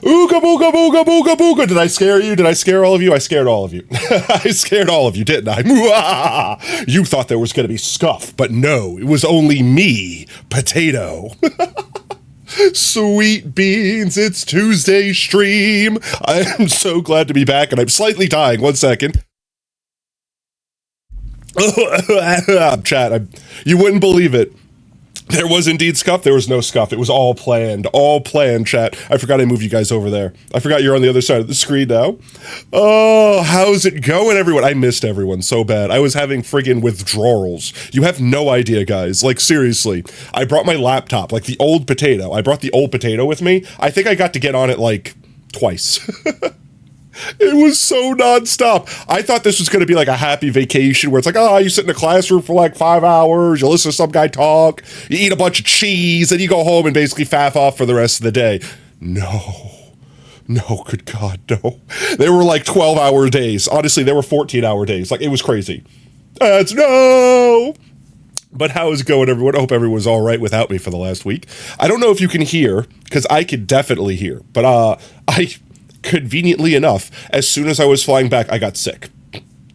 Ooga booga booga booga booga. Did I scare you? Did I scare all of you? I scared all of you. I scared all of you, didn't I? You thought there was going to be scuff, but no, it was only me, Potato. Sweet beans, it's Tuesday stream. I am so glad to be back, and I'm slightly dying. 1 second. Chat, you wouldn't believe it. There was indeed scuff. There was no scuff. It was all planned, chat. I forgot I moved you guys over there. I forgot you're on the other side of the screen now. Oh, how's it going, everyone? I missed everyone so bad. I was having friggin' withdrawals. You have no idea, guys. Like, seriously. I brought my laptop, like the old Potato. I brought the old Potato with me. I think I got to get on it, like, twice. It was so nonstop. I thought this was going to be like a happy vacation where it's like, oh, you sit in a classroom for like 5 hours, you listen to some guy talk, you eat a bunch of cheese, and you go home and basically faff off for the rest of the day. No, good God, no. They were like 12-hour days. Honestly, they were 14-hour days. Like, it was crazy. That's no. But how is it going, everyone? I hope everyone's all right without me for the last week. I don't know if you can hear, because I could definitely hear, but conveniently enough, as soon as I was flying back, I got sick.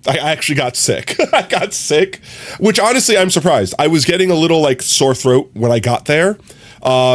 I actually got sick. I got sick, which honestly, I'm surprised. I was getting a little like sore throat when I got there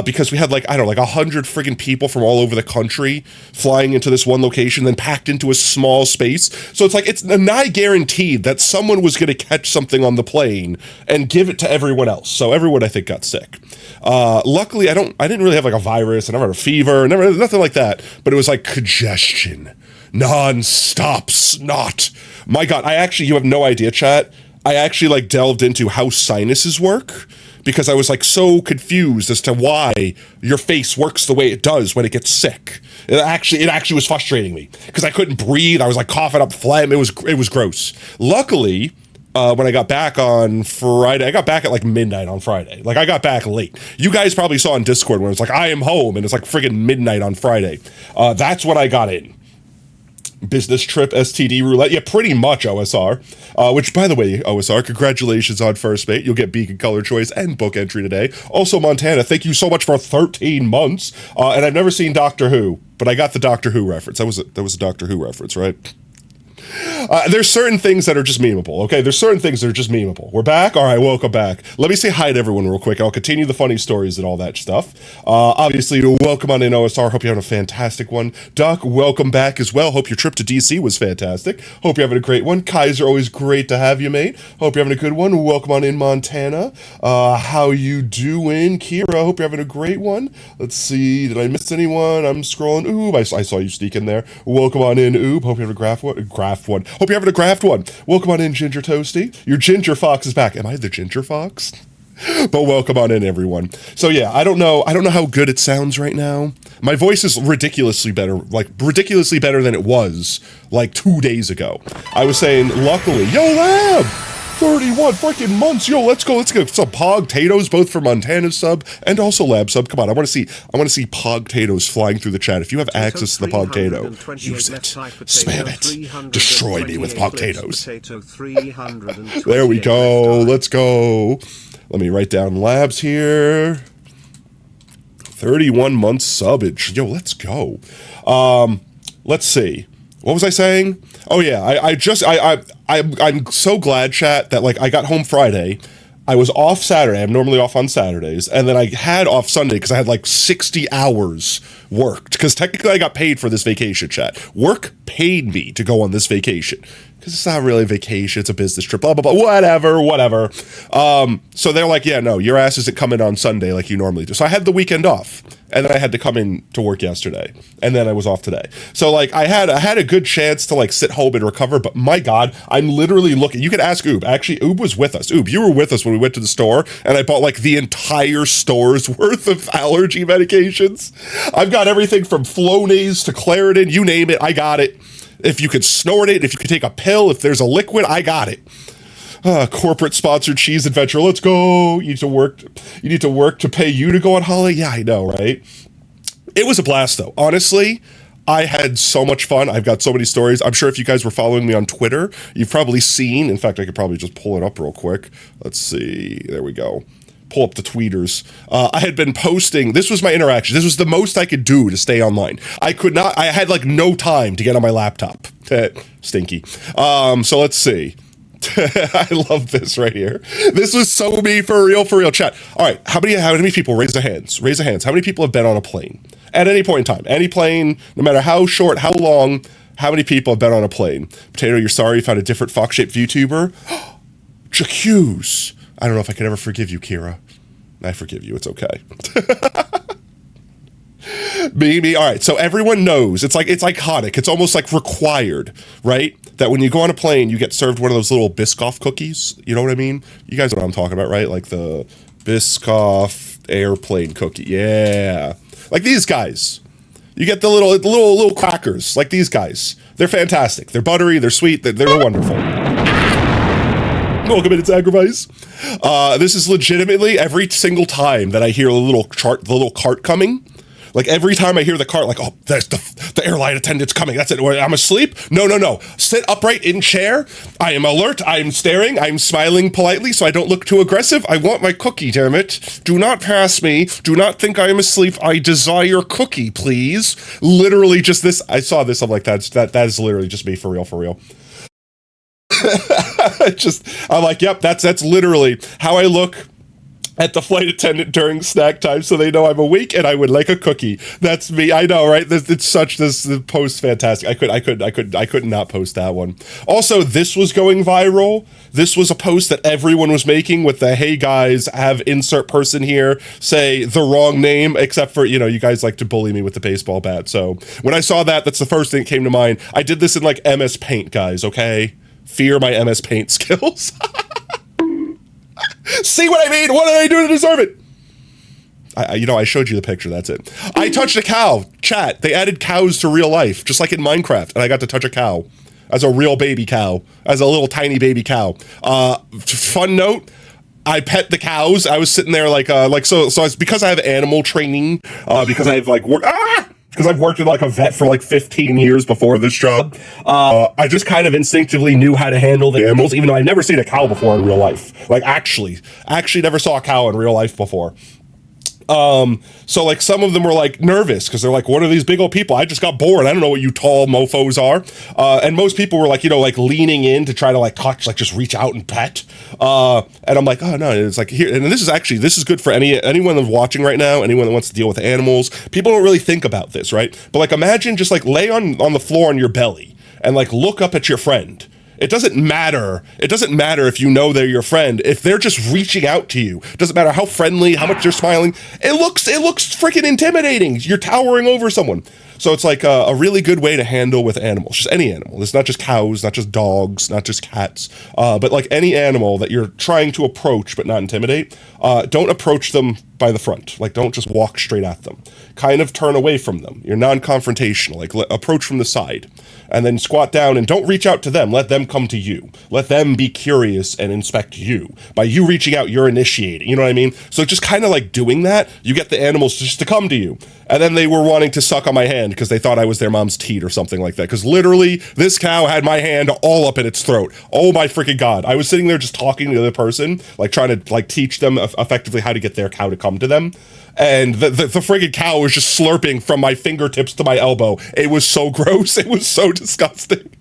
because we had like, I don't know, like 100 friggin' people from all over the country flying into this one location, then packed into a small space. So it's like, it's nigh guaranteed that someone was going to catch something on the plane and give it to everyone else. So everyone, I think, got sick. Luckily, I didn't really have like a virus. I never had a fever, nothing like that. But it was like congestion, non-stop snot. My God, you have no idea, chat. I actually like delved into how sinuses work because I was like so confused as to why your face works the way it does when it gets sick. It actually was frustrating me because I couldn't breathe. I was like coughing up phlegm. It was gross. Luckily, when I got back on Friday, I got back at like midnight on Friday. Like I got back late. You guys probably saw on Discord when it's like, I am home, and it's like friggin' midnight on Friday. That's when I got in. Business trip, STD roulette. Yeah, pretty much OSR. Which, by the way, OSR, congratulations on first mate. You'll get Beacon Color Choice and book entry today. Also, Montana, thank you so much for 13 months. And I've never seen Doctor Who, but I got the Doctor Who reference. That was a Doctor Who reference, right? There's certain things that are just memeable, okay? There's certain things that are just memeable. We're back? All right, welcome back. Let me say hi to everyone real quick. I'll continue the funny stories and all that stuff. Obviously, welcome on in, OSR. Hope you're having a fantastic one. Doc, welcome back as well. Hope your trip to DC was fantastic. Hope you're having a great one. Kaiser, always great to have you, mate. Hope you're having a good one. Welcome on in, Montana. How you doing? Kira, hope you're having a great one. Let's see, did I miss anyone? I'm scrolling. Ooh, I saw you sneak in there. Welcome on in, Oob. Hope you have a graft one. Hope you're having a graft one. Welcome on in, Ginger Toasty. Your Ginger Fox is back. Am I the Ginger Fox? But welcome on in, everyone. So yeah, I don't know how good it sounds right now. My voice is ridiculously better than it was like 2 days ago. I was saying, luckily, yo, Lab! 31 freaking months, yo, let's go some Pog-tatoes, both for Montana's sub and also Lab sub. Come on, I want to see Pog-tatoes flying through the chat. If you have access to the Pog-tato, use it, spam it, destroy me with Pog-tatoes. There we go, let's go. Let me write down Labs here. 31 months subage, yo, let's go. Let's see. What was I saying? Oh yeah, I'm so glad, chat, that like I got home Friday. I was off Saturday. I'm normally off on Saturdays, and then I had off Sunday because I had like 60 hours worked. Because technically, I got paid for this vacation, chat. Work paid me to go on this vacation because it's not really a vacation; it's a business trip. Blah blah blah. Whatever. So they're like, yeah, no, your ass isn't coming on Sunday like you normally do. So I had the weekend off. And then I had to come in to work yesterday, and then I was off today. So like I had a good chance to like sit home and recover, but my God, I'm literally looking. You could ask Oob. Actually, Oob was with us. Oob, you were with us when we went to the store, and I bought like the entire store's worth of allergy medications. I've got everything from Flonase to Claritin, you name it, I got it. If you could snort it, if you could take a pill, if there's a liquid, I got it. Corporate sponsored cheese adventure. Let's go. You need to work to pay you to go on holiday. Yeah, I know, right? It was a blast though. Honestly, I had so much fun. I've got so many stories. I'm sure if you guys were following me on Twitter, you've probably seen, in fact, I could probably just pull it up real quick. Let's see. There we go. pull up the tweeters. I had been posting. This was my interaction. This was the most I could do to stay online. I had like no time to get on my laptop. Stinky. So let's see. I love this right here. This was so me for real, chat. All right, how many people raise their hands? Raise their hands. How many people have been on a plane at any point in time? Any plane, no matter how short, how long. How many people have been on a plane? Potato, you're sorry you found a different fox-shaped VTuber. J'accuse. I don't know if I could ever forgive you, Kira. I forgive you. It's okay. Me. All right. So everyone knows it's iconic. It's almost like required, right? That when you go on a plane, you get served one of those little Biscoff cookies. You know what I mean? You guys know what I'm talking about, right? Like the Biscoff airplane cookie. Yeah. Like these guys. You get the little crackers, like these guys. They're fantastic. They're buttery. They're sweet. They're wonderful. Welcome into Sacrifice. This is legitimately every single time that I hear the little cart coming. Like every time I hear the cart, like, oh, there's the airline attendant's coming. That's it. I'm asleep. No. Sit upright in chair. I am alert. I am staring. I'm smiling politely so I don't look too aggressive. I want my cookie, damn it. Do not pass me. Do not think I am asleep. I desire cookie, please. Literally just this. I saw this. I'm like, that is literally just me for real. I'm like, yep, that's literally how I look at the flight attendant during snack time, so they know I'm awake and I would like a cookie. That's me. I know, right? This post fantastic. I could not post that one. Also, this was going viral. This was a post that everyone was making with the, hey guys, have insert person here say the wrong name, except for, you guys like to bully me with the baseball bat. So when I saw that, that's the first thing that came to mind. I did this in like MS Paint, guys, okay? Fear my MS Paint skills. See what I mean? What did I do to deserve it? I showed you the picture. That's it. I touched a cow. Chat. They added cows to real life, just like in Minecraft, and I got to touch a cow as a real baby cow, as a little tiny baby cow. Fun note. I pet the cows. I was sitting there so it's because I have animal training, because I have because I've worked with like a vet for like 15 years before this job. I just kind of instinctively knew how to handle the animals, even though I've never seen a cow before in real life. Like actually never saw a cow in real life before. So like some of them were like nervous because they're like, what are these big old people? I just got bored. I don't know what you tall mofos are. And most people were like, leaning in to try to like touch, like just reach out and pet. And I'm like, oh no, it's like here. And this is good for anyone that's watching right now, anyone that wants to deal with animals. People don't really think about this, right? But like, imagine just like lay on the floor on your belly and like look up at your friend. It doesn't matter. It doesn't matter if you know they're your friend. If they're just reaching out to you, it doesn't matter how friendly, how much they're smiling. It looks freaking intimidating. You're towering over someone. So it's like a really good way to handle with animals, just any animal. It's not just cows, not just dogs, not just cats, but like any animal that you're trying to approach but not intimidate. Don't approach them by the front. Like don't just walk straight at them. Kind of turn away from them. You're non-confrontational. Like approach from the side. And then squat down and don't reach out to them. Let them come to you. Let them be curious and inspect you. By you reaching out, you're initiating. You know what I mean? So just kind of like doing that, you get the animals just to come to you. And then they were wanting to suck on my hand because they thought I was their mom's teat or something like that. Because literally, this cow had my hand all up in its throat. Oh my freaking God. I was sitting there just talking to the other person, like trying to like teach them effectively how to get their cow to come to them. And the friggin' cow was just slurping from my fingertips to my elbow. It was so gross. It was so disgusting.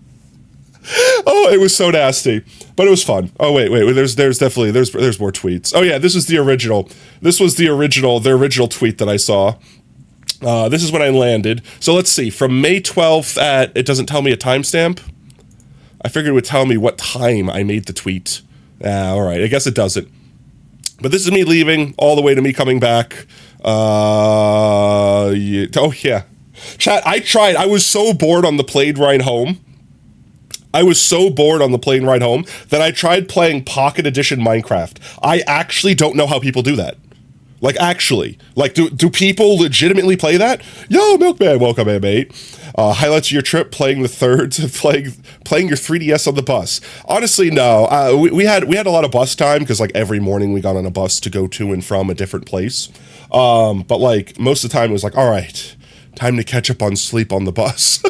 Oh, it was so nasty. But it was fun. Oh, wait. There's definitely, there's more tweets. Oh, yeah, this is the original. This was the original tweet that I saw. This is when I landed. So let's see. From May 12th at, it doesn't tell me a timestamp. I figured it would tell me what time I made the tweet. All right. I guess it doesn't. But this is me leaving all the way to me coming back. Yeah. Oh, yeah. Chat, I tried. I was so bored on the plane ride home. that I tried playing Pocket Edition Minecraft. I actually don't know how people do that. Like, actually. Like, do people legitimately play that? Yo, Milkman, welcome in, mate. Highlights of your trip, playing your 3DS on the bus. Honestly, no. We had a lot of bus time, because, like, every morning we got on a bus to go to and from a different place. But, like, most of the time it was like, all right, time to catch up on sleep on the bus.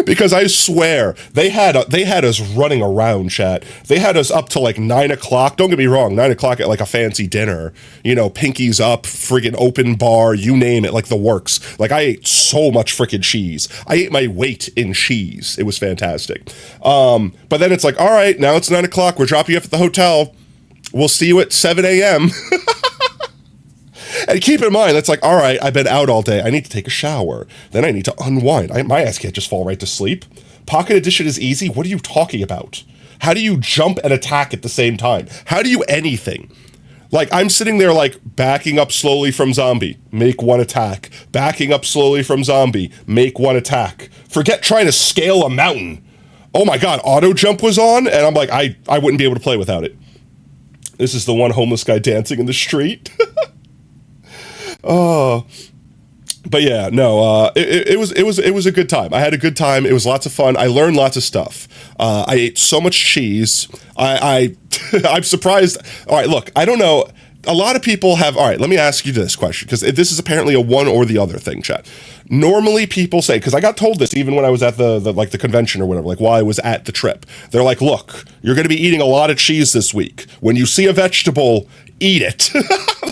Because I swear they had us running around, chat. They had us up to like 9 o'clock. Don't get me wrong, 9 o'clock at like a fancy dinner. You know, pinkies up, friggin' open bar, you name it, like the works. Like I ate so much frickin' cheese. I ate my weight in cheese. It was fantastic. But then it's like, all right, now it's 9 o'clock. We're dropping you off at the hotel. We'll see you at 7 a.m. And keep in mind, that's like, all right, I've been out all day. I need to take a shower. Then I need to unwind. My ass can't just fall right to sleep. Pocket Edition is easy. What are you talking about? How do you jump and attack at the same time? How do you anything? Like, I'm sitting there, like, backing up slowly from zombie, make one attack. Backing up slowly from zombie, make one attack. Forget trying to scale a mountain. Oh my God, auto jump was on, and I'm like, I wouldn't be able to play without it. This is the one homeless guy dancing in the street. Oh, but yeah, no, it was a good time. I had a good time. It was lots of fun. I learned lots of stuff. I ate so much cheese. I'm surprised. All right, look, I don't know. A lot of people have, all right, let me ask you this question, because this is apparently a one or the other thing, chat. Normally people say, because I got told this even when I was at the convention or whatever, like while I was at the trip. They're like, look, you're going to be eating a lot of cheese this week. When you see a vegetable, eat it.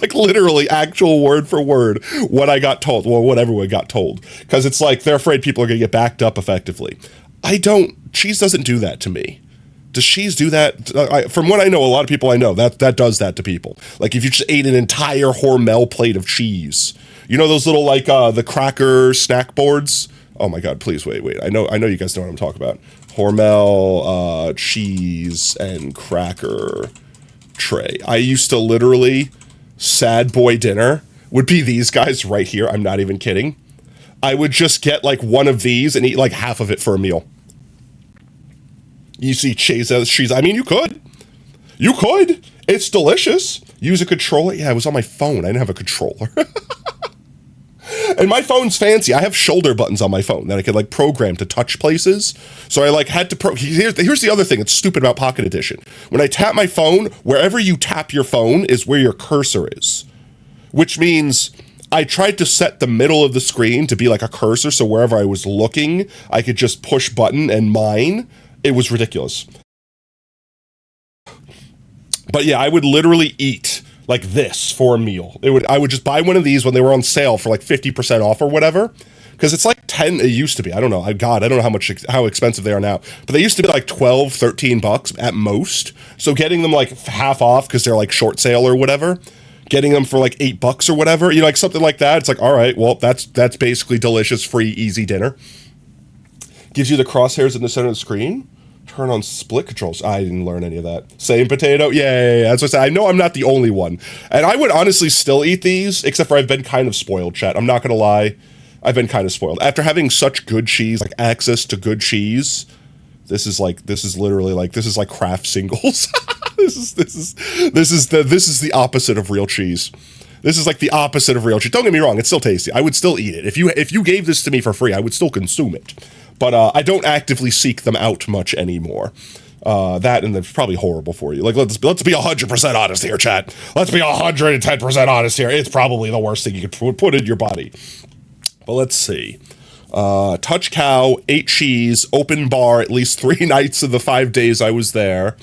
Like literally actual word for word what I got told, well, what everyone got told. Because it's like they're afraid people are going to get backed up effectively. Cheese doesn't do that to me. Does cheese do that? From what I know, a lot of people I know, that does that to people. Like if you just ate an entire Hormel plate of cheese. You know those little like the cracker snack boards? Oh my God, please wait. I know you guys know what I'm talking about. Hormel cheese and cracker tray. I used to literally, sad boy dinner would be these guys right here. I'm not even kidding. I would just get like one of these and eat like half of it for a meal. You see cheese. I mean, you could. It's delicious. Use a controller. Yeah, it was on my phone. I didn't have a controller. And my phone's fancy. I have shoulder buttons on my phone that I could like program to touch places. So I like had to here's the other thing that's stupid about Pocket Edition. When I tap my phone, wherever you tap your phone is where your cursor is. Which means I tried to set the middle of the screen to be like a cursor, so wherever I was looking, I could just push button and mine. It was ridiculous. But yeah, I would literally eat like this for a meal. I would just buy one of these when they were on sale for like 50% off or whatever. Because it's like 10, it used to be. I don't know. I don't know how expensive they are now. But they used to be like 12, 13 bucks at most. So getting them like half off because they're like short sale or whatever. Getting them for like $8 or whatever, you know, like something like that. It's like, all right, well, that's basically delicious, free, easy dinner. Gives you the crosshairs in the center of the screen. Turn on split controls. I didn't learn any of that. Same potato. Yeah. That's what I said. I know I'm not the only one. And I would honestly still eat these, except for I've been kind of spoiled, chat. I'm not going to lie. I've been kind of spoiled. After having such good cheese, like access to good cheese, this is like Kraft singles. This is the opposite of real cheese. This is like the opposite of real cheese. Don't get me wrong, it's still tasty. I would still eat it. If you gave this to me for free, I would still consume it. But I don't actively seek them out much anymore. That and it's probably horrible for you. Like let's be 100% honest here, chat. Let's be 110% honest here. It's probably the worst thing you could put in your body. But let's see. Touch cow, ate cheese, open bar at least 3 nights of the 5 days I was there.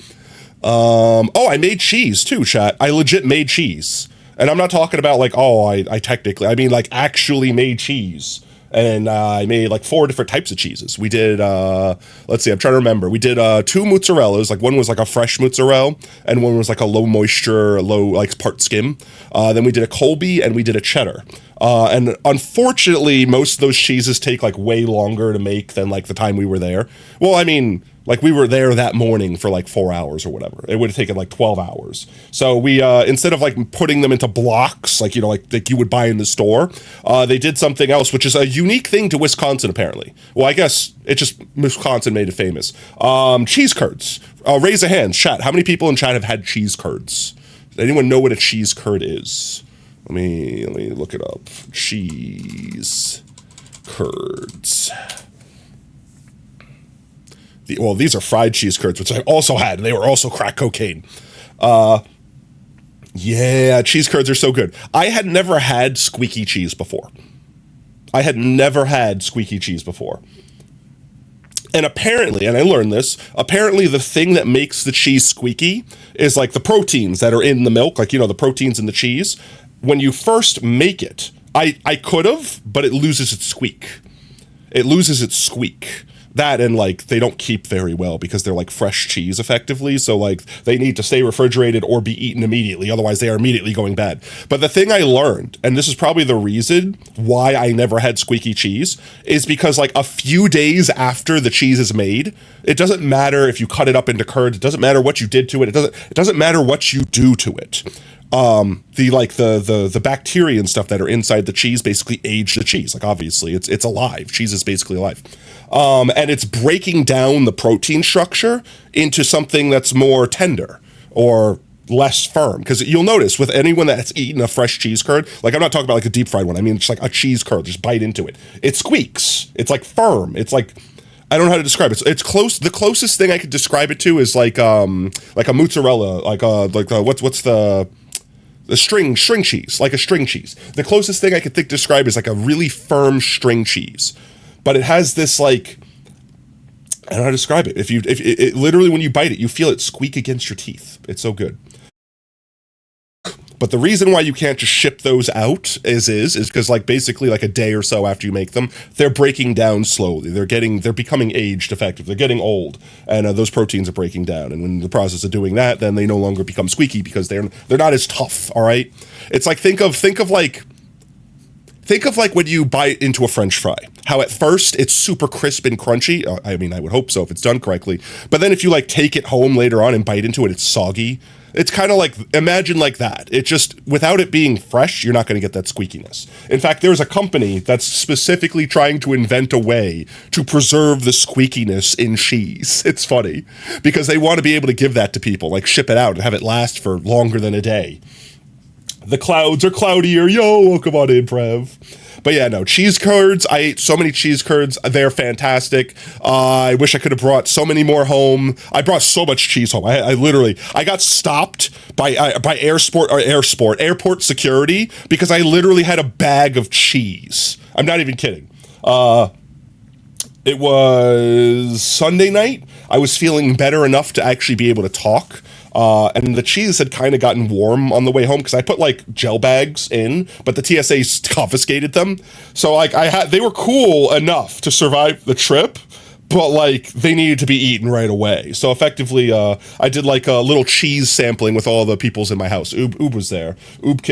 I made cheese too, chat. I legit made cheese. And I'm not talking about like, I technically, I mean like actually made cheese. And I made like 4 different types of cheeses. We did, let's see, I'm trying to remember. We did 2 mozzarellas. Like one was like a fresh mozzarella and one was like a low moisture, like part skim. Then we did a Colby and we did a cheddar. And unfortunately, most of those cheeses take like way longer to make than like the time we were there. Well, I mean, like we were there that morning for like 4 hours or whatever. It would have taken like 12 hours. So we, instead of like putting them into blocks, like, you know, like you would buy in the store, they did something else, which is a unique thing to Wisconsin, apparently. Well, I guess it just, Wisconsin made it famous. Cheese curds. Raise a hand, chat. How many people in chat have had cheese curds? Does anyone know what a cheese curd is? Let me look it up. Cheese curds. These are fried cheese curds, which I also had. They were also crack cocaine. Yeah, cheese curds are so good. I had never had squeaky cheese before. And apparently, and I learned this, apparently the thing that makes the cheese squeaky is like the proteins that are in the milk, like, you know, the proteins in the cheese. When you first make it, I could have, but it loses its squeak. It loses its squeak. That, and like they don't keep very well because they're like fresh cheese effectively, so like they need to stay refrigerated or be eaten immediately, otherwise they are immediately going bad. But the thing I learned, and this is probably the reason why I never had squeaky cheese, is because like a few days after the cheese is made, it doesn't matter if you cut it up into curds, it doesn't matter what you did to it, it doesn't matter what you do to it. The bacteria and stuff that are inside the cheese basically age the cheese. Like obviously it's alive. Cheese is basically alive. And it's breaking down the protein structure into something that's more tender or less firm. Because you'll notice with anyone that's eaten a fresh cheese curd, like I'm not talking about like a deep fried one. I mean, it's like a cheese curd, just bite into it. It squeaks. It's like firm. It's like, I don't know how to describe it. It's close. The closest thing I could describe it to is like a mozzarella, what's the string cheese, like a string cheese. The closest thing I could describe is like a really firm string cheese, but it has this like, I don't know how to describe it. If it literally when you bite it, you feel it squeak against your teeth. It's so good. But the reason why you can't just ship those out is because like basically like a day or so after you make them, they're breaking down slowly. They're becoming aged effective. They're getting old, and those proteins are breaking down. And when the process of doing that, then they no longer become squeaky because they're not as tough. All right, it's like think of like when you bite into a French fry. How at first it's super crisp and crunchy. I mean, I would hope so if it's done correctly. But then if you like take it home later on and bite into it, it's soggy. It's kind of like, imagine like that. It just, without it being fresh, you're not going to get that squeakiness. In fact, there's a company that's specifically trying to invent a way to preserve the squeakiness in cheese. It's funny because they want to be able to give that to people, like ship it out and have it last for longer than a day. The clouds are cloudier. Yo, come on in, Prev. But yeah, no, cheese curds. I ate so many cheese curds. They're fantastic. I wish I could have brought so many more home. I brought so much cheese home. I literally got stopped by airport security because I literally had a bag of cheese. I'm not even kidding. It was Sunday night. I was feeling better enough to actually be able to talk. And the cheese had kind of gotten warm on the way home because I put like gel bags in, but the TSA confiscated them. So like they were cool enough to survive the trip, but like they needed to be eaten right away. So effectively, I did like a little cheese sampling with all the peoples in my house. Oob was there. Oob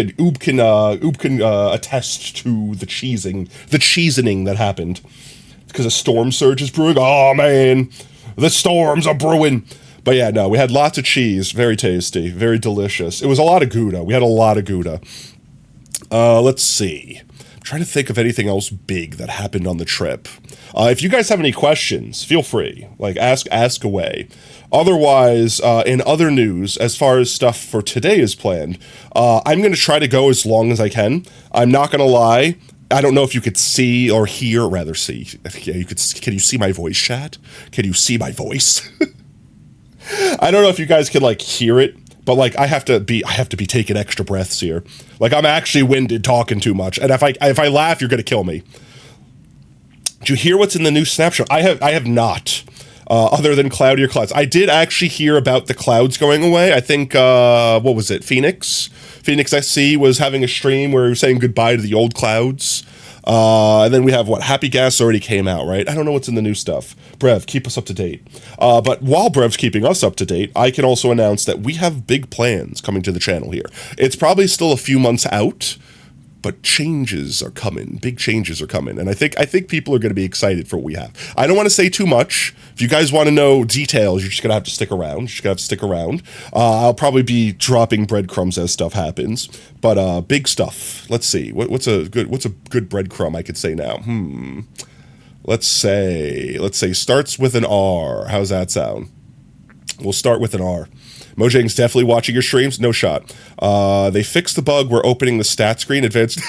can attest to the cheesening that happened because a storm surge is brewing. Oh man, the storms are brewing. But yeah, no, we had lots of cheese. Very tasty. Very delicious. It was a lot of Gouda. We had a lot of Gouda. Let's see. I'm trying to think of anything else big that happened on the trip. If you guys have any questions, feel free. Like, ask away. Otherwise, in other news, as far as stuff for today is planned, I'm going to try to go as long as I can. I'm not going to lie. I don't know if you could see or hear, rather see. Yeah, can you see my voice, chat? Can you see my voice? I don't know if you guys can like hear it, but like I have to be taking extra breaths here. Like I'm actually winded talking too much, and if I laugh, you're gonna kill me. Did you hear what's in the new snapshot? I have not. Other than cloudier clouds, I did actually hear about the clouds going away. I think what was it? Phoenix SC was having a stream where he was saying goodbye to the old clouds. And then we have Happy Gas already came out, right? I don't know what's in the new stuff. Brev, keep us up to date. But while Brev's keeping us up to date, I can also announce that we have big plans coming to the channel here. It's probably still a few months out, but changes are coming. Big changes are coming. And I think people are going to be excited for what we have. I don't want to say too much. If you guys want to know details, you're just going to have to stick around. I'll probably be dropping breadcrumbs as stuff happens. But big stuff. Let's see. What's a good breadcrumb I could say now? Let's say starts with an R. How's that sound? We'll start with an R. Mojang's definitely watching your streams. No shot. They fixed the bug where opening the stat screen advanced.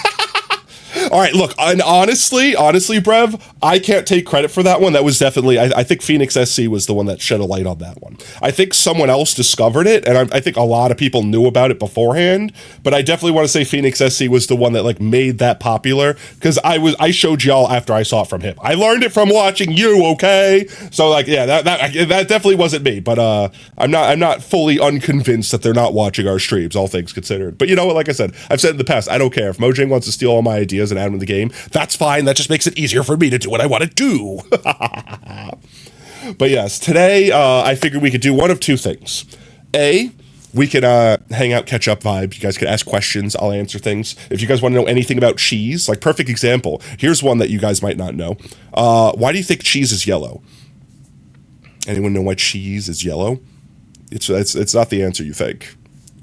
All right, look, and honestly, Brev, I can't take credit for that one. That was definitely, I think Phoenix SC was the one that shed a light on that one. I think someone else discovered it, and I think a lot of people knew about it beforehand, but I definitely want to say Phoenix SC was the one that like made that popular, because I showed y'all after I saw it from him. I learned it from watching you, okay? So like, yeah, that definitely wasn't me, but I'm not fully unconvinced that they're not watching our streams, all things considered. But you know what, like I said, I've said in the past, I don't care. If Mojang wants to steal all my ideas and add them in the game, that's fine. That just makes it easier for me to do what I want to do. But yes, today I figured we could do one of two things. A, we could hang out, catch up vibe. You guys could ask questions. I'll answer things. If you guys want to know anything about cheese, like perfect example, here's one that you guys might not know. Why do you think cheese is yellow? Anyone know why cheese is yellow? It's not the answer you think.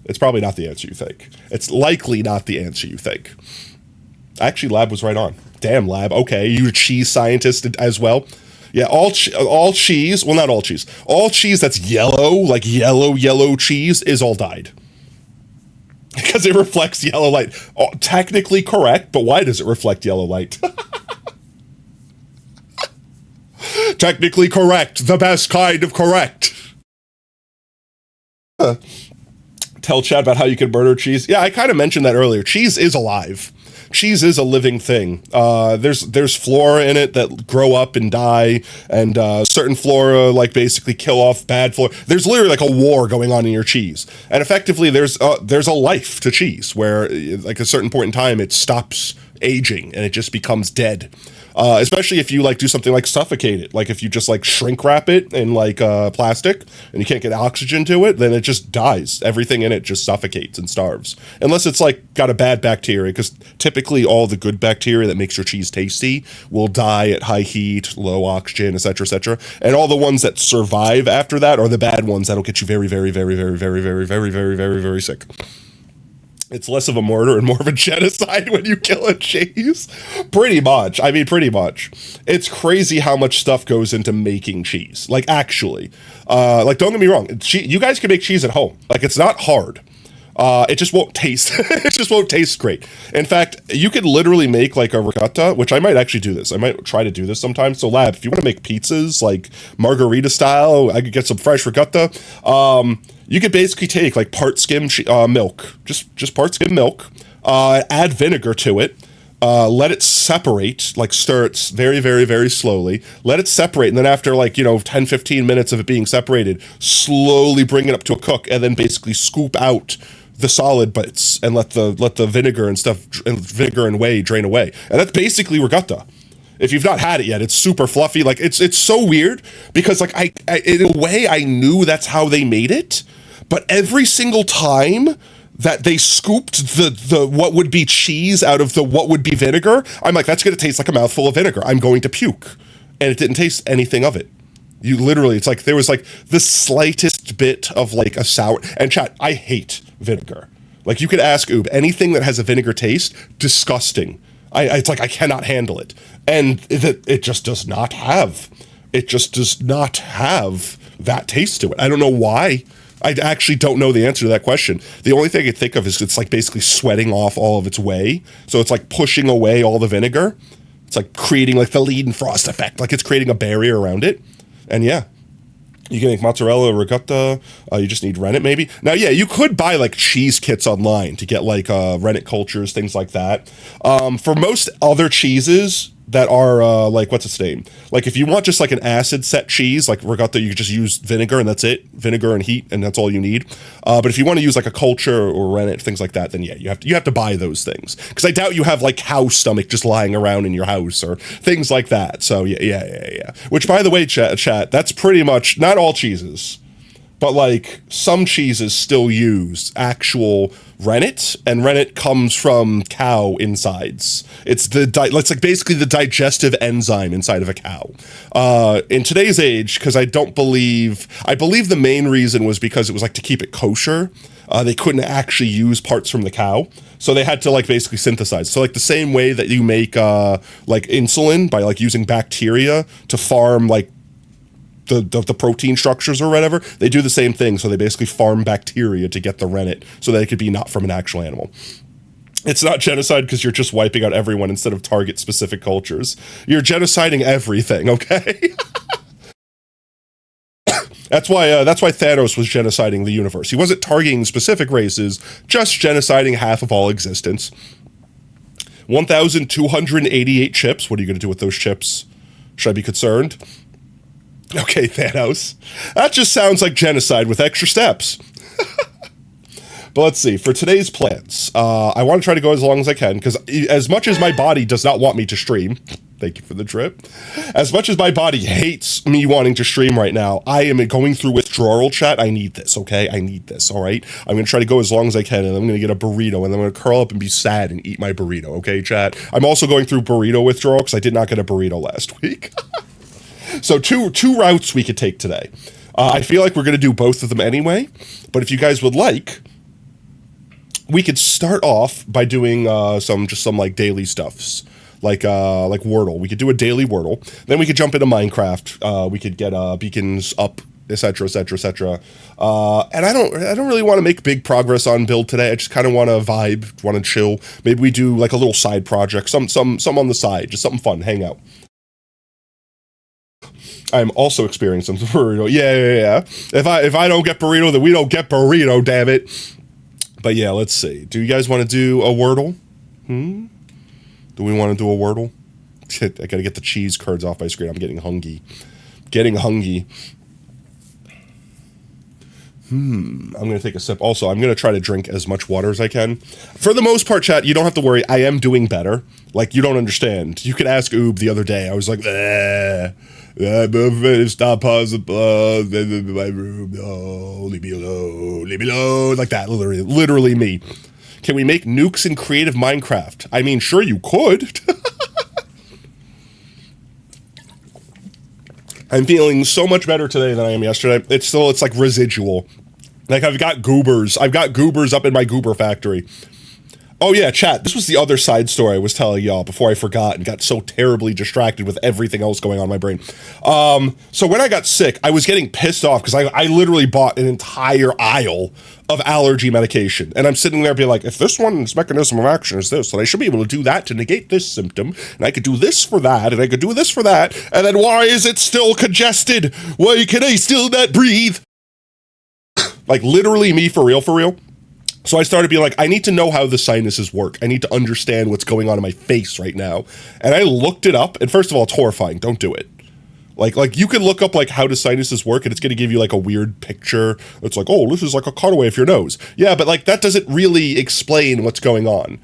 It's probably not the answer you think. It's likely not the answer you think. Actually, Lab was right on. Damn, Lab. Okay, you're a cheese scientist as well. Yeah, all cheese. Well, not all cheese. All cheese that's yellow, like yellow cheese, is all dyed. Because it reflects yellow light. Oh, technically correct, but why does it reflect yellow light? Technically correct. The best kind of correct. Tell Chad about how you can murder cheese. Yeah, I kind of mentioned that earlier. Cheese is alive. Cheese is a living thing. There's flora in it that grow up and die, and certain flora like basically kill off bad flora. There's literally like a war going on in your cheese, and effectively there's a life to cheese where like a certain point in time it stops aging and it just becomes dead. Especially if you like do something like suffocate it, like if you just like shrink wrap it in like plastic and you can't get oxygen to it, then it just dies. Everything in it just suffocates and starves, unless it's like got a bad bacteria, because typically all the good bacteria that makes your cheese tasty will die at high heat, low oxygen, etc., etc. And all the ones that survive after that are the bad ones that'll get you very, very, very, very, very, very, very, very, very, very sick. It's less of a murder and more of a genocide when you kill a cheese. Pretty much. I mean, pretty much. It's crazy how much stuff goes into making cheese. Like, actually. Like, don't get me wrong. You guys can make cheese at home. Like, it's not hard. It just won't taste. It just won't taste great. In fact, you could literally make like a ricotta, which I might actually do this. I might try to do this sometime. So, Lab, if you want to make pizzas like margarita style, I could get some fresh ricotta. You could basically take like part skim milk, just part skim milk, add vinegar to it, let it separate, like stir it very, very, very slowly, let it separate, and then after like, 10, 15 minutes of it being separated, slowly bring it up to a cook, and then basically scoop out the solid bits and let the vinegar and stuff, vinegar and whey drain away. And that's basically ricotta. If you've not had it yet, it's super fluffy. Like it's so weird because like I in a way I knew that's how they made it, but every single time that they scooped the what would be cheese out of the what would be vinegar, I'm like, that's gonna taste like a mouthful of vinegar. I'm going to puke. And it didn't taste anything of it. You literally, it's like there was like the slightest bit of like a sour. And chat, I hate vinegar. Like you could ask Oob, anything that has a vinegar taste, disgusting. It's like I cannot handle it. And it just does not have. It just does not have that taste to it. I don't know why. I actually don't know the answer to that question. The only thing I can think of is it's like basically sweating off all of its whey. So it's like pushing away all the vinegar. It's like creating like the lead and frost effect. Like it's creating a barrier around it. And yeah, you can make mozzarella, ricotta. You just need rennet maybe. Now, yeah, you could buy like cheese kits online to get like rennet cultures, things like that. For most other cheeses that are like, what's its name? Like if you want just like an acid set cheese, like ricotta, you just use vinegar and that's it. Vinegar and heat, and that's all you need. But if you want to use like a culture or rennet, things like that, then yeah, you have to buy those things. Because I doubt you have like cow stomach just lying around in your house or things like that. So yeah. Which by the way, chat, that's pretty much not all cheeses. But like some cheeses still use actual rennet, and rennet comes from cow insides. It's like basically the digestive enzyme inside of a cow. In today's age, because I believe the main reason was because it was like to keep it kosher. They couldn't actually use parts from the cow, so they had to like basically synthesize. So like the same way that you make like insulin by like using bacteria to farm like the protein structures or whatever, they do the same thing. So they basically farm bacteria to get the rennet so that it could be not from an actual animal. It's not genocide because you're just wiping out everyone instead of target specific cultures. You're genociding everything, okay? That's why Thanos was genociding the universe. He wasn't targeting specific races, just genociding half of all existence. 1,288 chips. What are you going to do with those chips? Should I be concerned? Okay, Thanos. That just sounds like genocide with extra steps. But let's see. For today's plans, I want to try to go as long as I can, because as much as my body does not want me to stream, thank you for the drip, as much as my body hates me wanting to stream right now, I am going through withdrawal, chat. I need this, okay? I need this, all right? I'm going to try to go as long as I can, and I'm going to get a burrito, and I'm going to curl up and be sad and eat my burrito, okay, chat? I'm also going through burrito withdrawal, because I did not get a burrito last week. So two routes we could take today. I feel like we're going to do both of them anyway, but if you guys would like, we could start off by doing some like daily stuffs, like Wordle. We could do a daily Wordle. Then we could jump into Minecraft. We could get beacons up, etc., etc., etc. And I don't really want to make big progress on build today. I just kind of want to vibe, want to chill. Maybe we do like a little side project, some on the side, just something fun, hang out. I'm also experiencing some burrito. Yeah. If I don't get burrito, then we don't get burrito, damn it. But yeah, let's see. Do you guys want to do a Wordle? Do we want to do a Wordle? I gotta get the cheese curds off my screen. I'm getting hungry. I'm gonna take a sip. Also, I'm gonna try to drink as much water as I can. For the most part, chat, you don't have to worry. I am doing better. Like, you don't understand. You could ask Oob the other day. I was like, stop, pause the blood, my room, no, leave me alone, like that, literally me. Can we make nukes in creative Minecraft? I mean, sure you could. I'm feeling so much better today than I am yesterday. It's like residual. Like, I've got goobers up in my goober factory. Oh yeah, chat, this was the other side story I was telling y'all before I forgot and got so terribly distracted with everything else going on in my brain. So when I got sick, I was getting pissed off because I literally bought an entire aisle of allergy medication. And I'm sitting there being like, if this one's mechanism of action is this, then I should be able to do that to negate this symptom, and I could do this for that, and I could do this for that, and then why is it still congested? Why can I still not breathe? Like, literally me, for real. So I started being like, I need to know how the sinuses work. I need to understand what's going on in my face right now. And I looked it up, and first of all, it's horrifying. Don't do it. Like you can look up like how do sinuses work, and it's going to give you like a weird picture. It's like, oh, this is like a cutaway of your nose. Yeah, but like that doesn't really explain what's going on.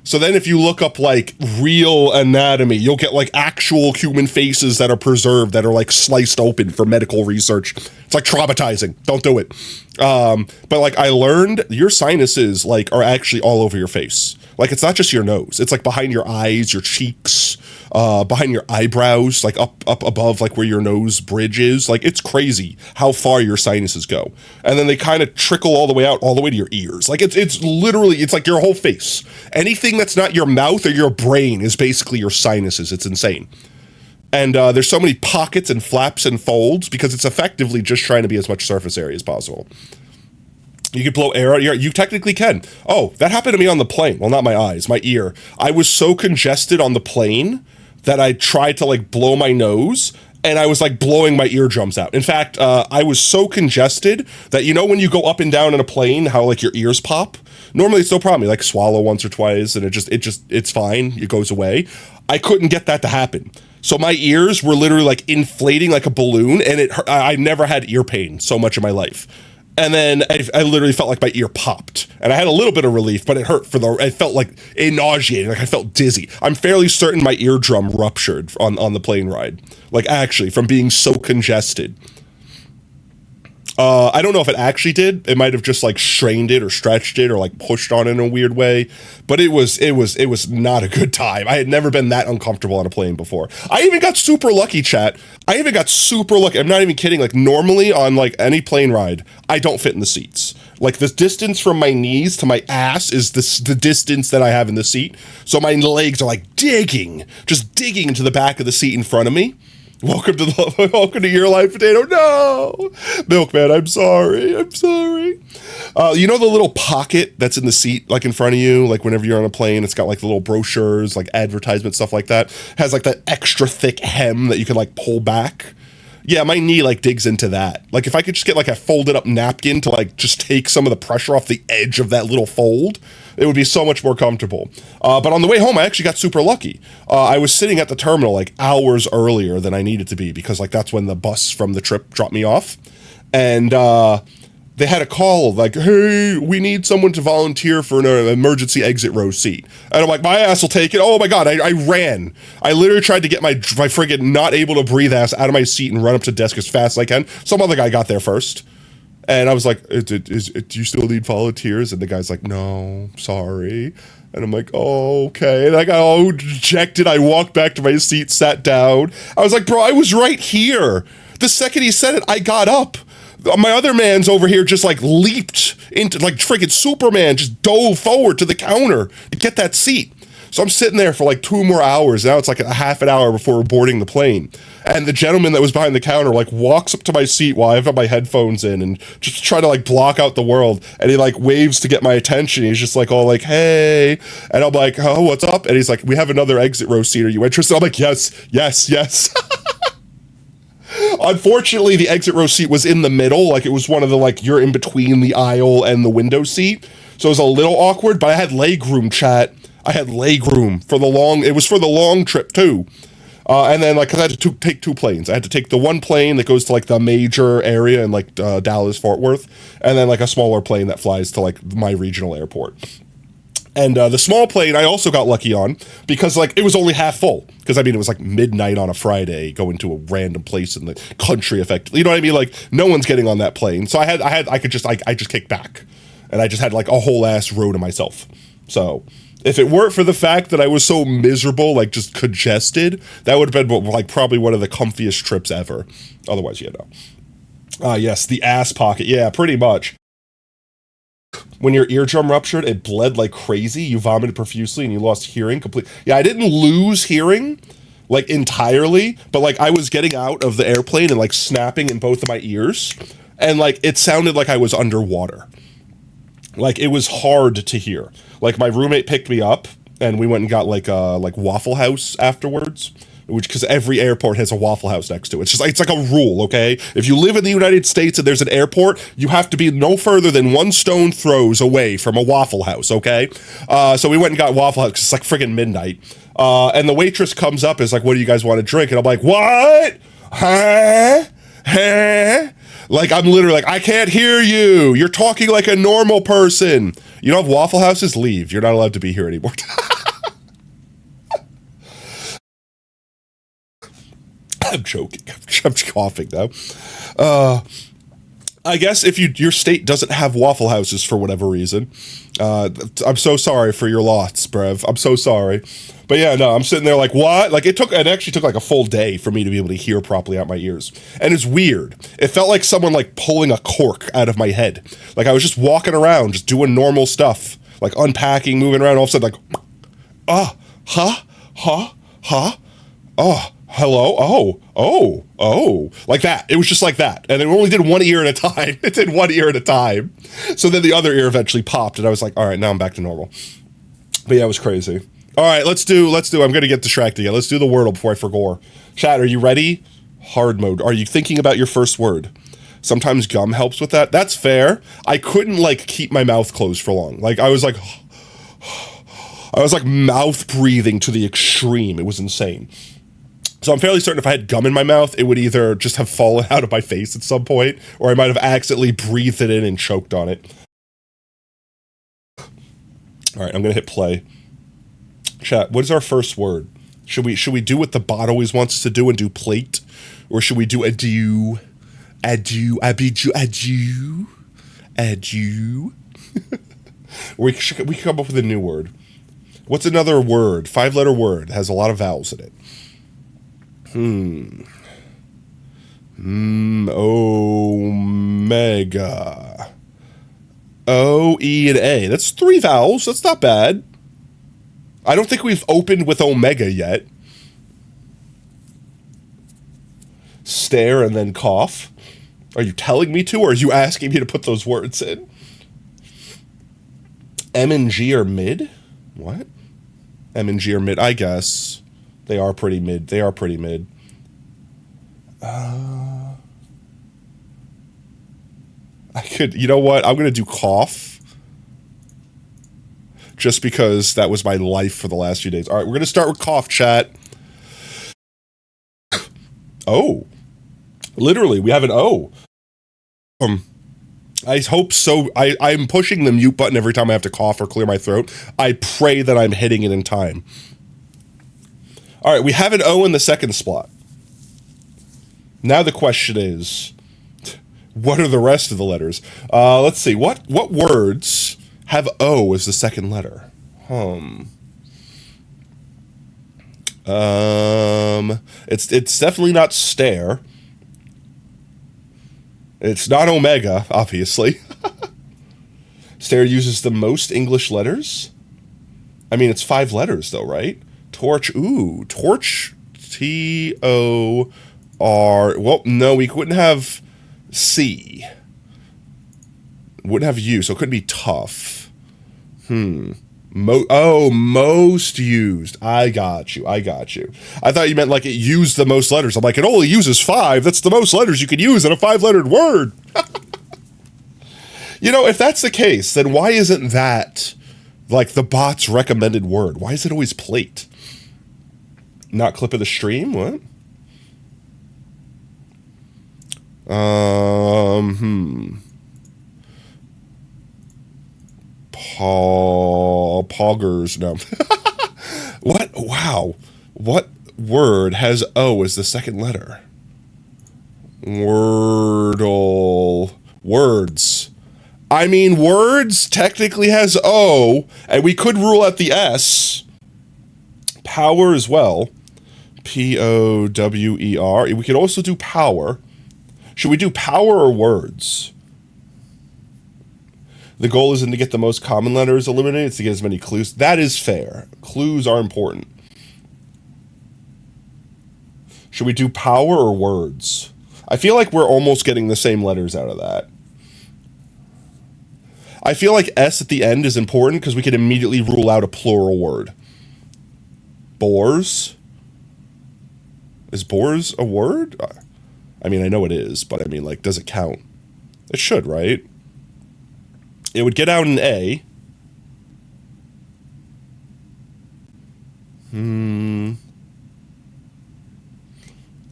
So then if you look up like real anatomy, you'll get like actual human faces that are preserved, that are like sliced open for medical research. It's like traumatizing. Don't do it. But like I learned your sinuses like are actually all over your face. Like it's not just your nose. It's like behind your eyes, your cheeks, behind your eyebrows, like up above like where your nose bridge is. Like it's crazy how far your sinuses go. And then they kind of trickle all the way out, all the way to your ears. Like it's literally, it's like your whole face. Anything that's not your mouth or your brain is basically your sinuses. It's insane. And there's so many pockets and flaps and folds because it's effectively just trying to be as much surface area as possible. You could blow air out your, you technically can. Oh, that happened to me on the plane. Well, not my eyes, my ear. I was so congested on the plane that I tried to like blow my nose and I was like blowing my eardrums out. In fact, I was so congested that, you know, when you go up and down in a plane, how like your ears pop? Normally it's no problem. You like swallow once or twice and it's fine. It goes away. I couldn't get that to happen. So my ears were literally like inflating like a balloon, and it hurt. I never had ear pain so much in my life. And then I literally felt like my ear popped, and I had a little bit of relief, but it hurt it felt like nauseating, like I felt dizzy. I'm fairly certain my eardrum ruptured on the plane ride, like actually from being so congested. I don't know if it actually did. It might have just like strained it or stretched it or like pushed on it in a weird way, but it was not a good time. I had never been that uncomfortable on a plane before. I even got super lucky, chat. I even got super lucky. I'm not even kidding. Like normally on like any plane ride, I don't fit in the seats. Like the distance from my knees to my ass is the distance that I have in the seat. So my legs are like just digging into the back of the seat in front of me. Welcome to the welcome to your life, potato. No, Milkman, I'm sorry. I'm sorry. You know the little pocket that's in the seat, like in front of you, like whenever you're on a plane, it's got like the little brochures, like advertisement stuff like that. Has like that extra thick hem that you can like pull back. Yeah, my knee like digs into that. Like if I could just get like a folded up napkin to like just take some of the pressure off the edge of that little fold, it would be so much more comfortable. But on the way home, I actually got super lucky. I was sitting at the terminal like hours earlier than I needed to be because like that's when the bus from the trip dropped me off. And they had a call like, hey, we need someone to volunteer for an emergency exit row seat. And I'm like, my ass will take it. Oh my God, I ran. I literally tried to get my friggin' not able to breathe ass out of my seat and run up to the desk as fast as I can. Some other guy got there first. And I was like, do you still need volunteers? And the guy's like, no, sorry. And I'm like, oh, okay. And I got all dejected. I walked back to my seat, sat down. I was like, bro, I was right here. The second he said it, I got up. My other man's over here just like leaped into like freaking Superman, just dove forward to the counter to get that seat. So I'm sitting there for like 2 more hours. Now it's like a half an hour before we're boarding the plane. And the gentleman that was behind the counter like walks up to my seat while I've got my headphones in and just try to like block out the world. And he like waves to get my attention. He's just like all like, hey. And I'm like, oh, what's up? And he's like, we have another exit row seat. Are you interested? I'm like, yes. Unfortunately, the exit row seat was in the middle. Like it was one of the like you're in between the aisle and the window seat. So it was a little awkward, but I had leg room, chat. I had leg room for the long, it was for the long trip too. And then like, cause I had to take 2 planes. I had to take the one plane that goes to like the major area in like Dallas, Fort Worth. And then like a smaller plane that flies to like my regional airport. And the small plane I also got lucky on because like it was only half full. Because I mean it was like midnight on a Friday going to a random place in the country effectively. You know what I mean? Like no one's getting on that plane. So I just kicked back. And I just had like a whole ass row to myself. So if it weren't for the fact that I was so miserable, like just congested, that would have been like probably one of the comfiest trips ever. Otherwise, yeah, no. Yes, the ass pocket. Yeah, pretty much. When your eardrum ruptured, it bled like crazy. You vomited profusely and you lost hearing completely. Yeah, I didn't lose hearing like entirely, but like I was getting out of the airplane and like snapping in both of my ears. And like it sounded like I was underwater. Like it was hard to hear. Like my roommate picked me up and we went and got like Waffle House afterwards. Which, because every airport has a Waffle House next to it. It's like a rule, okay? If you live in the United States and there's an airport, you have to be no further than 1 stone throws away from a Waffle House, okay? So we went and got Waffle House because it's like friggin' midnight. And the waitress comes up and is like, what do you guys want to drink? And I'm like, what? Huh? Like, I'm literally like, I can't hear you. You're talking like a normal person. You don't have Waffle Houses? Leave. You're not allowed to be here anymore. I'm joking. I'm coughing though. I guess if your state doesn't have Waffle Houses for whatever reason, I'm so sorry for your loss, Brev. I'm so sorry. But yeah, no, I'm sitting there like, what? Like it actually took like a full day for me to be able to hear properly out my ears. And it's weird. It felt like someone like pulling a cork out of my head. Like I was just walking around, just doing normal stuff, like unpacking, moving around, all of a sudden like, hello, oh, like that. It was just like that. And it only did one ear at a time. It did one ear at a time. So then the other ear eventually popped and I was like, all right, now I'm back to normal. But yeah, it was crazy. All right, let's do, I'm going to get distracted again. Let's do the Wordle before I forget. Chat, are you ready? Hard mode. Are you thinking about your first word? Sometimes gum helps with that. That's fair. I couldn't like keep my mouth closed for long. Like I was like mouth breathing to the extreme. It was insane. So I'm fairly certain if I had gum in my mouth, it would either just have fallen out of my face at some point, or I might have accidentally breathed it in and choked on it. All right, I'm gonna hit play. Chat, what is our first word? Should we do what the bot always wants us to do and do plate? Or should we do adieu? Adieu, adieu. we could come up with a new word. What's another word? 5-letter word, has a lot of vowels in it. Omega. O, E, and A. That's 3 vowels. That's not bad. I don't think we've opened with Omega yet. Stare and then cough. Are you telling me to, or are you asking me to put those words in? M and G are mid? What? M and G are mid, I guess. They are pretty mid. They are pretty mid. I could, you know what? I'm going to do cough. Just because that was my life for the last few days. All right, we're going to start with cough, chat. Oh. Literally, we have an O. I hope so. I'm pushing the mute button every time I have to cough or clear my throat. I pray that I'm hitting it in time. All right, we have an O in the second spot. Now the question is, what are the rest of the letters? Let's see. What words have O as the second letter? It's definitely not stare. It's not omega, obviously. Stare uses the most English letters. I mean, it's 5 letters, though, right? Torch, ooh, torch, T-O-R. Well, no, we wouldn't have C. Wouldn't have U, so it couldn't be tough. Most used. I got you. I thought you meant like it used the most letters. I'm like, it only uses 5. That's the most letters you could use in a 5-lettered word. You know, if that's the case, then why isn't that like the bot's recommended word? Why is it always plate? Not clip of the stream? What? Poggers, no. What? Wow. What word has O as the second letter? Wordle. Words. I mean, words technically has O, and we could rule out the S. Power as well. P-O-W-E-R. We could also do power. Should we do power or words? The goal isn't to get the most common letters eliminated, it's to get as many clues. That is fair. Clues are important. Should we do power or words? I feel like we're almost getting the same letters out of that. I feel like S at the end is important because we can immediately rule out a plural word. Boars? Is boars a word? I mean, I know it is, but I mean, like, does it count? It should, right? It would get out an A.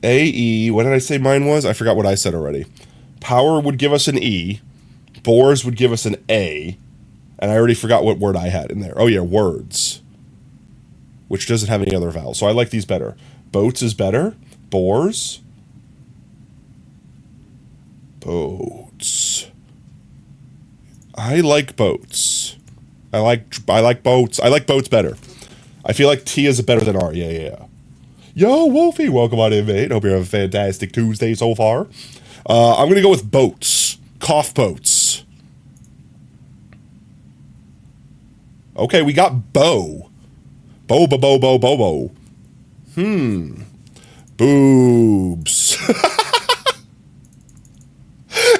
A-E. What did I say mine was? I forgot what I said already. Power would give us an E. Boars would give us an A. And I already forgot what word I had in there. Oh, yeah, words. Which doesn't have any other vowels. So I like these better. Boats is better. Boars. Boats. I like boats. I like boats. I like boats better. I feel like T is better than R. Yeah. Yo, Wolfie, welcome on in, mate. Hope you're having a fantastic Tuesday so far. I'm gonna go with boats. Cough boats. Okay, we got bow. Bo. Boobs.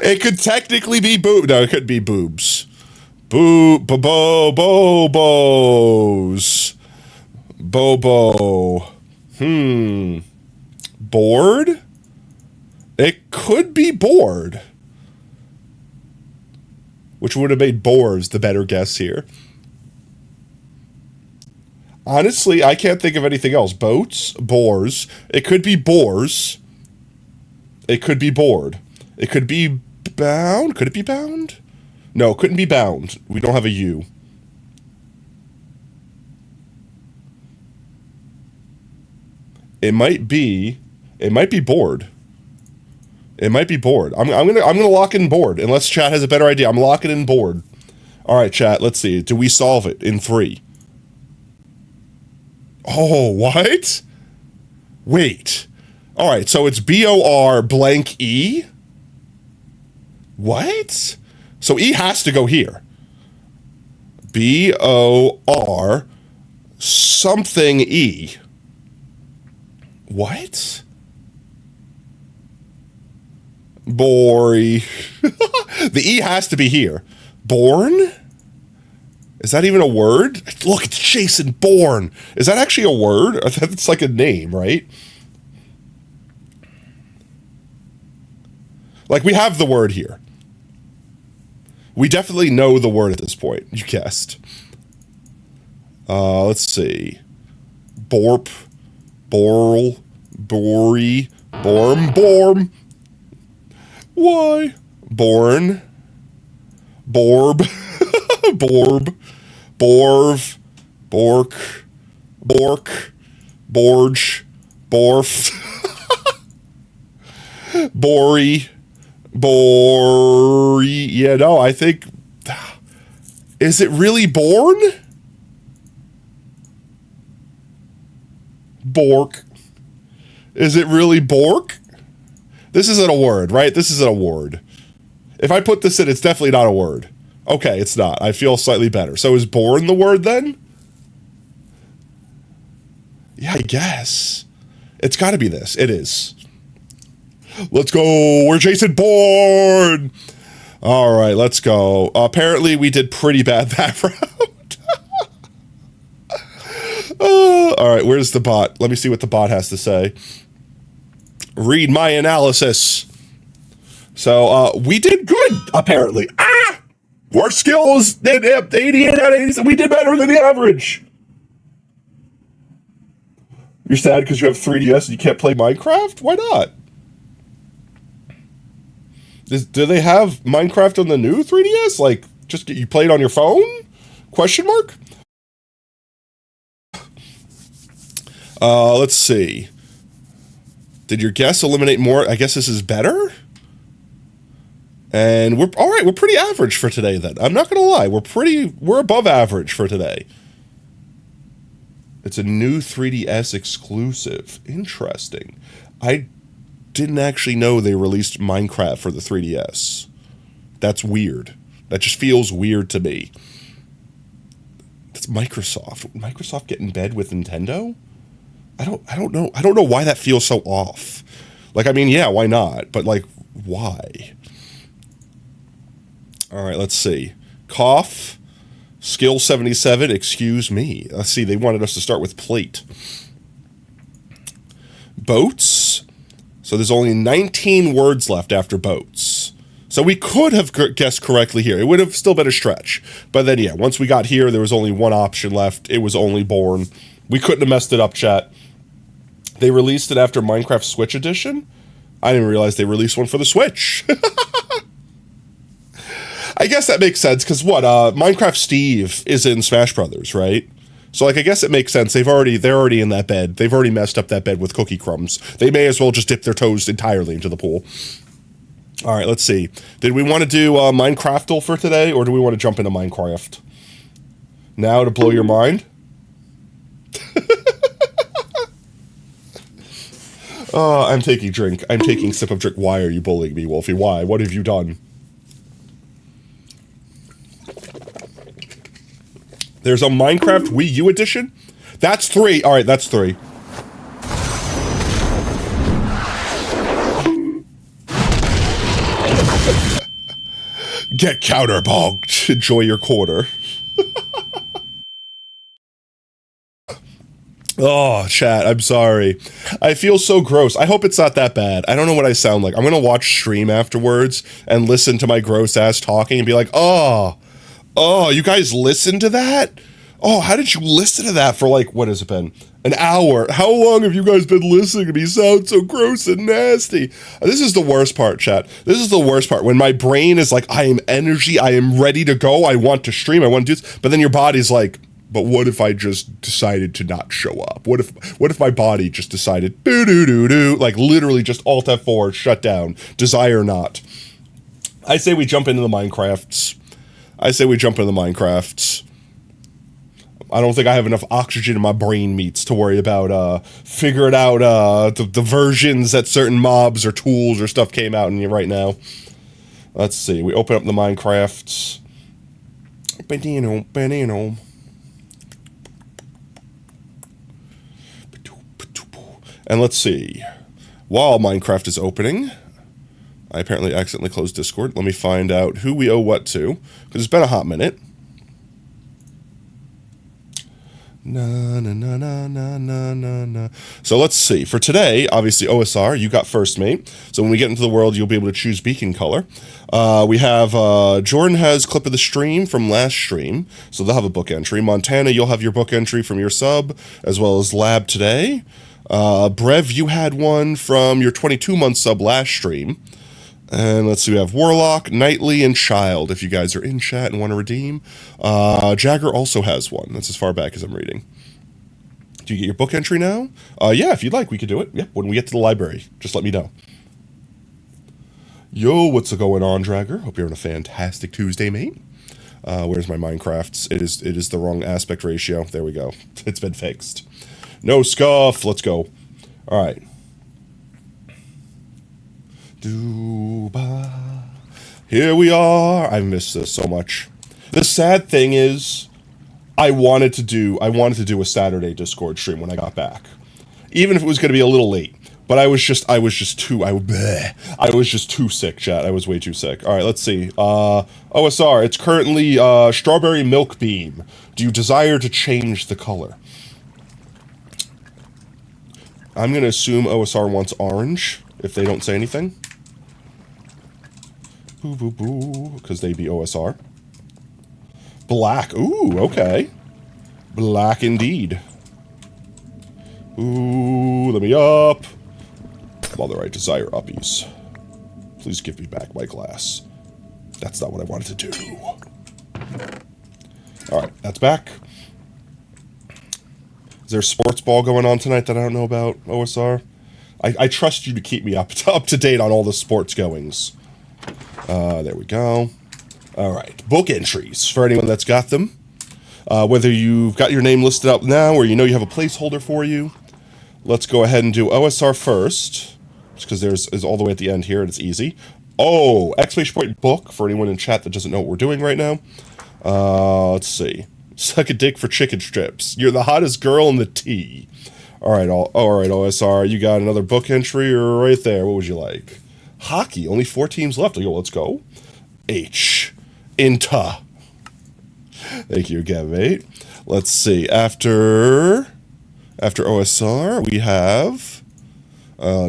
It could technically be boob. No, it could be boobs. Bobos. Bobo. Bored? It could be bored. Which would have made boars the better guess here. Honestly, I can't think of anything else. Boats, boars. It could be boars. It could be bored. It could be bound. Could it be bound? No, it couldn't be bound. We don't have a U. It might be bored. It might be bored. I'm gonna lock in bored unless chat has a better idea. I'm locking in bored. All right, chat. Let's see. Do we solve it in 3? Oh, what? Wait. All right. So it's B-O-R blank E. What? So E has to go here. B-O-R something E. What? Bory. The E has to be here. Born? Is that even a word? Look, it's Jason Bourne. Is that actually a word? That's like a name, right? Like, we have the word here. We definitely know the word at this point. You guessed. Let's see. Borp. Borl. Bory. Borm. Borm. Why? Born. Borb. Borb. Borv. Bork. Bork. Borge. Borf. Bory. Bory. Yeah, no, I think... Is it really born? Bork. Is it really Bork? This isn't a word, right? This isn't a word. If I put this in, it's definitely not a word. Okay, it's not. I feel slightly better. So is born the word then? Yeah, I guess. It's got to be this. It is. Let's go. We're Jason Bourne. All right, let's go. Apparently, we did pretty bad that round. All right, where's the bot? Let me see what the bot has to say. Read my analysis. So, we did good, apparently. Our skills, 88 out of 80. We did better than the average. You're sad because you have 3DS and you can't play Minecraft? Why not? Do they have Minecraft on the new 3DS? Like, just you play it on your phone? Question mark? Let's see. Did your guess eliminate more? I guess this is better? And we're, all right, we're pretty average for today then. I'm not gonna lie, we're above average for today. It's a new 3DS exclusive. Interesting. I didn't actually know they released Minecraft for the 3DS. That's weird. That just feels weird to me. That's Microsoft. Would Microsoft get in bed with Nintendo? I don't know. I don't know why that feels so off. Like, I mean, yeah, why not? But like, why? All right, let's see. Cough. Skill 77, excuse me. Let's see, they wanted us to start with plate. Boats. So there's only 19 words left after boats. So we could have guessed correctly here. It would have still been a stretch. But then, yeah, once we got here, there was only one option left. It was only born. We couldn't have messed it up, chat. They released it after Minecraft Switch Edition. I didn't realize they released one for the Switch. I guess that makes sense, because what, Minecraft Steve is in Smash Brothers, right? So, like, I guess it makes sense. They're already in that bed. They've already messed up that bed with cookie crumbs. They may as well just dip their toes entirely into the pool. All right, let's see. Did we want to do Minecraftal for today, or do we want to jump into Minecraft? Now to blow your mind? I'm taking drink. I'm taking sip of drink. Why are you bullying me, Wolfie? Why? What have you done? There's a Minecraft Wii U edition? That's 3. All right, that's 3. Get counterbonked. Enjoy your quarter. Oh, chat, I'm sorry. I feel so gross. I hope it's not that bad. I don't know what I sound like. I'm gonna watch stream afterwards and listen to my gross ass talking and be like, oh, you guys listen to that? Oh, how did you listen to that for like, what has it been? An hour. How long have you guys been listening to me sound so gross and nasty? This is the worst part, chat. This is the worst part. When my brain is like, I am energy, I am ready to go, I want to stream, I want to do this, but then your body's like, but what if I just decided to not show up? What if my body just decided, do, like literally just Alt F4, shut down, desire not. I say we jump into the Minecrafts. I don't think I have enough oxygen in my brain meats to worry about figuring out the versions that certain mobs or tools or stuff came out in right now. Let's see. We open up the Minecrafts. And let's see. While Minecraft is opening, I apparently accidentally closed Discord. Let me find out who we owe what to, because it's been a hot minute. Na na na na na na na na. So let's see. For today, obviously OSR, you got first, mate. So when we get into the world, you'll be able to choose beacon color. We have Jordan has clip of the stream from last stream, so they'll have a book entry. Montana, you'll have your book entry from your sub, as well as Lab today. Brev, you had one from your 22-month sub last stream. And let's see, we have Warlock, Knightley, and Child, if you guys are in chat and want to redeem. Jagger also has one. That's as far back as I'm reading. Do you get your book entry now? Yeah, if you'd like, we could do it. Yep, when we get to the library, just let me know. Yo, what's going on, Dragger? Hope you're having a fantastic Tuesday, mate. Where's my Minecrafts? It is the wrong aspect ratio. There we go. It's been fixed. No scuff. Let's go. All right. Here we are. I miss this so much. The sad thing is, I wanted to do a Saturday Discord stream when I got back, even if it was going to be a little late. But I was just too sick, chat. I was way too sick. All right, let's see. OSR. It's currently strawberry milk bean. Do you desire to change the color? I'm going to assume OSR wants orange if they don't say anything. Boo, boo, boo, because they be OSR. Black. Ooh, okay. Black indeed. Ooh, let me up. Mother, I desire uppies. Please give me back my glass. That's not what I wanted to do. Alright, that's back. Is there a sports ball going on tonight that I don't know about, OSR? I trust you to keep me up to date on all the sports goings. There we go. All right, book entries for anyone that's got them. Whether you've got your name listed up now or you know you have a placeholder for you. Let's go ahead and do OSR first, just because there's is all the way at the end here and it's easy. Oh, exclamation point book for anyone in chat that doesn't know what we're doing right now. Let's see. Suck a dick for chicken strips. You're the hottest girl in the tea. All right, OSR, you got another book entry right there. What would you like? Hockey, only 4 teams left. I go, let's go. H. Inta. Thank you again, mate. Let's see. After OSR, we have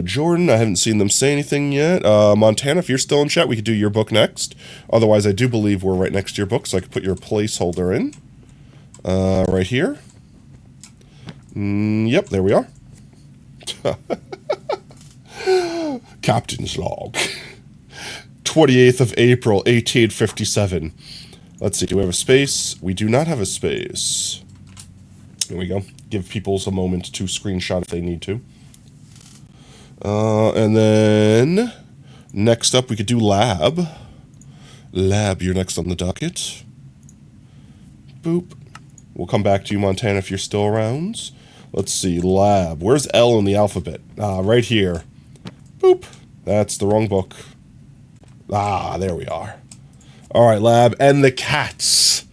Jordan. I haven't seen them say anything yet. Montana, if you're still in chat, we could do your book next. Otherwise, I do believe we're right next to your book, so I could put your placeholder in. Right here. Yep, there we are. Captain's log. 28th of April, 1857. Let's see, do we have a space? We do not have a space. There we go. Give people a moment to screenshot if they need to. And then, next up, we could do Lab. Lab, you're next on the docket. Boop. We'll come back to you, Montana, if you're still around. Let's see, Lab. Where's L in the alphabet? Right here. Boop. That's the wrong book. There we are. All right, Lab. And the cats.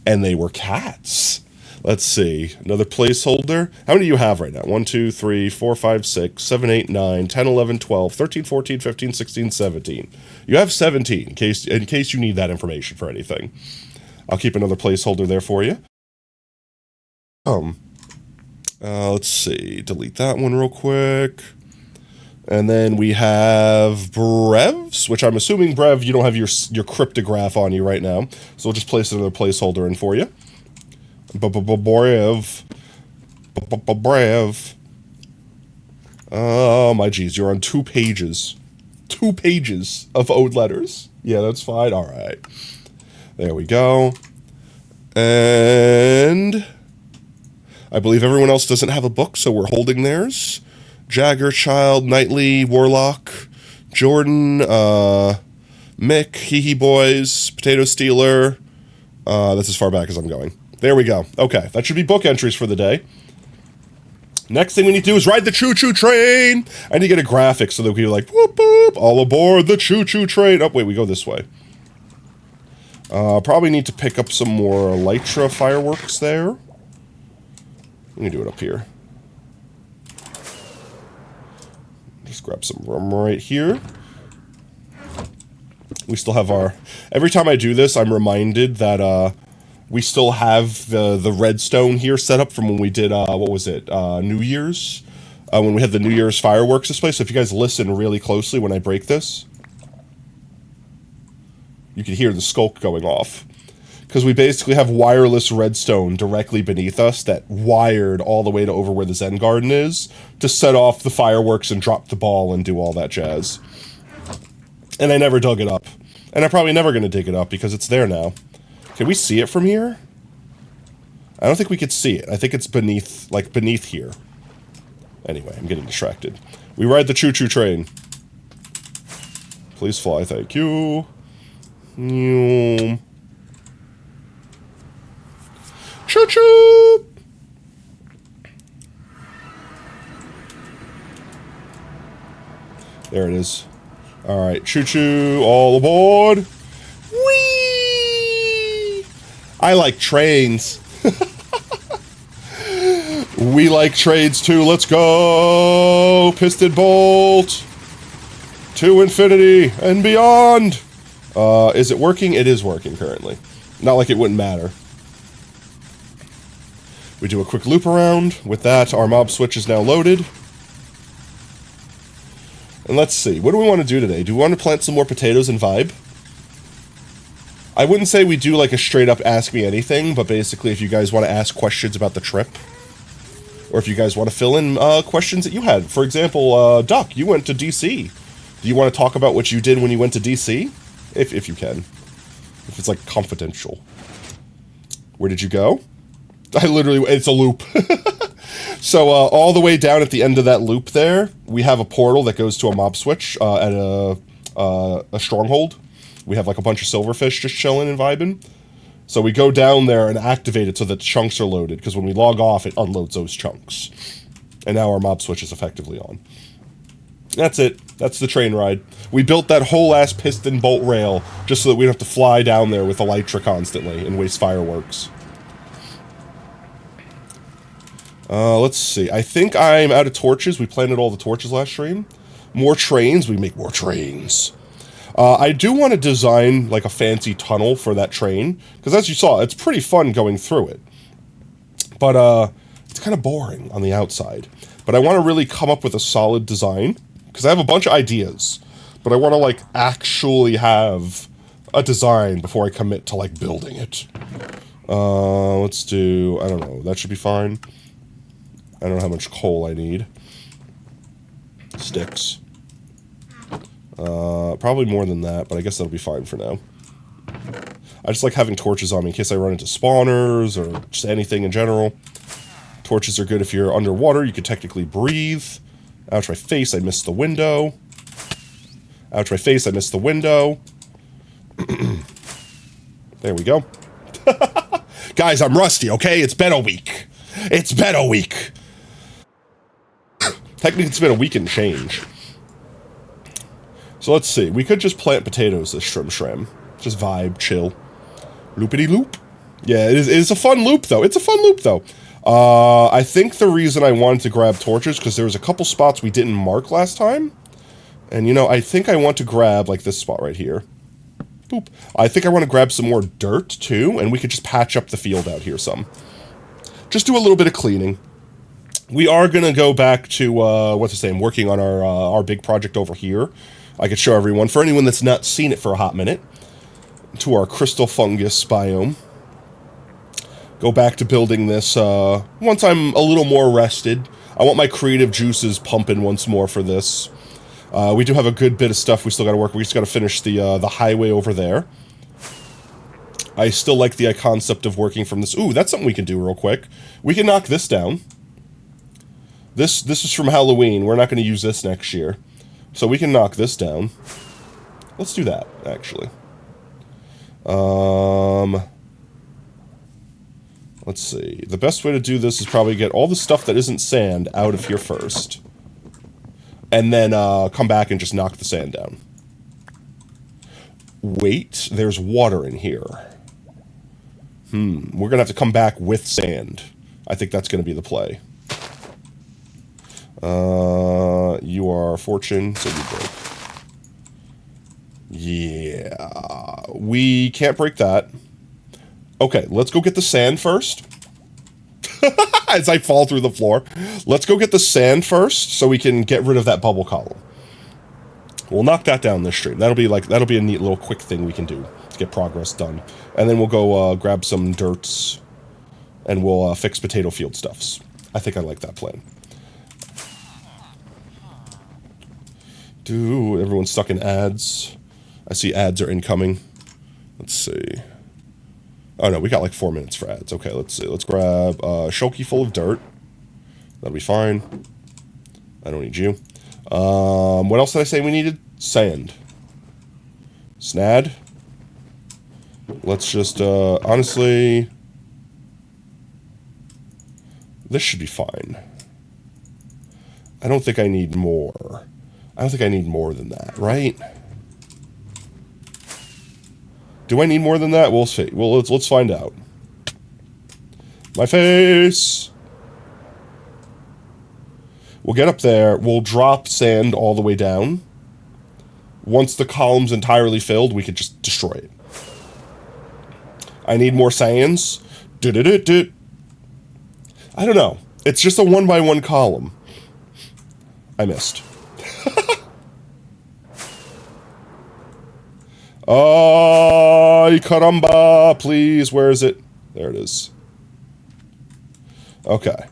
And they were cats. Let's see. Another placeholder. How many do you have right now? 1, 2, 3, 4, 5, 6, 7, 8, 9, 10, 11, 12, 13, 14, 15, 16, 17. You have 17 in case you need that information for anything. I'll keep another placeholder there for you. Let's see. Delete that one real quick. And then we have Brevs, which I'm assuming, Brev, you don't have your cryptograph on you right now. So we'll just place another placeholder in for you. Brev. Oh, my geez. You're on 2 pages. 2 pages of ode letters. Yeah, that's fine. All right. There we go. And I believe everyone else doesn't have a book, so we're holding theirs. Jagger, Child, Knightley, Warlock, Jordan, Mick, Hee Hee Boys, Potato Stealer. That's as far back as I'm going. There we go. Okay, that should be book entries for the day. Next thing we need to do is ride the choo-choo train. I need to get a graphic so that we can be like, whoop, whoop, all aboard the choo-choo train. Oh, wait, we go this way. Probably need to pick up some more Elytra fireworks there. Let me do it up here. Just grab some rum right here. We still have our... Every time I do this, I'm reminded that we still have the redstone here set up from when we did, what was it, New Year's? When we had the New Year's fireworks display. So if you guys listen really closely when I break this, you can hear the skulk going off. Because we basically have wireless redstone directly beneath us that wired all the way to over where the Zen Garden is to set off the fireworks and drop the ball and do all that jazz. And I never dug it up. And I'm probably never going to dig it up because it's there now. Can we see it from here? I don't think we could see it. I think it's beneath, like beneath here. Anyway, I'm getting distracted. We ride the choo-choo train. Please fly, thank you. Choo-choo! There it is. Alright, choo-choo, all aboard. Whee! I like trains. We like trains too, let's go! Piston bolt! To infinity and beyond! Is it working? It is working currently. Not like it wouldn't matter. We do a quick loop around. With that, our mob switch is now loaded. And let's see, what do we want to do today? Do we want to plant some more potatoes and vibe? I wouldn't say we do like a straight up ask me anything, but basically if you guys want to ask questions about the trip, or if you guys want to fill in questions that you had. For example, Duck, you went to DC. Do you want to talk about what you did when you went to DC? If you can. If it's like confidential. Where did you go? I literally, it's a loop. So all the way down at the end of that loop there, we have a portal that goes to a mob switch at a stronghold. We have like a bunch of silverfish just chilling and vibing. So we go down there and activate it so that the chunks are loaded, because when we log off, it unloads those chunks. And now our mob switch is effectively on. That's it. That's the train ride. We built that whole ass piston bolt rail just so that we don't have to fly down there with Elytra constantly and waste fireworks. Let's see. I think I'm out of torches. We planted all the torches last stream. More trains. We make more trains. I do want to design like a fancy tunnel for that train, because as you saw, it's pretty fun going through it. But it's kind of boring on the outside. But I want to really come up with a solid design, because I have a bunch of ideas. But I want to like actually have a design before I commit to like building it. Let's do, I don't know, that should be fine. I don't know how much coal I need. Sticks. Probably more than that, but I guess that'll be fine for now. I just like having torches on me in case I run into spawners or just anything in general. Torches are good if you're underwater. You can technically breathe. Ouch, my face, I missed the window. Ouch, my face, I missed the window. There we go. Guys, I'm rusty, okay? It's been a week. It's been a week. Technically, it's been a week and change. So let's see. We could just plant potatoes this shrim. Just vibe, chill. Loopity loop. Yeah, it is a fun loop, though. It's a fun loop, though. I think the reason I wanted to grab torches, because there was a couple spots we didn't mark last time. And, you know, I think I want to grab, like, this spot right here. Boop. I think I want to grab some more dirt, too, and we could just patch up the field out here some. Just do a little bit of cleaning. We are going to go back to, what's his name, working on our big project over here. I could show everyone, for anyone that's not seen it for a hot minute, to our crystal fungus biome. Go back to building this, once I'm a little more rested. I want my creative juices pumping once more for this. We do have a good bit of stuff we still got to work. We just got to finish the highway over there. I still like the concept of working from this. Ooh, that's something we can do real quick. We can knock this down. This is from Halloween. We're not going to use this next year. So we can knock this down. Let's do that, actually. Let's see. The best way to do this is probably get all the stuff that isn't sand out of here first. And then come back and just knock the sand down. Wait, there's water in here. We're going to have to come back with sand. I think that's going to be the play. You are fortune, so you break. Yeah, we can't break that. Okay, let's go get the sand first. As I fall through the floor. Let's go get the sand first so we can get rid of that bubble column. We'll knock that down this stream. That'll be a neat little quick thing we can do to get progress done. And then we'll go grab some dirts and we'll fix potato field stuffs. I think I like that plan. Dude, everyone's stuck in ads. I see ads are incoming. Let's see. Oh no, we got like 4 minutes for ads. Okay, let's see. Let's grab a shulky full of dirt. That'll be fine. I don't need you. What else did I say we needed? Sand. Snad. Let's just, honestly... This should be fine. I don't think I need more. I don't think I need more than that, right? Do I need more than that? We'll see. Well, let's find out. My face! We'll get up there. We'll drop sand all the way down. Once the column's entirely filled, we could just destroy it. I need more sands. I don't know. It's just a 1x1 column. I missed. Ay, caramba, please. Where is it? There it is. Okay.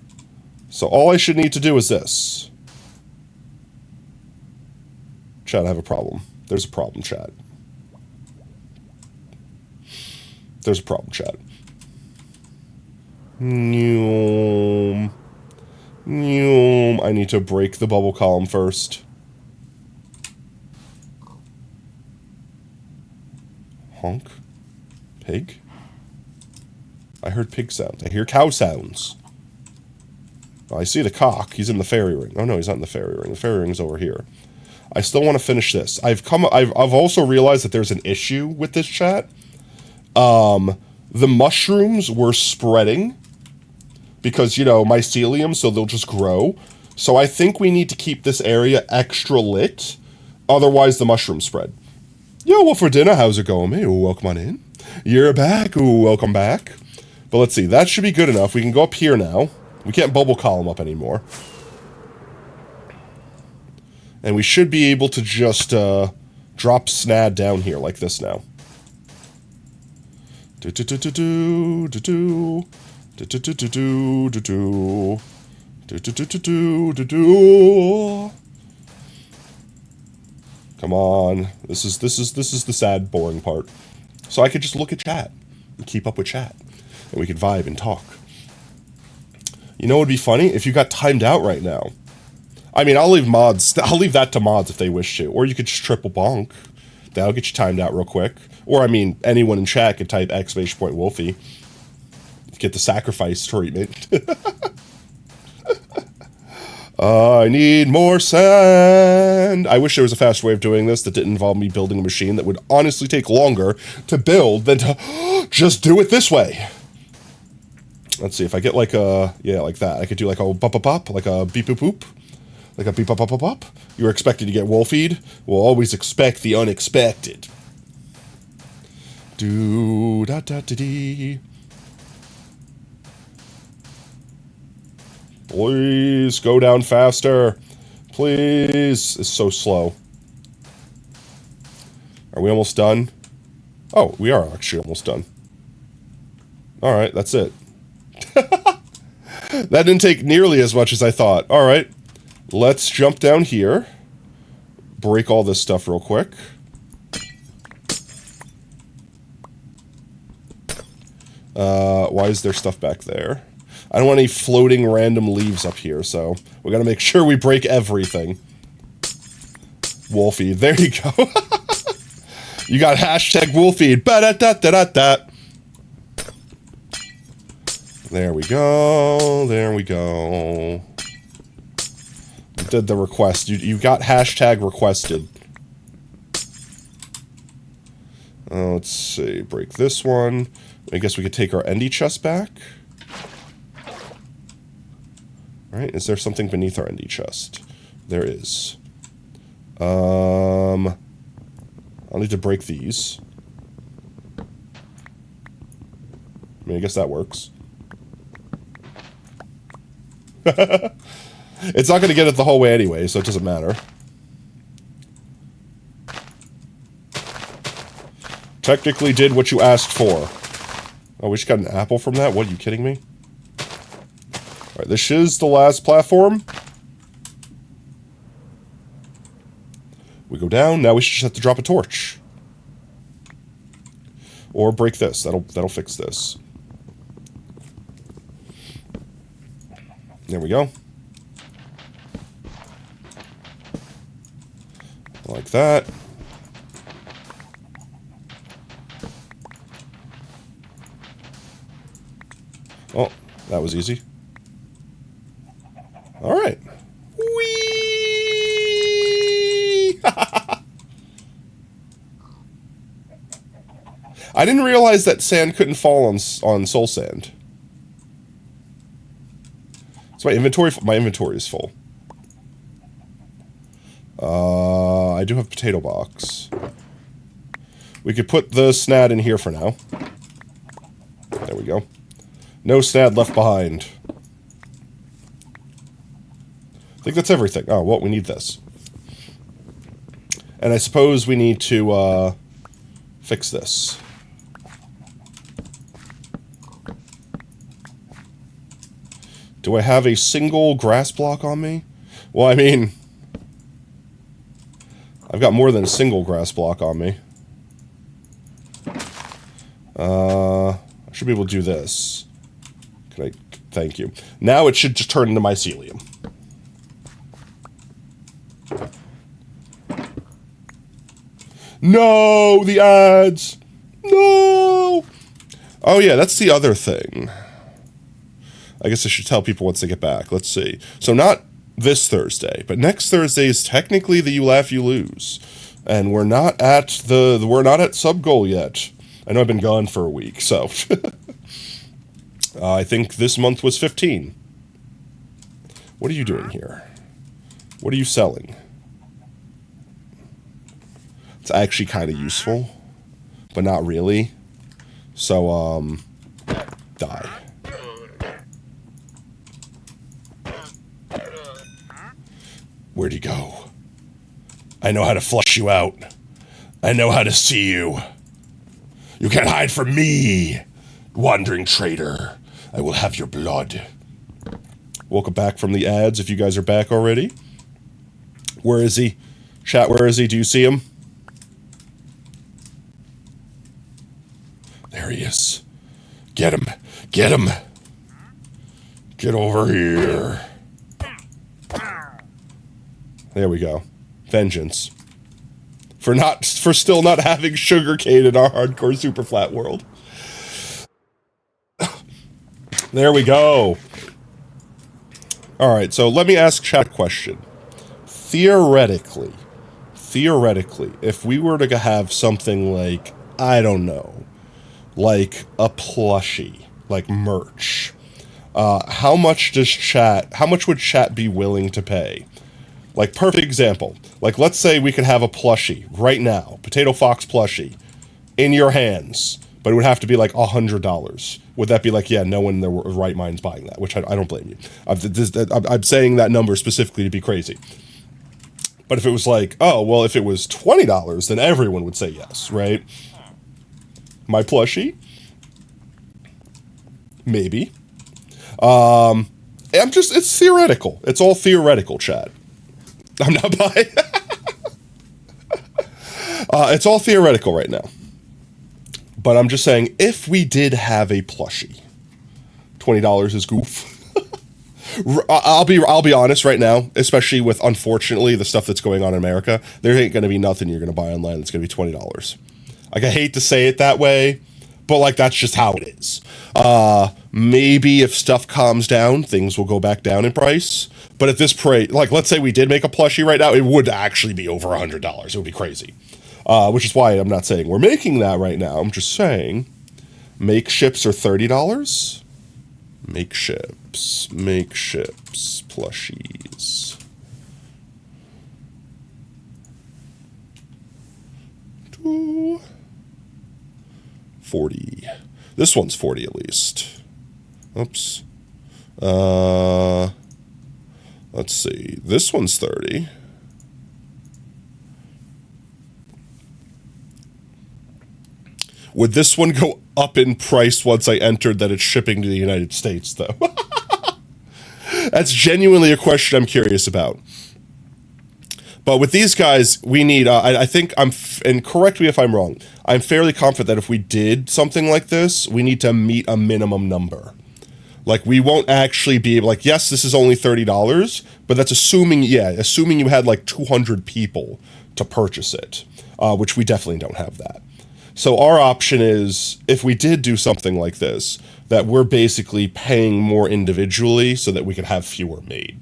So all I should need to do is this. Chat, I have a problem. There's a problem, chat. There's a problem, chat. I need to break the bubble column first. Honk. Pig? I heard pig sounds. I hear cow sounds. I see the cock. He's in the fairy ring. Oh no, he's not in the fairy ring. The fairy ring's over here. I still want to finish this. I've also realized that there's an issue with this chat. The mushrooms were spreading because, you know, mycelium, so they'll just grow. So I think we need to keep this area extra lit. Otherwise, the mushrooms spread. Yo, what for dinner? How's it going, man? Ooh, welcome on in. You're back. Ooh, welcome back. But let's see. That should be good enough. We can go up here now. We can't bubble column up anymore. And we should be able to just drop Snad down here like this now. Come on. This is the sad, boring part. So I could just look at chat and keep up with chat. And we could vibe and talk. You know what would be funny? If you got timed out right now. I mean, I'll leave that to mods if they wish to. Or you could just triple bonk. That'll get you timed out real quick. Or, I mean, anyone in chat could type !Wolfie. Get the sacrifice treatment. I need more sand. I wish there was a faster way of doing this that didn't involve me building a machine that would honestly take longer to build than to just do it this way. Let's see, if I get like a, yeah, like that. I could do like a bop-bop-bop, like a beep-boop-boop. Like a beep-bop-bop-bop. You were expected to get wolfied. We'll always expect the unexpected. Do-da-da-da-dee. Please, go down faster. Please. It's so slow. Are we almost done? Oh, we are actually almost done. Alright, that's it. That didn't take nearly as much as I thought. Alright, let's jump down here. Break all this stuff real quick. Why is there stuff back there? I don't want any floating random leaves up here, so we gotta make sure we break everything. Wolfeed, there you go. You got #Wolfeed. Ba-da-da-da-da-da. There we go. There we go. Did the request. You got #requested. Let's see. Break this one. I guess we could take our endy chest back. Alright, is there something beneath our endy chest? There is. I'll need to break these. I mean, I guess that works. It's not going to get it the whole way anyway, so it doesn't matter. Technically did what you asked for. Oh, we just got an apple from that? What, are you kidding me? Alright, this is the last platform. We go down, now we should just have to drop a torch. Or break this, that'll fix this. There we go. Like that. Oh, that was easy. Alright. Whee! I didn't realize that sand couldn't fall on soul sand. So my inventory is full. I do have a potato box. We could put the snad in here for now. There we go. No snad left behind. I think that's everything. Oh, well, we need this. And I suppose we need to, fix this. Do I have a single grass block on me? Well, I mean, I've got more than a single grass block on me. I should be able to do this. Can I? Thank you. Now it should just turn into mycelium. No, the ads. No. Oh yeah, that's the other thing. I guess I should tell people once they get back. Let's see. So not this Thursday, but next Thursday is technically the You Laugh, You Lose. And we're not at sub goal yet. I know I've been gone for a week, so I think this month was 15. What are you doing here? What are you selling? It's actually kind of useful, but not really. So, die. Where'd you go? I know how to flush you out. I know how to see you. You can't hide from me, wandering traitor. I will have your blood. Welcome back from the ads, if you guys are back already. Where is he? Chat, where is he? Do you see him? There he is. Get him. Get him. Get over here. There we go. Vengeance. For still not having sugarcane in our hardcore super flat world. There we go. Alright, so let me ask chat a question. Theoretically, if we were to have something like, I don't know, like a plushie, like merch, how much would chat be willing to pay? Like, perfect example. Like, let's say we could have a plushie right now, Potato Fox plushie, in your hands, but it would have to be like $100. Would that be like, yeah, no one in their right mind's buying that? Which I don't blame you. I'm saying that number specifically to be crazy. But if it was like, oh, well, if it was $20, then everyone would say yes, right? My plushie? Maybe. It's theoretical. It's all theoretical, chat. I'm not buying. It's all theoretical right now. But I'm just saying, if we did have a plushie, $20 is goof. I'll be honest right now, especially with, unfortunately, the stuff that's going on in America, there ain't going to be nothing you're going to buy online that's going to be $20. Like, I hate to say it that way, but, like, that's just how it is. Maybe if stuff calms down, things will go back down in price. But at this price, like, let's say we did make a plushie right now, it would actually be over $100. It would be crazy. Which is why I'm not saying we're making that right now. I'm just saying, make ships are $30. Make ships, plushies. 40. This one's 40 at least. Oops. Let's see. This one's 30. Would this one go up in price once I entered that it's shipping to the United States, though? That's genuinely a question I'm curious about. But with these guys, we need, I think and correct me if I'm wrong, I'm fairly confident that if we did something like this, we need to meet a minimum number. Like, we won't actually be able, like, yes, this is only $30, but that's assuming you had like 200 people to purchase it, which we definitely don't have that. So our option is, if we did do something like this, that we're basically paying more individually so that we could have fewer made.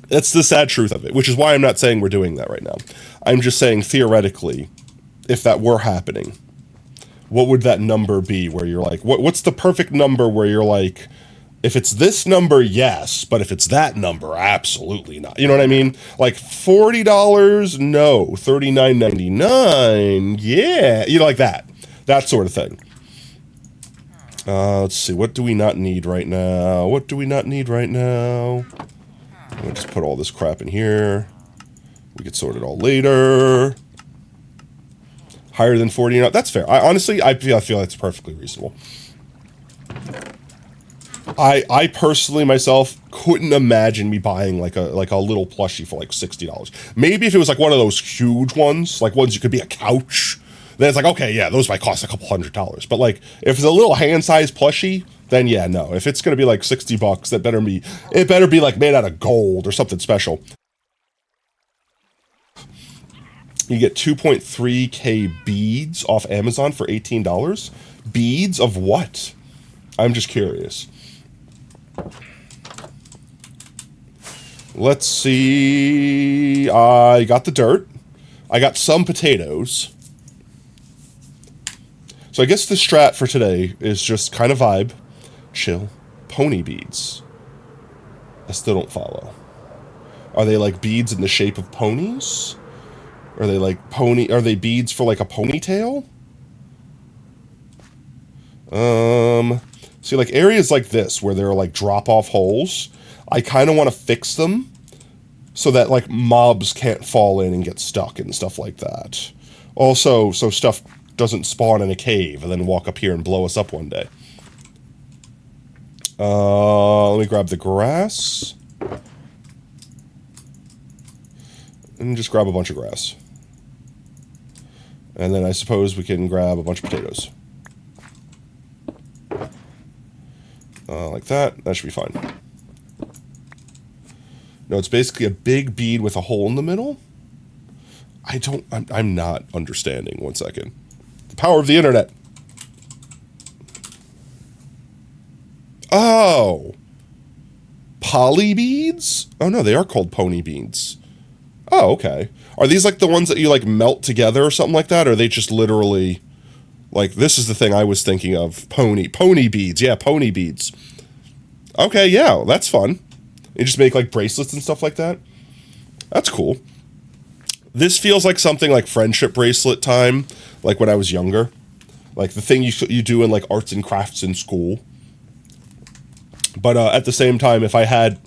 That's the sad truth of it, which is why I'm not saying we're doing that right now. I'm just saying, theoretically, if that were happening, what would that number be where you're like, what's the perfect number where you're like, if it's this number, yes, but if it's that number, absolutely not. You know what I mean? Like $40, no. $39.99, yeah. You know, like that. That sort of thing. Let's see. What do we not need right now? What do we not need right now? I'm going to just put all this crap in here. We could sort it all later. Higher than 40 and up. That's fair. I feel that's perfectly reasonable. I personally myself couldn't imagine me buying like a little plushie for like $60. Maybe if it was like one of those huge ones, like ones you could be a couch, then it's like, okay, yeah, those might cost a couple $100. But like if it's a little hand-sized plushie, then yeah, no. If it's gonna be like $60, it better be like made out of gold or something special. You get 2.3K beads off Amazon for $18. Beads of what? I'm just curious. Let's see. I got the dirt. I got some potatoes. So I guess the strat for today is just kind of vibe, chill, pony beads. I still don't follow. Are they like beads in the shape of ponies? Are they like are they beads for like a ponytail? See, like areas like this where there are like drop-off holes, I kind of want to fix them so that like mobs can't fall in and get stuck and stuff like that. Also, so stuff doesn't spawn in a cave and then walk up here and blow us up one day. Let me grab the grass. And just grab a bunch of grass. And then I suppose we can grab a bunch of potatoes. Like that. That should be fine. No, it's basically a big bead with a hole in the middle. I'm not understanding. One second. The power of the internet. Oh. Poly beads? Oh no, they are called pony beads. Oh, okay. Are these like the ones that you like melt together or something like that? Or are they just literally like, this is the thing I was thinking of. Pony beads. Yeah, pony beads. Okay, yeah, that's fun. You just make like bracelets and stuff like that. That's cool. This feels like something like friendship bracelet time, like when I was younger. Like the thing you do in like arts and crafts in school. But at the same time, if I had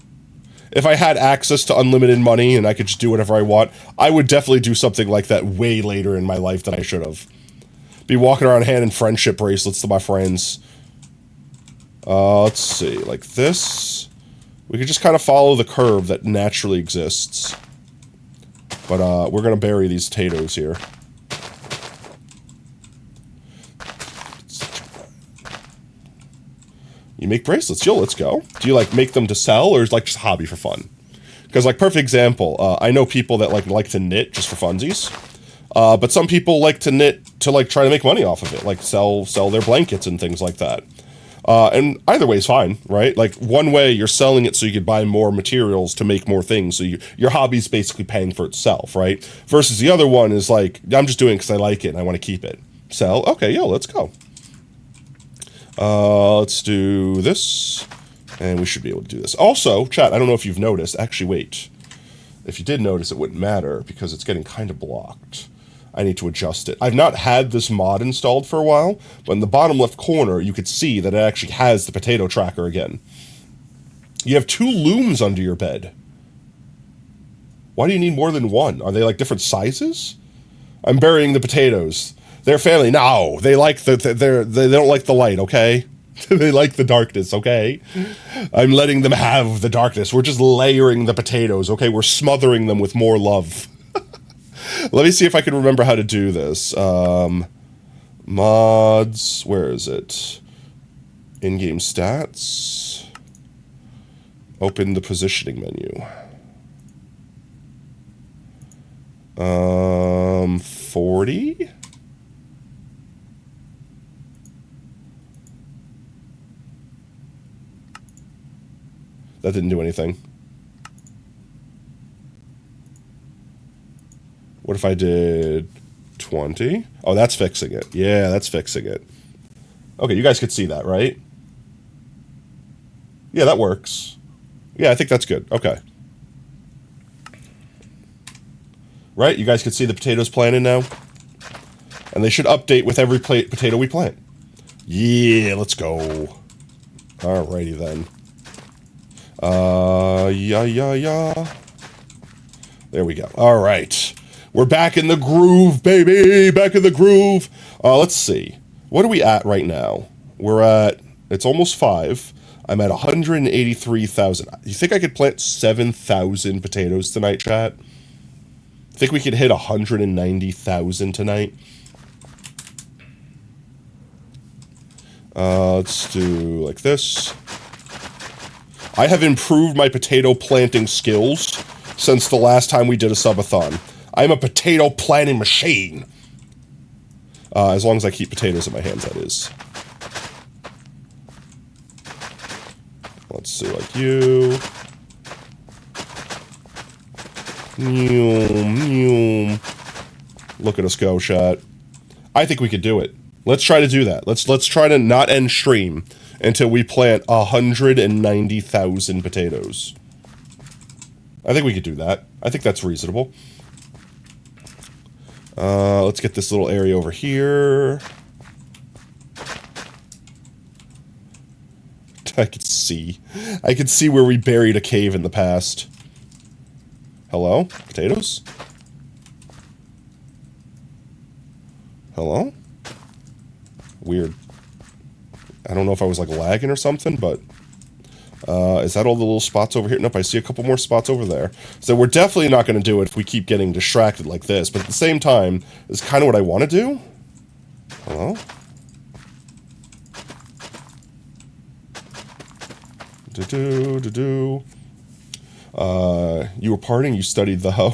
access to unlimited money and I could just do whatever I want, I would definitely do something like that way later in my life than I should have. Be walking around handing friendship bracelets to my friends. Let's see, like this. We could just kind of follow the curve that naturally exists. But we're going to bury these potatoes here. You make bracelets. Yo, let's go. Do you like make them to sell or is like just hobby for fun? Because like perfect example, I know people that like to knit just for funsies. But some people like to knit to like try to make money off of it, like sell their blankets and things like that. And either way is fine, right? Like one way you're selling it so you could buy more materials to make more things. So your hobby's basically paying for itself, right? Versus the other one is like, I'm just doing it because I like it and I want to keep it. Sell. Okay, yo, let's go. Let's do this. And we should be able to do this. Also, chat, I don't know if you've noticed. Actually, wait. If you did notice, it wouldn't matter because it's getting kind of blocked. I need to adjust it. I've not had this mod installed for a while, but in the bottom left corner, you could see that it actually has the potato tracker again. You have 2 looms under your bed. Why do you need more than one? Are they like different sizes? I'm burying the potatoes. Their family, no, they like they don't like the light, okay? They like the darkness, okay? I'm letting them have the darkness. We're just layering the potatoes, okay? We're smothering them with more love. Let me see if I can remember how to do this. Mods, where is it? In-game stats. Open the positioning menu. 40? That didn't do anything. What if I did 20? Oh, that's fixing it. Yeah, that's fixing it. Okay, you guys could see that, right? Yeah, that works. Yeah, I think that's good. Okay. Right? You guys can see the potatoes planted now? And they should update with every potato we plant. Yeah, let's go. Alrighty then. Yeah. There we go. Alright. We're back in the groove, baby! Back in the groove! Let's see. What are we at right now? We're at... It's almost 5. I'm at 183,000. You think I could plant 7,000 potatoes tonight, chat? Think we could hit 190,000 tonight? Let's do like this. I have improved my potato planting skills since the last time we did a subathon. I'm a potato planting machine. As long as I keep potatoes in my hands, that is. Let's do like you. Look at us go, chat. I think we could do it. Let's try to do that. Let's try to not end stream until we plant 190,000 potatoes. I think we could do that. I think that's reasonable. Let's get this little area over here. I could see where we buried a cave in the past. Hello? Potatoes? Hello? Weird. I don't know if I was like lagging or something, but is that all the little spots over here? Nope, I see a couple more spots over there. So we're definitely not going to do it if we keep getting distracted like this, but at the same time, it's kind of what I want to do. Hello? You were partying, you studied the hoe.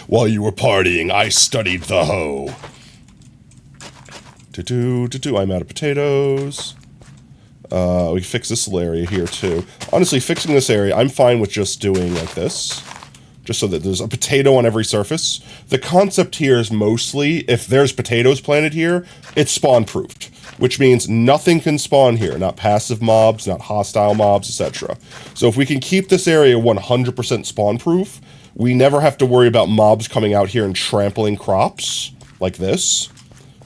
While you were partying, I studied the hoe. I'm out of potatoes. We can fix this little area here too. Honestly, fixing this area, I'm fine with just doing like this. Just so that there's a potato on every surface. The concept here is mostly, if there's potatoes planted here, it's spawn-proofed. Which means nothing can spawn here. Not passive mobs, not hostile mobs, etc. So if we can keep this area 100% spawn-proof, we never have to worry about mobs coming out here and trampling crops, like this,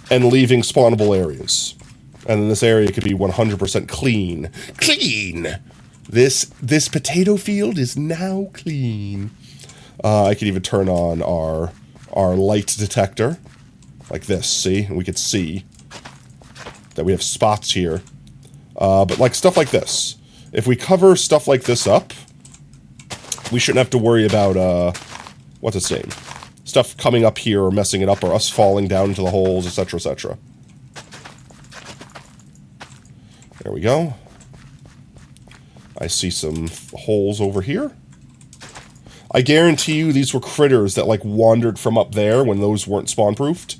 and leaving spawnable areas. And then this area could be 100% clean. Clean! This potato field is now clean. I could even turn on our light detector, like this, see? And we could see that we have spots here. But like stuff like this. If we cover stuff like this up, we shouldn't have to worry about, what's its name? Stuff coming up here or messing it up or us falling down into the holes, etc., etc. There we go. I see some holes over here. I guarantee you these were critters that like wandered from up there when those weren't spawn-proofed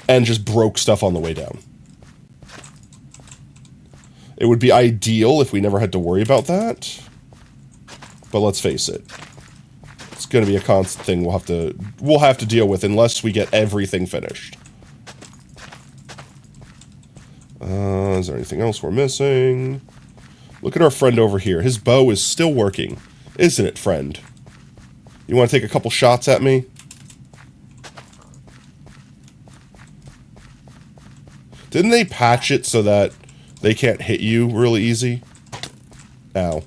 and just broke stuff on the way down. It would be ideal if we never had to worry about that. But let's face it. It's going to be a constant thing we'll have to deal with unless we get everything finished. Is there anything else we're missing? Look at our friend over here. His bow is still working. Isn't it, friend? You want to take a couple shots at me? Didn't they patch it so that they can't hit you really easy? Ow.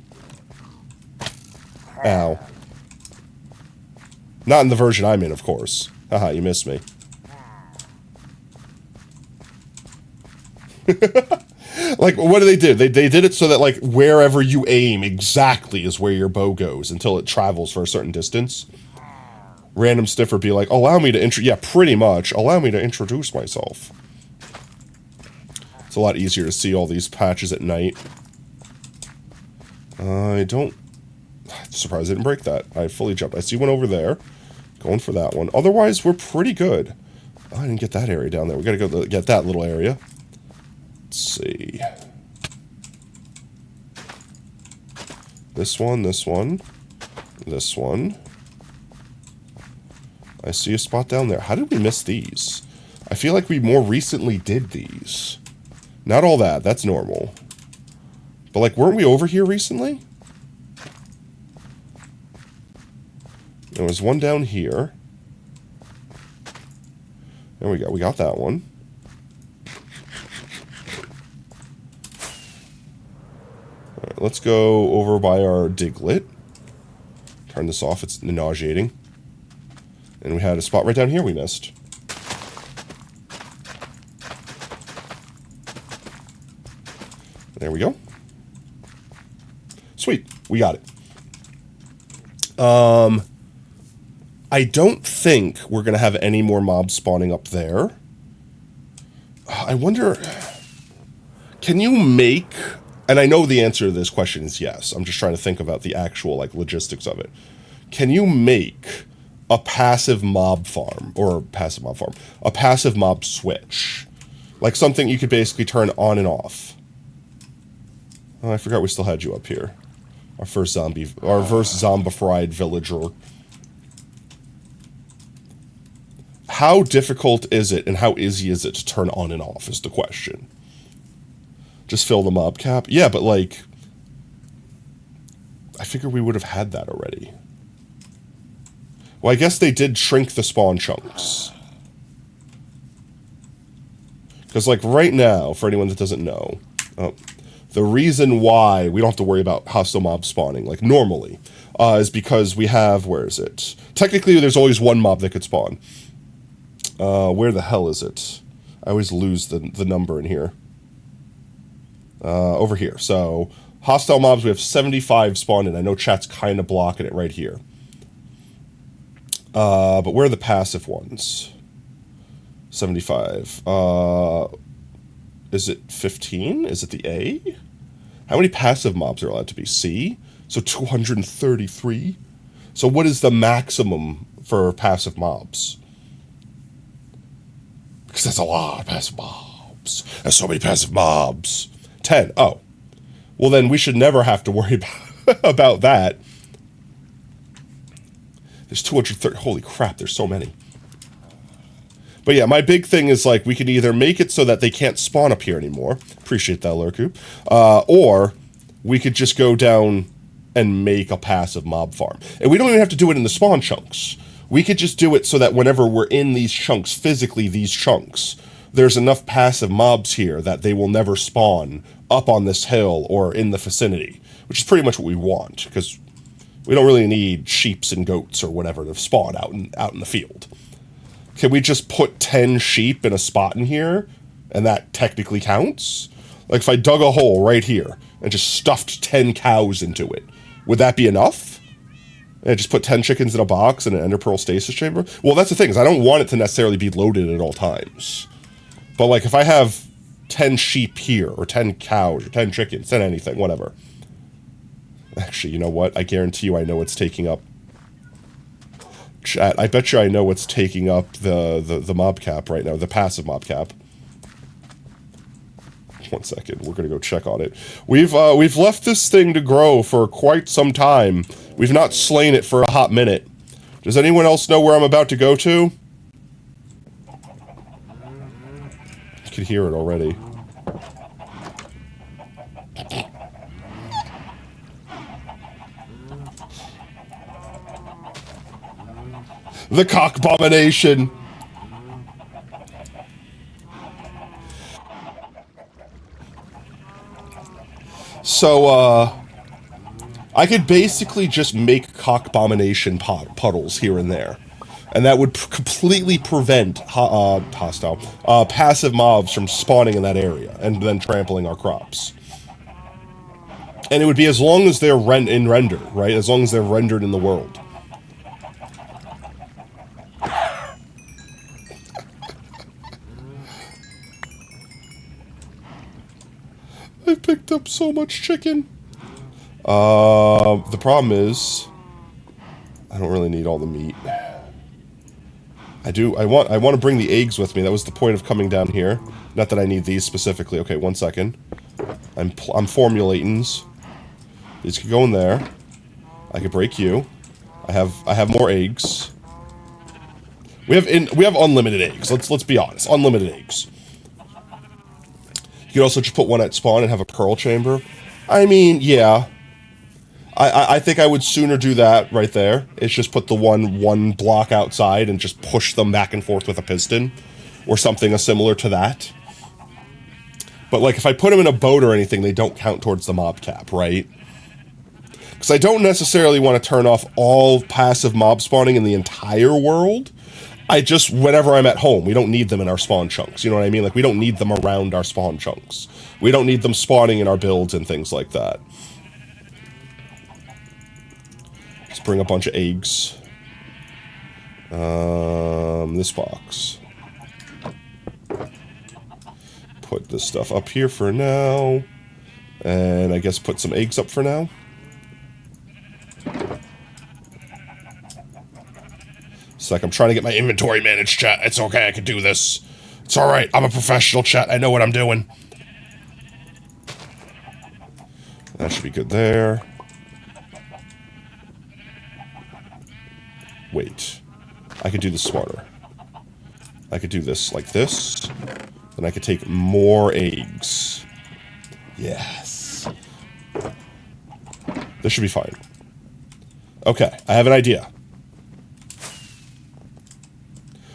Ow. Not in the version I'm in, of course. Haha, you missed me. Like, what do they do? They did it so that, like, wherever you aim exactly is where your bow goes until it travels for a certain distance. Random sniffer be like, allow me to yeah, pretty much. Allow me to introduce myself. It's a lot easier to see all these patches at night. I'm surprised I didn't break that. I fully jumped. I see one over there. Going for that one. Otherwise, we're pretty good. Oh, I didn't get that area down there. We gotta go get that little area. Let's see. This one, this one, this one. I see a spot down there. How did we miss these? I feel like we more recently did these. Not all that. That's normal. But, like, weren't we over here recently? There was one down here. There we go. We got that one. Alright, let's go over by our Diglett. Turn this off. It's nauseating. And we had a spot right down here we missed. There we go. Sweet. We got it. I don't think we're going to have any more mobs spawning up there. I wonder... Can you make... And I know the answer to this question is yes. I'm just trying to think about the actual, like, logistics of it. Can you make a passive mob farm? Or a passive mob switch? Like something you could basically turn on and off. Oh, I forgot we still had you up here. Our first zombified villager. How difficult is it and how easy is it to turn on and off is the question. Just fill the mob cap? Yeah, but like... I figured we would have had that already. Well, I guess they did shrink the spawn chunks. Because, like, right now, for anyone that doesn't know... the reason why we don't have to worry about hostile mob spawning, like, normally, is because we have... Where is it? Technically, there's always one mob that could spawn. Where the hell is it? I always lose the number in here. Over here. So, hostile mobs, we have 75 spawned in. I know chat's kind of blocking it right here. But where are the passive ones? 75. Is it 15? Is it the A? How many passive mobs are allowed to be? C? So 233? So what is the maximum for passive mobs? Because that's a lot of passive mobs. There's so many passive mobs. 10. Oh. Well, then we should never have to worry about that. There's 230. Holy crap, there's so many. But yeah, my big thing is, like, we can either make it so that they can't spawn up here anymore. Appreciate that, Lurku. Or we could just go down and make a passive mob farm. And we don't even have to do it in the spawn chunks. We could just do it so that whenever we're in these chunks, physically these chunks, there's enough passive mobs here that they will never spawn up on this hill or in the vicinity. Which is pretty much what we want, because we don't really need sheeps and goats or whatever to spawn out in the field. Can we just put 10 sheep in a spot in here, and that technically counts? Like, if I dug a hole right here and just stuffed 10 cows into it, would that be enough? And I just put 10 chickens in a box and an ender pearl stasis chamber? Well, that's the thing, is I don't want it to necessarily be loaded at all times. But, like, if I have 10 sheep here, or 10 cows, or 10 chickens, 10 anything, whatever. Actually, you know what? I guarantee you I know what's taking up... Chat, I bet you I know what's taking up the mob cap right now, the passive mob cap. 1 second, we're gonna go check on it. We've left this thing to grow for quite some time. We've not slain it for a hot minute. Does anyone else know where I'm about to go to? I can hear it already. The cock abomination. So, I could basically just make cockbomination puddles here and there. And that would completely prevent passive mobs from spawning in that area and then trampling our crops. And it would be as long as they're in render, right? As long as they're rendered in the world. I picked up so much chicken. The problem is, I don't really need all the meat. I want to bring the eggs with me. That was the point of coming down here. Not that I need these specifically. Okay, 1 second. I'm formulating. These could go in there. I could break you. I have more eggs. We have unlimited eggs. Let's be honest. Unlimited eggs. You could also just put one at spawn and have a pearl chamber. I mean, yeah. I think I would sooner do that right there. It's just put the one block outside and just push them back and forth with a piston. Or something similar to that. But like if I put them in a boat or anything, they don't count towards the mob cap, right? Because I don't necessarily want to turn off all passive mob spawning in the entire world. I just, whenever I'm at home, we don't need them in our spawn chunks. You know what I mean? Like, we don't need them around our spawn chunks. We don't need them spawning in our builds and things like that. Let's bring a bunch of eggs. This box. Put this stuff up here for now. And I guess put some eggs up for now. It's like I'm trying to get my inventory managed, chat. It's okay, I can do this. It's alright, I'm a professional, chat. I know what I'm doing. That should be good there. Wait. I could do this smarter. I could do this like this. Then I could take more eggs. Yes. This should be fine. Okay, I have an idea.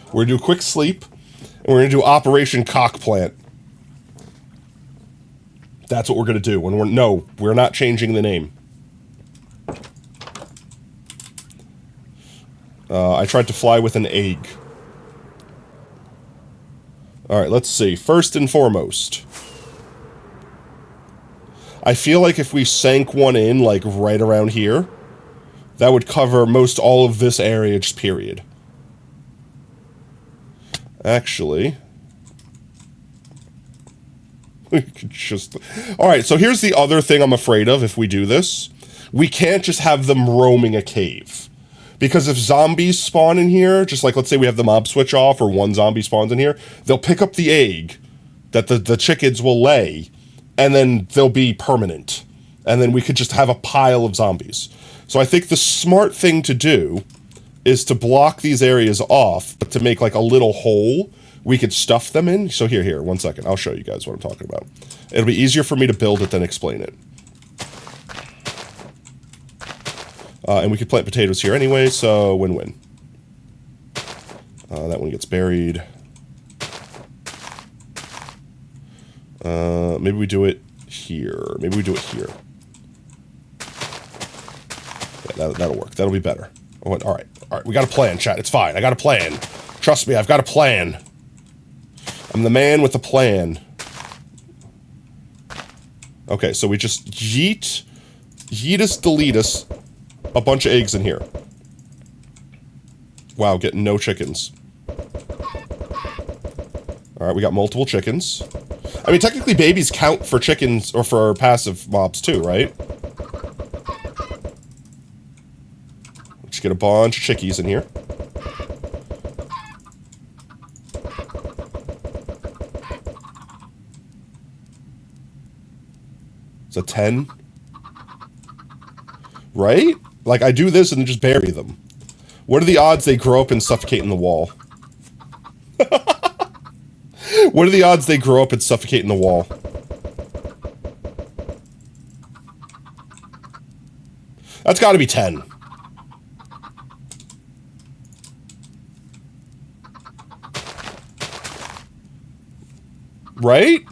We're going to do a quick sleep, and we're going to do Operation Cockplant. That's what we're going to do. We're not changing the name. I tried to fly with an egg. Alright, let's see. First and foremost, I feel like if we sank one in, like, right around here, that would cover most all of this area, just period. Actually, we could just... Alright, so here's the other thing I'm afraid of if we do this. We can't just have them roaming a cave. Because if zombies spawn in here, just like let's say we have the mob switch off or one zombie spawns in here, they'll pick up the egg that the chickens will lay, and then they'll be permanent. And then we could just have a pile of zombies. So I think the smart thing to do is to block these areas off, but to make like a little hole we could stuff them in. So here, 1 second. I'll show you guys what I'm talking about. It'll be easier for me to build it than explain it. And we could plant potatoes here anyway, so win-win. That one gets buried. Maybe we do it here. Maybe we do it here. Yeah, that'll work. That'll be better. Alright. Alright, we got a plan, chat. It's fine. I got a plan. Trust me, I've got a plan. I'm the man with a plan. Okay, so we just yeet us, delete us. A bunch of eggs in here. Wow, getting no chickens. Alright, we got multiple chickens. I mean, technically babies count for chickens, or for passive mobs too, right? Let's get a bunch of chickies in here. It's a 10. Right? Like, I do this and then just bury them. What are the odds they grow up and suffocate in the wall? What are the odds they grow up and suffocate in the wall? That's gotta be 10. Right?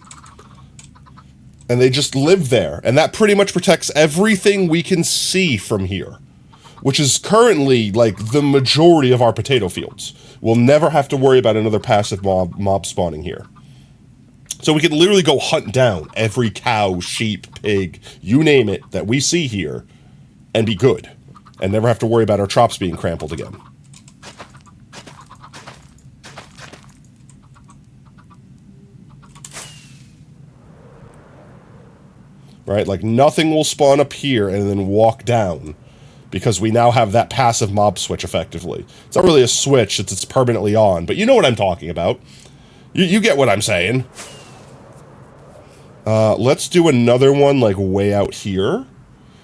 And they just live there. And that pretty much protects everything we can see from here, which is currently, like, the majority of our potato fields. We'll never have to worry about another passive mob spawning here. So we can literally go hunt down every cow, sheep, pig, you name it, that we see here, and be good. And never have to worry about our crops being trampled again. Right? Like, nothing will spawn up here and then walk down, because we now have that passive mob switch, effectively. It's not really a switch, it's permanently on, but you know what I'm talking about. You get what I'm saying. Let's do another one, like, way out here.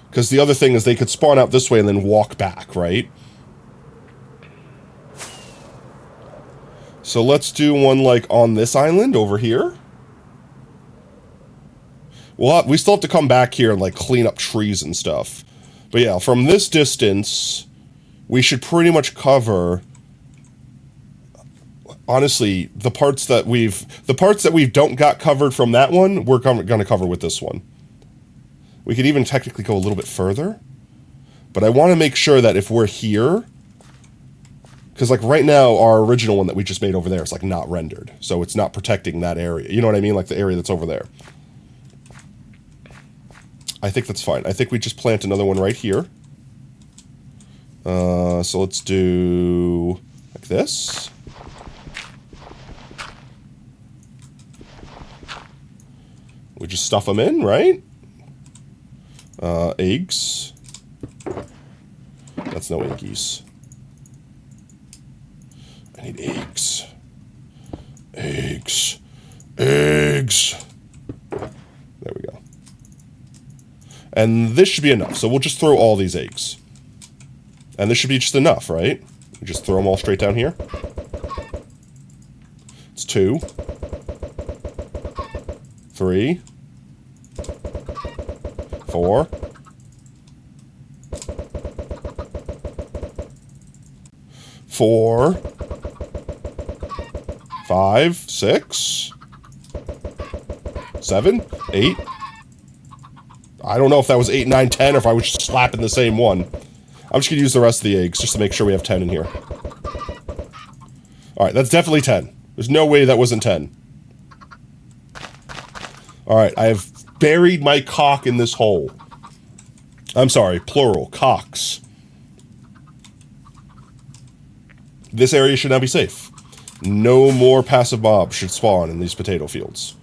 Because the other thing is they could spawn out this way and then walk back, right? So let's do one, like, on this island over here. Well, we still have to come back here and, like, clean up trees and stuff. But yeah, from this distance, we should pretty much cover... Honestly, the parts that we've don't got covered from that one, we're going to cover with this one. We could even technically go a little bit further. But I want to make sure that if we're here... Because, like, right now, our original one that we just made over there is, like, not rendered. So it's not protecting that area. You know what I mean? Like, the area that's over there. I think that's fine. I think we just plant another one right here. So let's do... like this. We just stuff them in, right? Eggs. That's no eggies. I need eggs. Eggs. Eggs. There we go. And this should be enough. So we'll just throw all these eggs. And this should be just enough, right? We just throw them all straight down here. It's 2. 3. 4. 4. 5. 6. 7. 8. I don't know if that was 8, 9, 10, or if I was just slapping the same one. I'm just going to use the rest of the eggs, just to make sure we have 10 in here. Alright, that's definitely 10. There's no way that wasn't 10. Alright, I have buried my cock in this hole. I'm sorry, plural, cocks. This area should now be safe. No more passive mobs should spawn in these potato fields.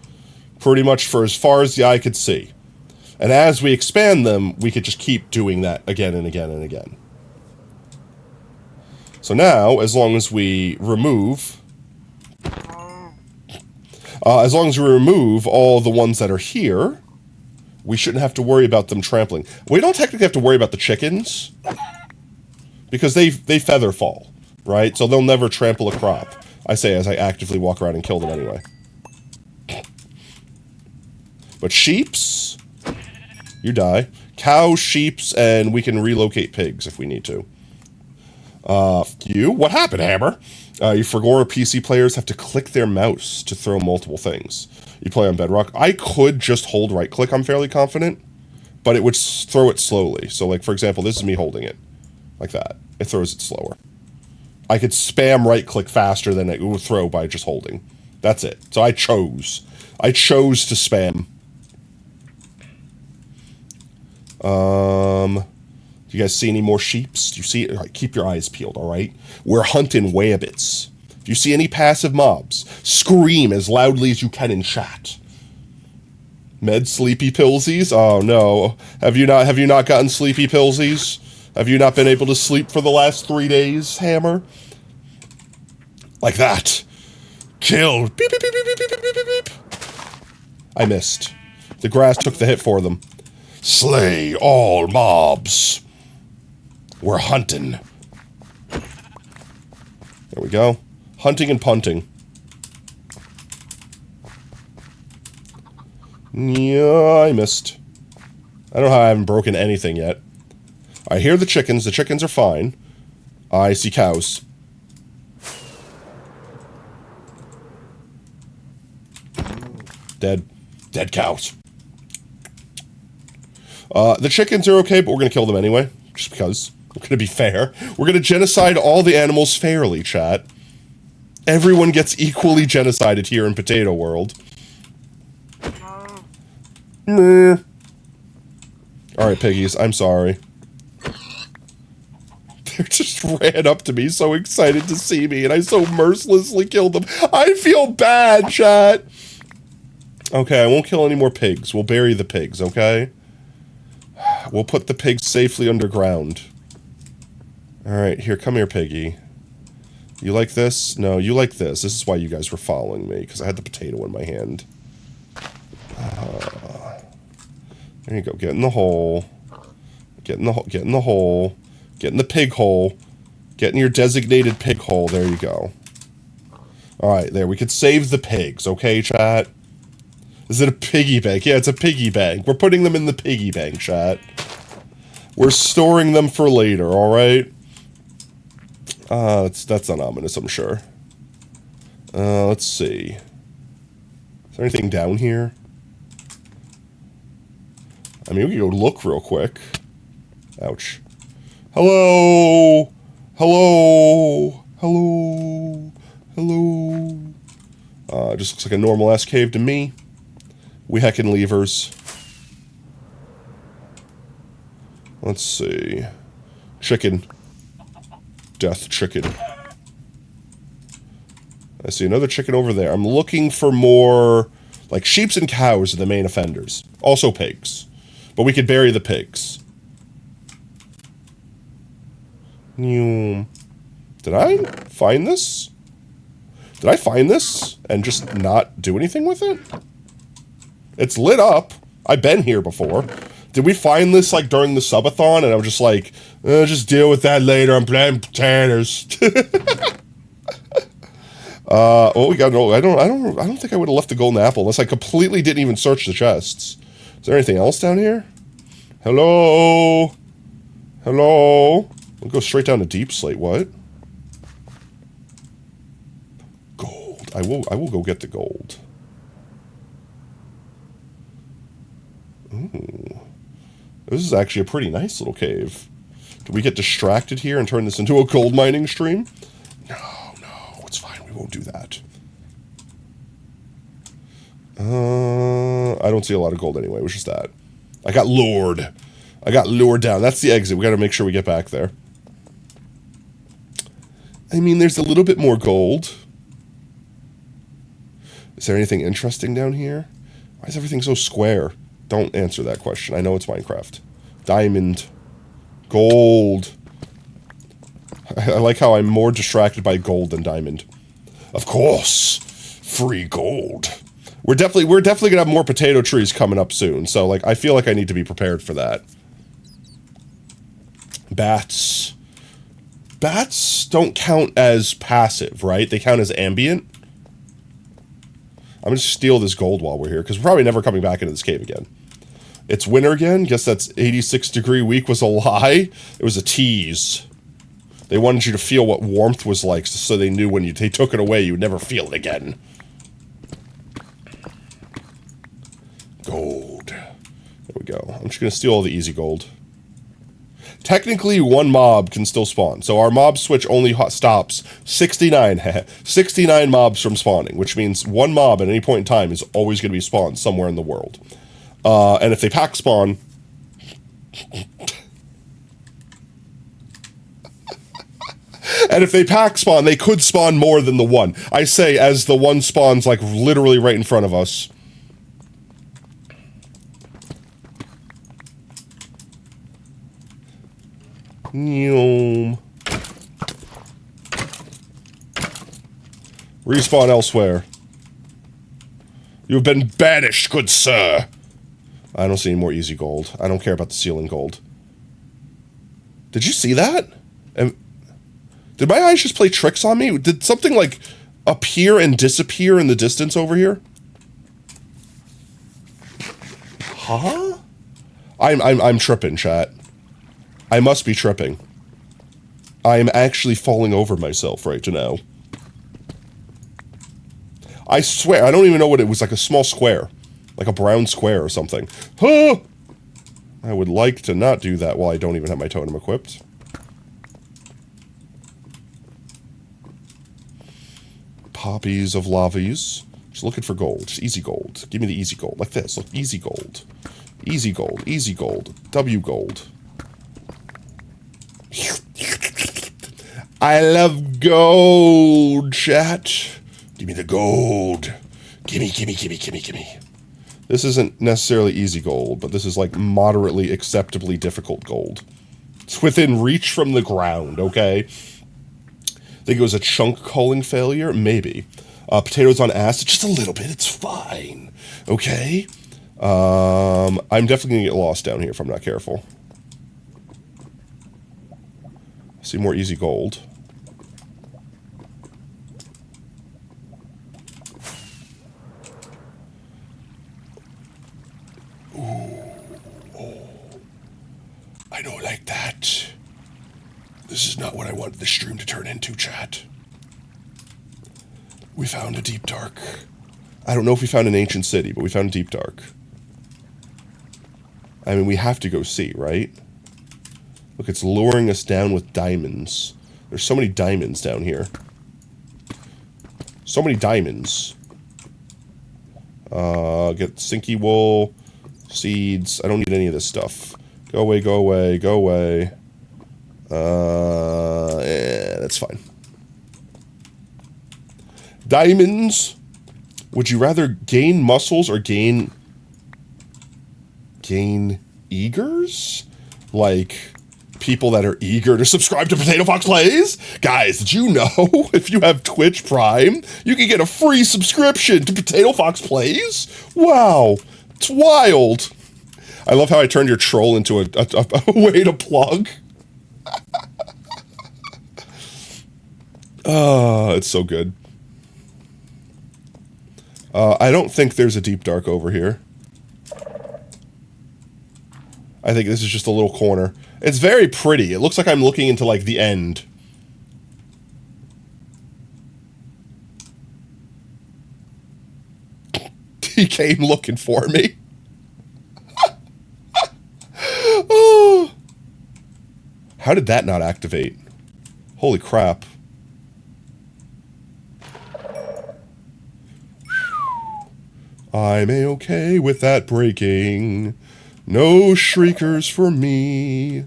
Pretty much for as far as the eye could see. And as we expand them, we could just keep doing that again and again and again. So now, as long as we remove... all the ones that are here, we shouldn't have to worry about them trampling. We don't technically have to worry about the chickens, because they feather fall, right? So they'll never trample a crop. I say as I actively walk around and kill them anyway. But sheeps... you die. Cows, sheeps, and we can relocate pigs if we need to. What happened, Hammer? You forgot PC players have to click their mouse to throw multiple things. You play on Bedrock. I could just hold right-click, I'm fairly confident, but it would throw it slowly. So, like, for example, this is me holding it. Like that. It throws it slower. I could spam right-click faster than it would throw by just holding. That's it. So I chose. I chose to spam. Do you guys see any more sheeps? Do you see it? Right, keep your eyes peeled, all right? We're hunting wabbits. Do you see any passive mobs? Scream as loudly as you can in chat. Med sleepy pillsies? Oh no. Have you not gotten sleepy pillsies? Have you not been able to sleep for the last 3 days, Hammer? Like that. Kill. Beep, beep, beep, beep, beep, beep, beep, beep. I missed. The grass took the hit for them. Slay all mobs. We're hunting. There we go. Hunting and punting. Yeah, I missed. I don't know how I haven't broken anything yet. I hear the chickens. The chickens are fine. I see cows. Dead. Dead cows. The chickens are okay, but we're gonna kill them anyway, just because. We're gonna be fair. We're gonna genocide all the animals fairly, chat. Everyone gets equally genocided here in Potato World. Meh. Alright, piggies, I'm sorry. They just ran up to me, so excited to see me, and I so mercilessly killed them. I feel bad, chat! Okay, I won't kill any more pigs. We'll bury the pigs, okay? We'll put the pigs safely underground. Alright, here, come here, piggy. You like this? No, you like this. This is why you guys were following me, because I had the potato in my hand. There you go. Get in the hole. Get in the hole. Get in the hole. Get in the pig hole. Get in your designated pig hole. There you go. Alright, there. We could save the pigs, okay, chat? Is it a piggy bank? Yeah, it's a piggy bank. We're putting them in the piggy bank, chat. We're storing them for later, alright? That's not ominous, I'm sure. Let's see. Is there anything down here? I mean, we can go look real quick. Ouch. Hello! Hello! Hello! Hello! It just looks like a normal-ass cave to me. We heckin' levers. Let's see. Chicken. Death chicken. I see another chicken over there. I'm looking for more... Like, sheeps and cows are the main offenders. Also pigs. But we could bury the pigs. Did I find this? Did I find this and just not do anything with it? It's lit up. I've been here before. Did we find this, like, during the subathon? And I'm just like, just deal with that later. I'm playing potatoes. Oh, we got no. I don't think I would have left the golden apple unless I completely didn't even search the chests. Is there anything else down here? Hello? Hello? We'll go straight down to deep slate. What? Gold. I will go get the gold. Ooh. This is actually a pretty nice little cave. Did we get distracted here and turn this into a gold mining stream? No, it's fine. We won't do that. I don't see a lot of gold anyway. It was just that. I got lured. I got lured down. That's the exit. We got to make sure we get back there. I mean, there's a little bit more gold. Is there anything interesting down here? Why is everything so square? Don't answer that question. I know it's Minecraft. Diamond. Gold. I like how I'm more distracted by gold than diamond. Of course. Free gold. We're definitely gonna have more potato trees coming up soon, so like I feel like I need to be prepared for that. Bats. Bats don't count as passive, right? They count as ambient. I'm gonna steal this gold while we're here, because we're probably never coming back into this cave again. It's winter again. Guess that's 86-degree week was a lie. It was a tease. They wanted you to feel what warmth was like, so they knew when they took it away, you would never feel it again. Gold. There we go. I'm just gonna steal all the easy gold. Technically, one mob can still spawn. So our mob switch only stops 69 mobs from spawning, which means one mob at any point in time is always going to be spawned somewhere in the world. And if they pack spawn... and if they pack spawn, they could spawn more than the one. I say as the one spawns, like, literally right in front of us. Respawn elsewhere. You have been banished, good sir. I don't see any more easy gold. I don't care about the ceiling gold. Did you see that? Did my eyes just play tricks on me? Did something, like, appear and disappear in the distance over here? Huh? I'm tripping, chat. I must be tripping. I am actually falling over myself right now. I swear, I don't even know what it was, like a small square. Like a brown square or something. Huh! I would like to not do that while I don't even have my totem equipped. Poppies of lavies. Just looking for gold. Just easy gold. Give me the easy gold. Like this. Look, easy gold. Easy gold. Easy gold. W gold. I love gold, chat. Give me the gold. Gimme, gimme, gimme, gimme, gimme. This isn't necessarily easy gold, but this is like moderately acceptably difficult gold. It's within reach from the ground, okay? Think it was a chunk culling failure? Maybe. Potatoes on acid? Just a little bit. It's fine. Okay? I'm definitely going to get lost down here if I'm not careful. See more easy gold. I don't like that. This is not what I wanted the stream to turn into, chat. We found a deep dark. I don't know if we found an ancient city, but we found a deep dark. I mean, we have to go see, right? Look, it's luring us down with diamonds. There's so many diamonds down here. So many diamonds. Get sinky wool, seeds. I don't need any of this stuff. Go away, go away, go away. Yeah, that's fine. Diamonds. Would you rather gain muscles or gain eagers? Like people that are eager to subscribe to Potato Fox Plays? Guys, did you know if you have Twitch Prime, you can get a free subscription to Potato Fox Plays? Wow, it's wild. I love how I turned your troll into a way to plug. It's so good. I don't think there's a deep dark over here. I think this is just a little corner. It's very pretty. It looks like I'm looking into, like, the end. He came looking for me. Oh. How did that not activate? Holy crap. I'm a-okay with that breaking. No shriekers for me.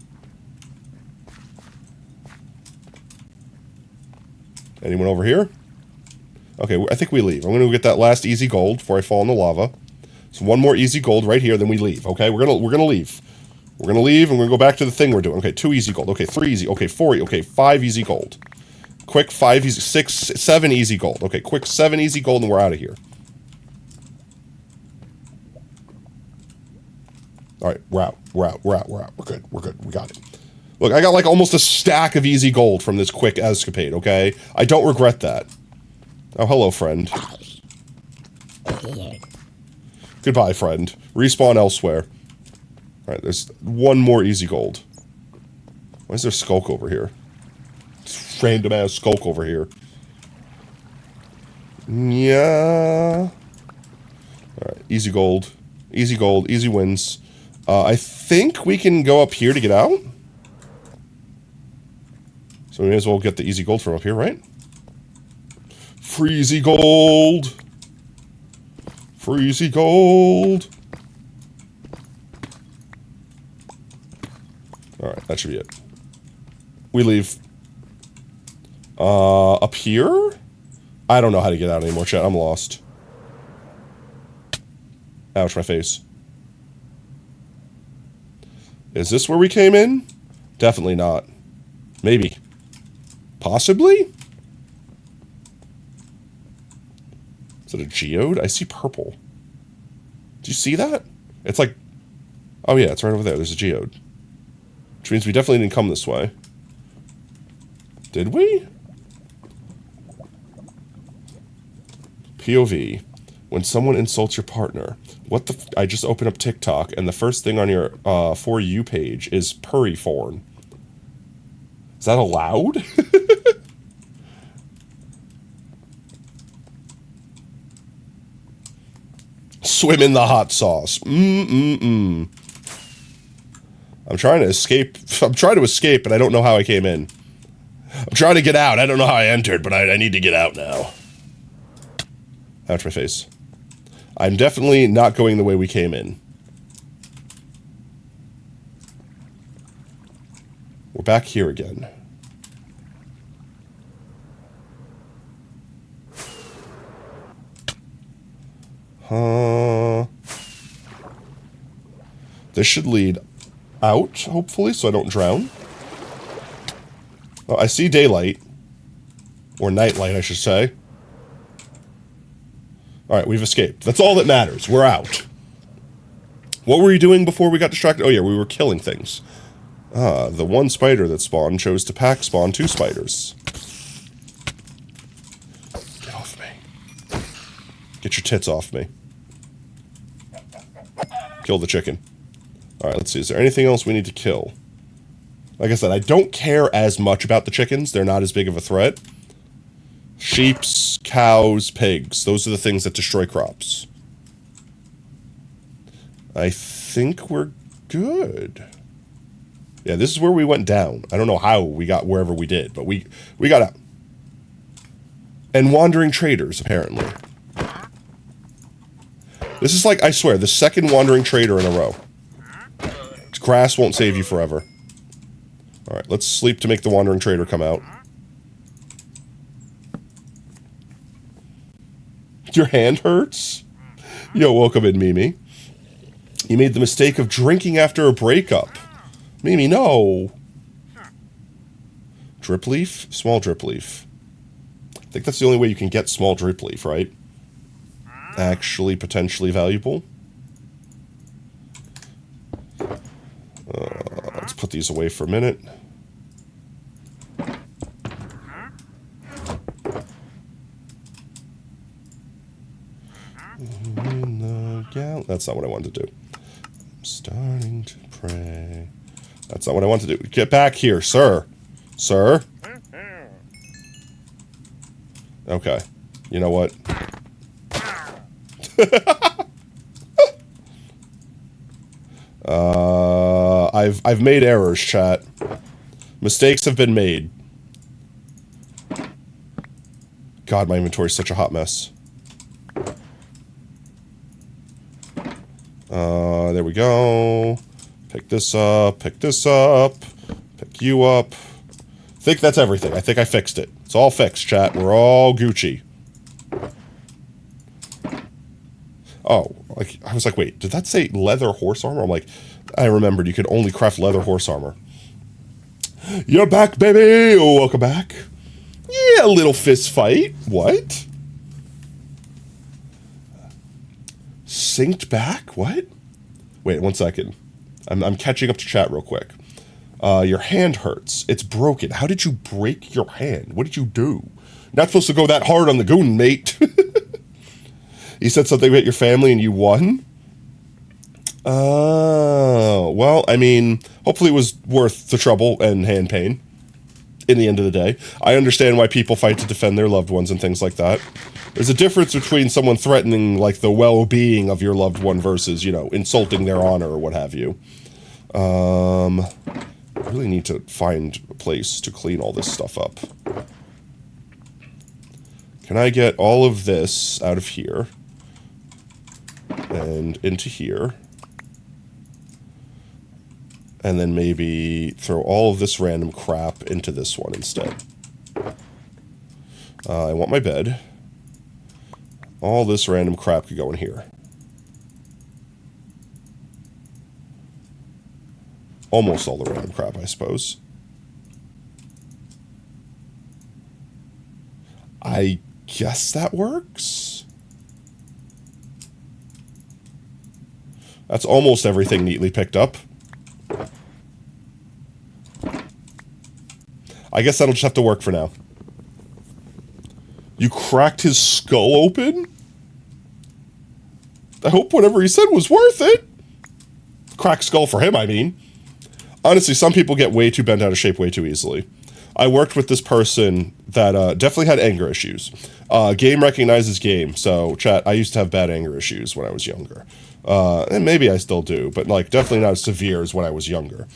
Anyone over here? Okay, I think we leave. I'm going to go get that last easy gold before I fall in the lava. So one more easy gold right here, then we leave. Okay, we're gonna leave. We're gonna leave and we're gonna go back to the thing we're doing. Okay, 2 easy gold. Okay, 3 easy. Okay, 4. Okay, 5 easy gold. Quick 5 easy. 6, 7 easy gold. Okay, quick 7 easy gold and we're out of here. All right, we're out. We're good. We're good. We got it. Look, I got like almost a stack of easy gold from this quick escapade, okay? I don't regret that. Oh, hello, friend. Goodbye, friend. Respawn elsewhere. All right, there's one more easy gold. Why is there skulk over here? Random ass skulk over here. Yeah. All right, easy gold. Easy gold. Easy wins. I think we can go up here to get out. So we may as well get the easy gold from up here, right? Freezy gold. Freezy gold. Alright, that should be it. We leave. Up here? I don't know how to get out anymore, chat. I'm lost. Ouch, my face. Is this where we came in? Definitely not. Maybe. Possibly? Is it a geode? I see purple. Do you see that? It's like... Oh yeah, it's right over there. There's a geode. Which means we definitely didn't come this way. Did we? POV. When someone insults your partner. What the... I just opened up TikTok, and the first thing on your For You page is purryforn. Is that allowed? Swim in the hot sauce. Mm-mm-mm. I'm trying to escape. I'm trying to escape, but I don't know how I came in. I'm trying to get out. I don't know how I entered, but I need to get out now. Ouch, my face. I'm definitely not going the way we came in. We're back here again. This should lead out, hopefully, so I don't drown. Oh, I see daylight. Or nightlight, I should say. Alright, we've escaped. That's all that matters. We're out. What were we doing before we got distracted? Oh yeah, we were killing things. The one spider that spawned chose to pack spawn 2 spiders. Get off me. Get your tits off me. Kill the chicken. Alright, let's see. Is there anything else we need to kill? Like I said, I don't care as much about the chickens. They're not as big of a threat. Sheeps, cows, pigs. Those are the things that destroy crops. I think we're good. Yeah, this is where we went down. I don't know how we got wherever we did, but we got out. And wandering traders, apparently. This is like, I swear, the second wandering trader in a row. Grass won't save you forever. Alright, let's sleep to make the wandering trader come out. Your hand hurts? Yo, welcome in, Mimi. You made the mistake of drinking after a breakup. Mimi, no. Drip leaf? Small drip leaf. I think that's the only way you can get small drip leaf, right? Actually, potentially valuable. Let's put these away for a minute. That's not what I wanted to do. I'm starting to pray. That's not what I want to do. Get back here, sir. Sir? Okay. You know what? I've made errors, chat. Mistakes have been made. God, my inventory's such a hot mess. There we go. Pick this up, pick this up, pick you up. I think that's everything. I think I fixed it. It's all fixed, chat. We're all Gucci. Oh, like, I was like, wait, did that say leather horse armor? I'm like, I remembered you could only craft leather horse armor. You're back, baby! Oh, welcome back. Yeah, a little fist fight. What? Synced back? What? Wait, 1 second. I'm catching up to chat real quick. Your hand hurts. It's broken. How did you break your hand? What did you do? Not supposed to go that hard on the goon, mate. You said something about your family and you won? Oh, well, I mean, hopefully it was worth the trouble and hand pain. In the end of the day. I understand why people fight to defend their loved ones and things like that. There's a difference between someone threatening, like, the well-being of your loved one versus, you know, insulting their honor or what have you. I really need to find a place to clean all this stuff up. Can I get all of this out of here? And into here. And then maybe throw all of this random crap into this one instead. I want my bed. All this random crap could go in here. Almost all the random crap, I suppose. I guess that works. That's almost everything neatly picked up. I guess that'll just have to work for now. You cracked his skull open? I hope whatever he said was worth it. Cracked skull for him, I mean. Honestly, some people get way too bent out of shape way too easily. I worked with this person that definitely had anger issues. Game recognizes game. So, chat, I used to have bad anger issues when I was younger. And maybe I still do, but like definitely not as severe as when I was younger.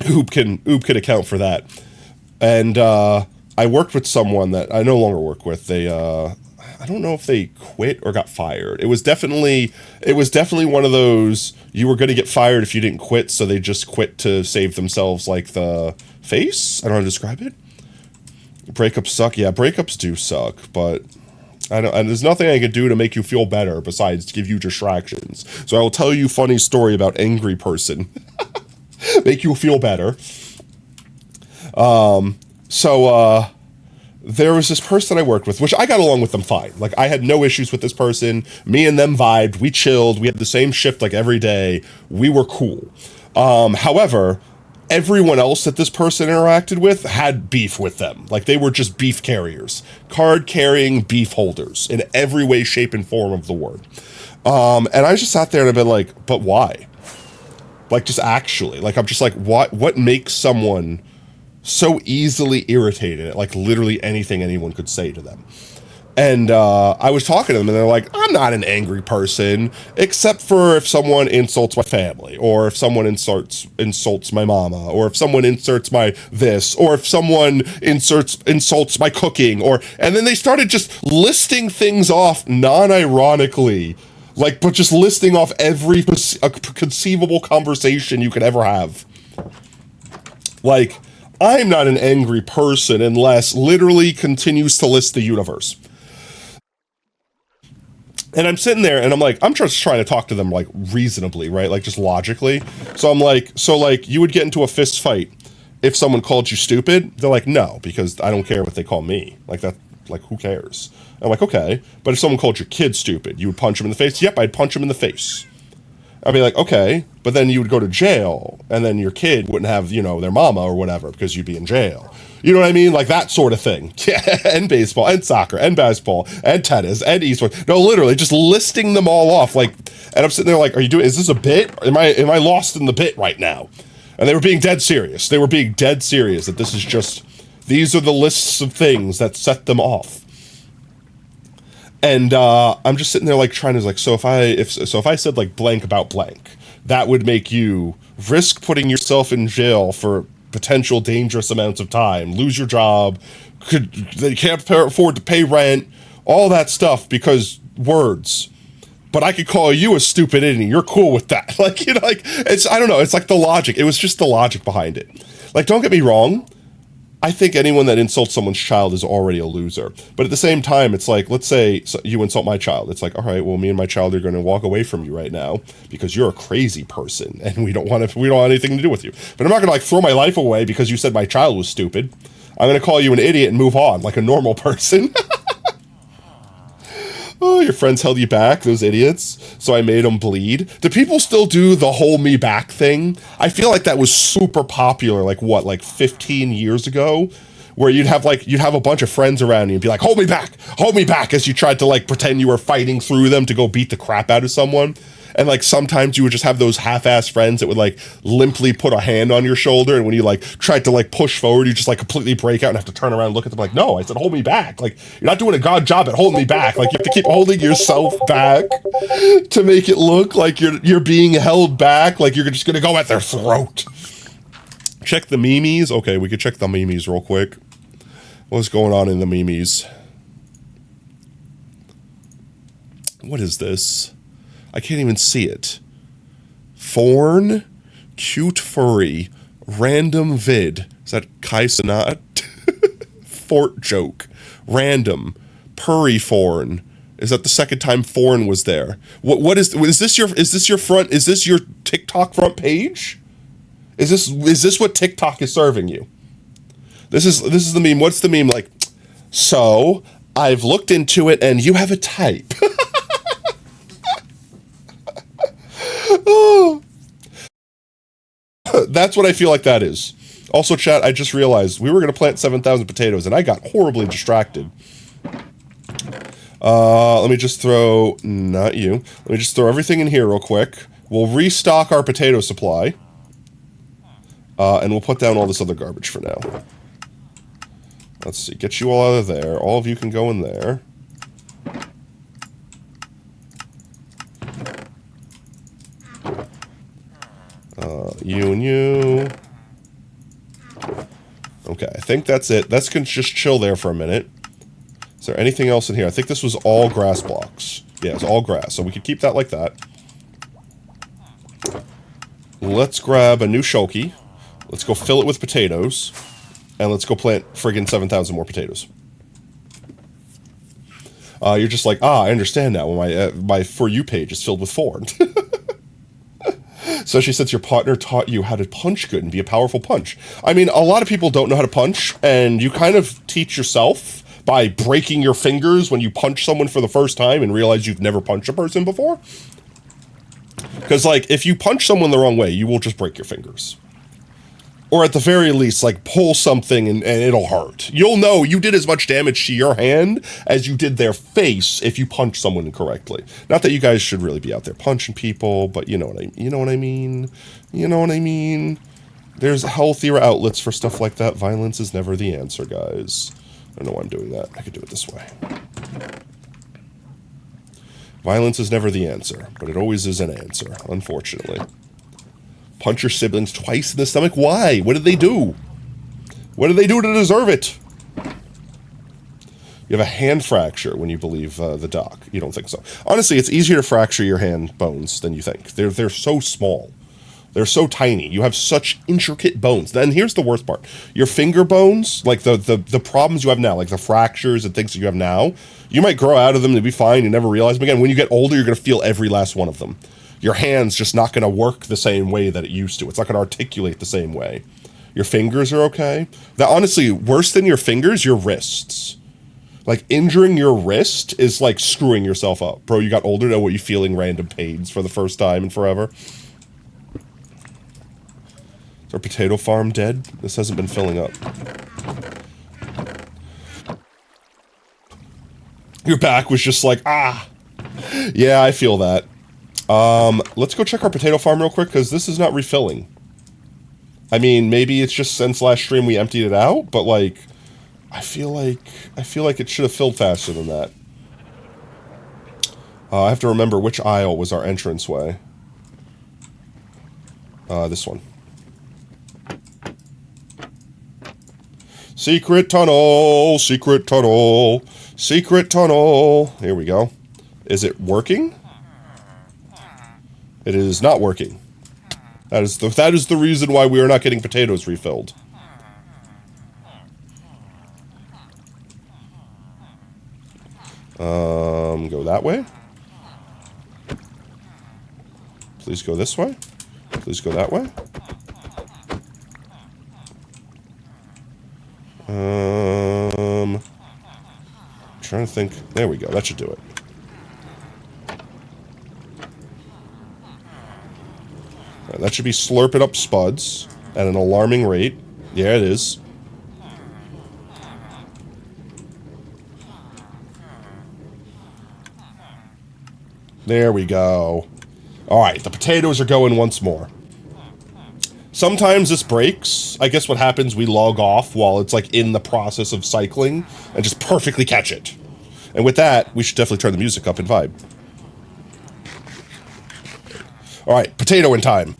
Oop can account for that. And I worked with someone that I no longer work with. They I don't know if they quit or got fired. It was definitely one of those, you were going to get fired if you didn't quit, so they just quit to save themselves like the face. I don't know how to describe it. Breakups suck. Yeah, breakups do suck, but and there's nothing I can do to make you feel better besides give you distractions. So I will tell you a funny story about angry person. Make you feel better. There was this person I worked with, which I got along with them fine. Like, I had no issues with this person. Me and them vibed. We chilled. We had the same shift, like, every day. We were cool. However, everyone else that this person interacted with had beef with them. Like, they were just beef carriers. Card-carrying beef holders in every way, shape, and form of the word. And I just sat there and I've been like, but why? Like, just actually. Like, I'm just like, what makes someone so easily irritated at like literally anything anyone could say to them? And I was talking to them and they're like, I'm not an angry person, except for if someone insults my family, or if someone insults my mama, or if someone insults my this, or if someone insults my cooking, and then they started just listing things off non-ironically, like, but just listing off every conceivable conversation you could ever have. Like, I'm not an angry person unless literally continues to list the universe. And I'm sitting there and I'm like, I'm just trying to talk to them like reasonably, right? Like just logically. So I'm like, so like you would get into a fist fight if someone called you stupid? They're like, no, because I don't care what they call me. Like that, like who cares? I'm like, okay. But if someone called your kid stupid, you would punch him in the face? Yep, I'd punch him in the face. I'd be like, okay, but then you would go to jail, and then your kid wouldn't have, you know, their mama or whatever, because you'd be in jail. You know what I mean? Like that sort of thing. Yeah, and baseball, and soccer, and basketball, and tennis, and esports. No, literally, just listing them all off. Like, and I'm sitting there like, is this a bit? Am I lost in the bit right now? And they were being dead serious. They were being dead serious that this is just, these are the lists of things that set them off. And I'm just sitting there like trying to like, so if I said like blank about blank, that would make you risk putting yourself in jail for potential dangerous amounts of time, lose your job, they can't afford to pay rent, all that stuff because words. But I could call you a stupid idiot. You're cool with that. Like, you know, like it's, I don't know. It's like the logic. It was just the logic behind it. Like, don't get me wrong. I think anyone that insults someone's child is already a loser. But at the same time, it's like, let's say you insult my child. It's like, all right, well, me and my child are going to walk away from you right now because you're a crazy person and we don't want anything to do with you. But I'm not going to like throw my life away because you said my child was stupid. I'm going to call you an idiot and move on like a normal person. Oh, your friends held you back, those idiots, so I made them bleed. Do people still do the hold me back thing? I feel like that was super popular, like 15 years ago, where you'd have a bunch of friends around you and be like, hold me back, as you tried to like pretend you were fighting through them to go beat the crap out of someone. And like sometimes you would just have those half-ass friends that would like limply put a hand on your shoulder, and when you like tried to like push forward, you just like completely break out and have to turn around and look at them like, no, I said hold me back. Like, you're not doing a god job at holding me back. Like, you have to keep holding yourself back to make it look like you're being held back, like you're just gonna go at their throat. Check the memes. Okay, we could check the memes real quick. What's going on in the memes? What is this? I can't even see it. Forn, cute furry, random vid. Is that Kai Sanat? Fort joke. Random. Purry forn. Is that the second time forn was there? What is this your front? Is this your TikTok front page? Is this what TikTok is serving you? This is the meme. What's the meme like? So I've looked into it and you have a type. That's what I feel like that is. Also, chat, I just realized we were going to plant 7,000 potatoes, and I got horribly distracted. Let me just throw... Not you. Let me just throw everything in here real quick. We'll restock our potato supply. And we'll put down all this other garbage for now. Let's see. Get you all out of there. All of you can go in there. You and you. Okay, I think that's it. Let's just chill there for a minute. Is there anything else in here? I think this was all grass blocks. Yeah, it's all grass, so we could keep that like that. Let's grab a new shulky. Let's go fill it with potatoes. And let's go plant friggin' 7,000 more potatoes. You're just like, I understand now. My For You page is filled with 4. So she says your partner taught you how to punch good and be a powerful punch. I mean, a lot of people don't know how to punch, and you kind of teach yourself by breaking your fingers when you punch someone for the first time and realize you've never punched a person before. Because, like, if you punch someone the wrong way, you will just break your fingers. Or at the very least, like, pull something and it'll hurt. You'll know you did as much damage to your hand as you did their face if you punch someone incorrectly. Not that you guys should really be out there punching people, but you know what I mean. You know what I mean? You know what I mean? There's healthier outlets for stuff like that. Violence is never the answer, guys. I don't know why I'm doing that. I could do it this way. Violence is never the answer, but it always is an answer, unfortunately. Punch your siblings twice in the stomach? Why? What did they do? What did they do to deserve it? You have a hand fracture when you believe the doc. You don't think so. Honestly, it's easier to fracture your hand bones than you think. They're so small. They're so tiny. You have such intricate bones. Then here's the worst part. Your finger bones, like the problems you have now, like the fractures and things that you have now, you might grow out of them and be fine and never realize them again. When you get older, you're going to feel every last one of them. Your hand's just not going to work the same way that it used to. It's not going to articulate the same way. Your fingers are okay. That honestly, worse than your fingers, your wrists. Like, injuring your wrist is like screwing yourself up. Bro, you got older, now what, you feeling random pains for the first time in forever? Is our potato farm dead? This hasn't been filling up. Your back was just like, ah. Yeah, I feel that. Let's go check our potato farm real quick, because this is not refilling. I mean, maybe it's just since last stream we emptied it out, but like, I feel like it should have filled faster than that. I have to remember which aisle was our entranceway. This one. Secret tunnel, secret tunnel, secret tunnel. Here we go. Is it working? It is not working. That is the reason why we are not getting potatoes refilled. Go that way. Please go this way. Please go that way. I'm trying to think. There we go. That should do it. That should be slurping up spuds at an alarming rate. Yeah, it is. There we go. Alright, the potatoes are going once more. Sometimes this breaks. I guess what happens, we log off while it's like in the process of cycling and just perfectly catch it. And with that, we should definitely turn the music up and vibe. Alright, potato in time.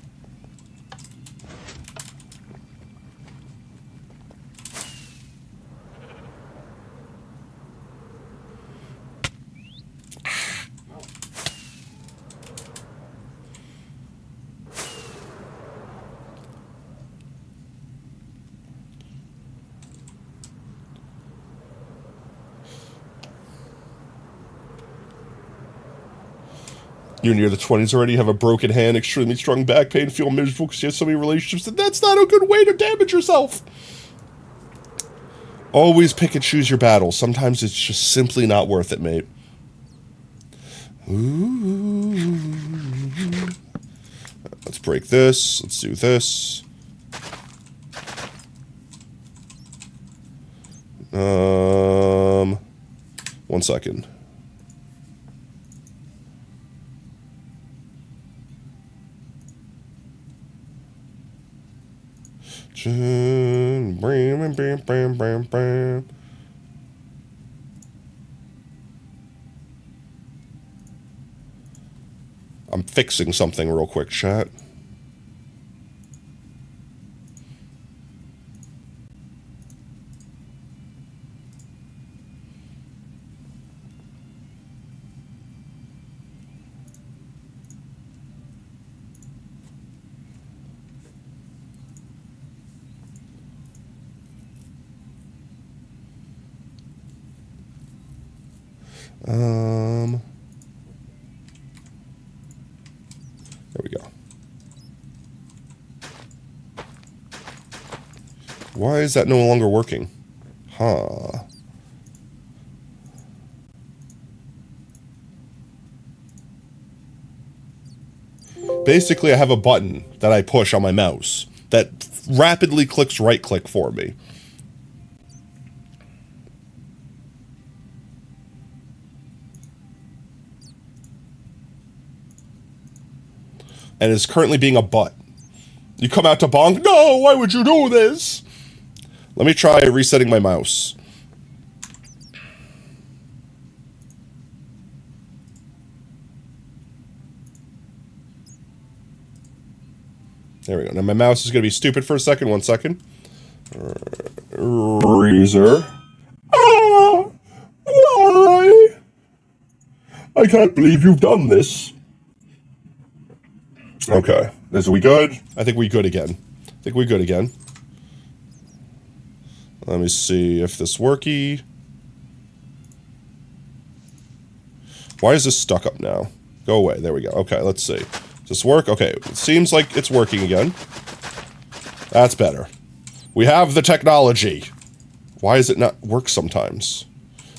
You're near the 20s already, have a broken hand, extremely strong back pain, feel miserable because you have so many relationships, and that's not a good way to damage yourself. Always pick and choose your battles. Sometimes it's just simply not worth it, mate. Ooh. Let's break this. Let's do this. 1 second. I'm fixing something real quick, chat. There we go. Why is that no longer working? Huh. Basically, I have a button that I push on my mouse that rapidly clicks right-click for me. And is currently being a butt. You come out to bonk, no, why would you do this? Let me try resetting my mouse. There we go. Now my mouse is going to be stupid for a second. 1 second. Razor. Ah! Why? I can't believe you've done this. Okay. Is we good? I think we good again. Let me see if this worky. Why is this stuck up now? Go away. There we go. Okay, let's see. Does this work? Okay, it seems like it's working again. That's better. We have the technology. Why does it not work sometimes?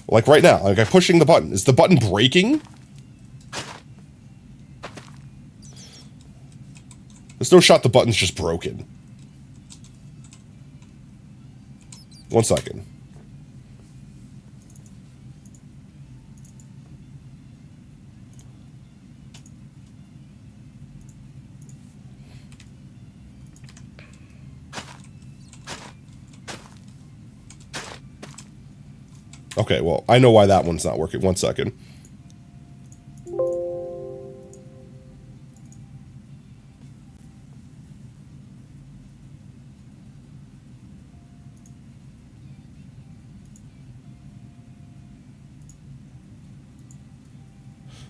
Like right now, like I'm pushing the button. Is the button breaking? There's no shot the button's just broken. 1 second. Okay, well, I know why that one's not working. 1 second.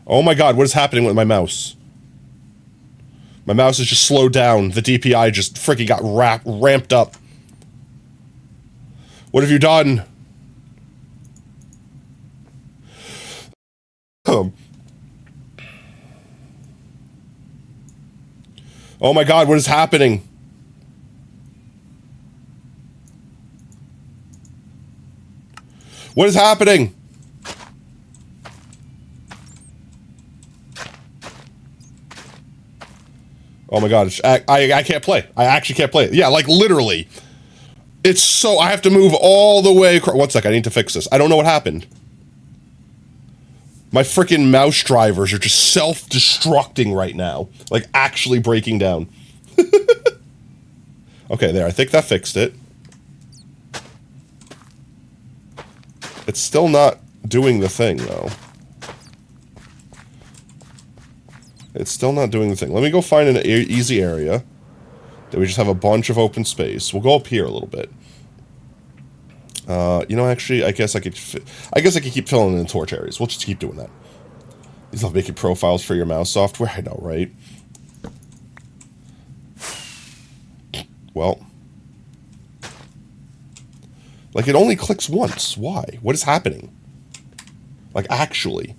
Oh my god, what is happening with my mouse? My mouse is just slowed down. The DPI just freaking got ramped up. What have you done? Oh my god, what is happening? What is happening? Oh my god, I can't play. I actually can't play it. Yeah, like literally. It's so, I have to move all the way across. 1 sec, I need to fix this. I don't know what happened. My freaking mouse drivers are just self-destructing right now. Like actually breaking down. Okay, there, I think that fixed it. It's still not doing the thing though. It's still not doing the thing. Let me go find an easy area. Then we just have a bunch of open space. We'll go up here a little bit. You know, actually, I guess I could keep filling in torch areas. We'll just keep doing that. These love making profiles for your mouse software. I know, right? Well, like it only clicks once. Why? What is happening? Like actually.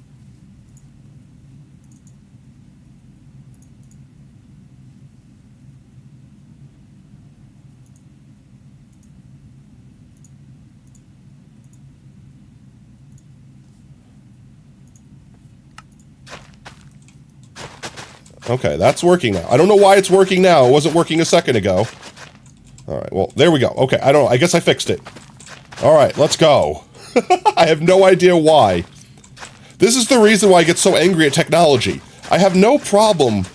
Okay, that's working now. I don't know why it's working now. It wasn't working a second ago. All right, well, there we go. Okay, I don't know. I guess I fixed it. All right, let's go. I have no idea why. This is the reason why I get so angry at technology. I have no problem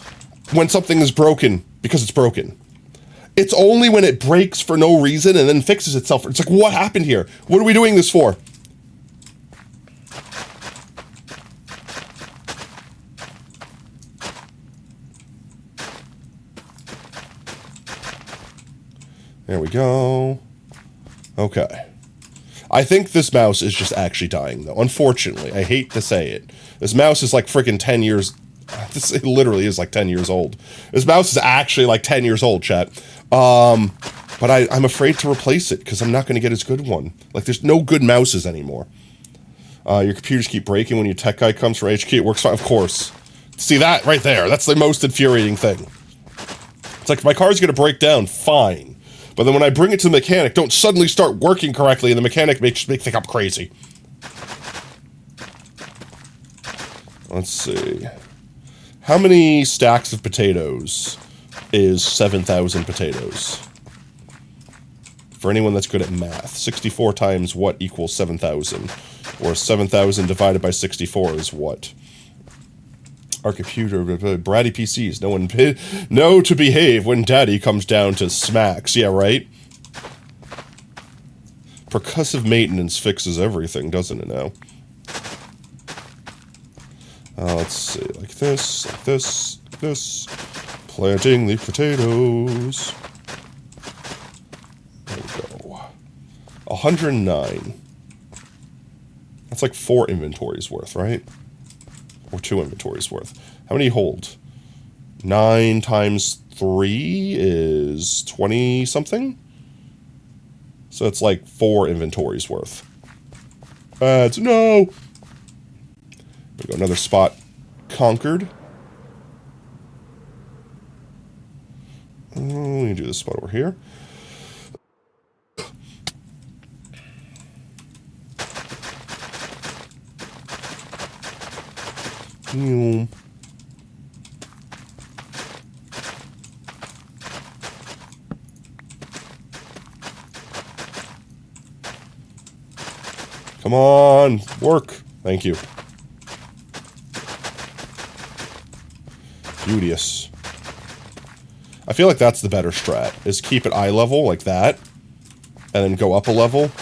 when something is broken because it's broken. It's only when it breaks for no reason and then fixes itself. It's like, what happened here? What are we doing this for? There we go. Okay. I think this mouse is just actually dying, though. Unfortunately, I hate to say it. This mouse is like freaking 10 years... It literally is like 10 years old. This mouse is actually like 10 years old, chat. But I'm afraid to replace it because I'm not going to get as good one. Like, there's no good mouses anymore. Your computers keep breaking when your tech guy comes from HQ. It works fine, of course. See that right there? That's the most infuriating thing. It's like, if my car's going to break down, fine. But then when I bring it to the mechanic, don't suddenly start working correctly, and the mechanic makes me think I'm crazy. Let's see. How many stacks of potatoes is 7,000 potatoes? For anyone that's good at math, 64 times what equals 7,000? Or 7,000 divided by 64 is what? Our computer, bratty PCs, know to behave when daddy comes down to smacks. Yeah, right? Percussive maintenance fixes everything, doesn't it now? Let's see, like this, like this, like this. Planting the potatoes. There we go. 109. That's like 4 inventories worth, right? Or 2 inventories worth. How many hold? 9 times 3 is 20 something? So it's like 4 inventories worth. No! There we go, another spot conquered. We can do this spot over here. Come on, work. Thank you. Beauteous. I feel like that's the better strat, is keep it eye level like that, and then go up a level,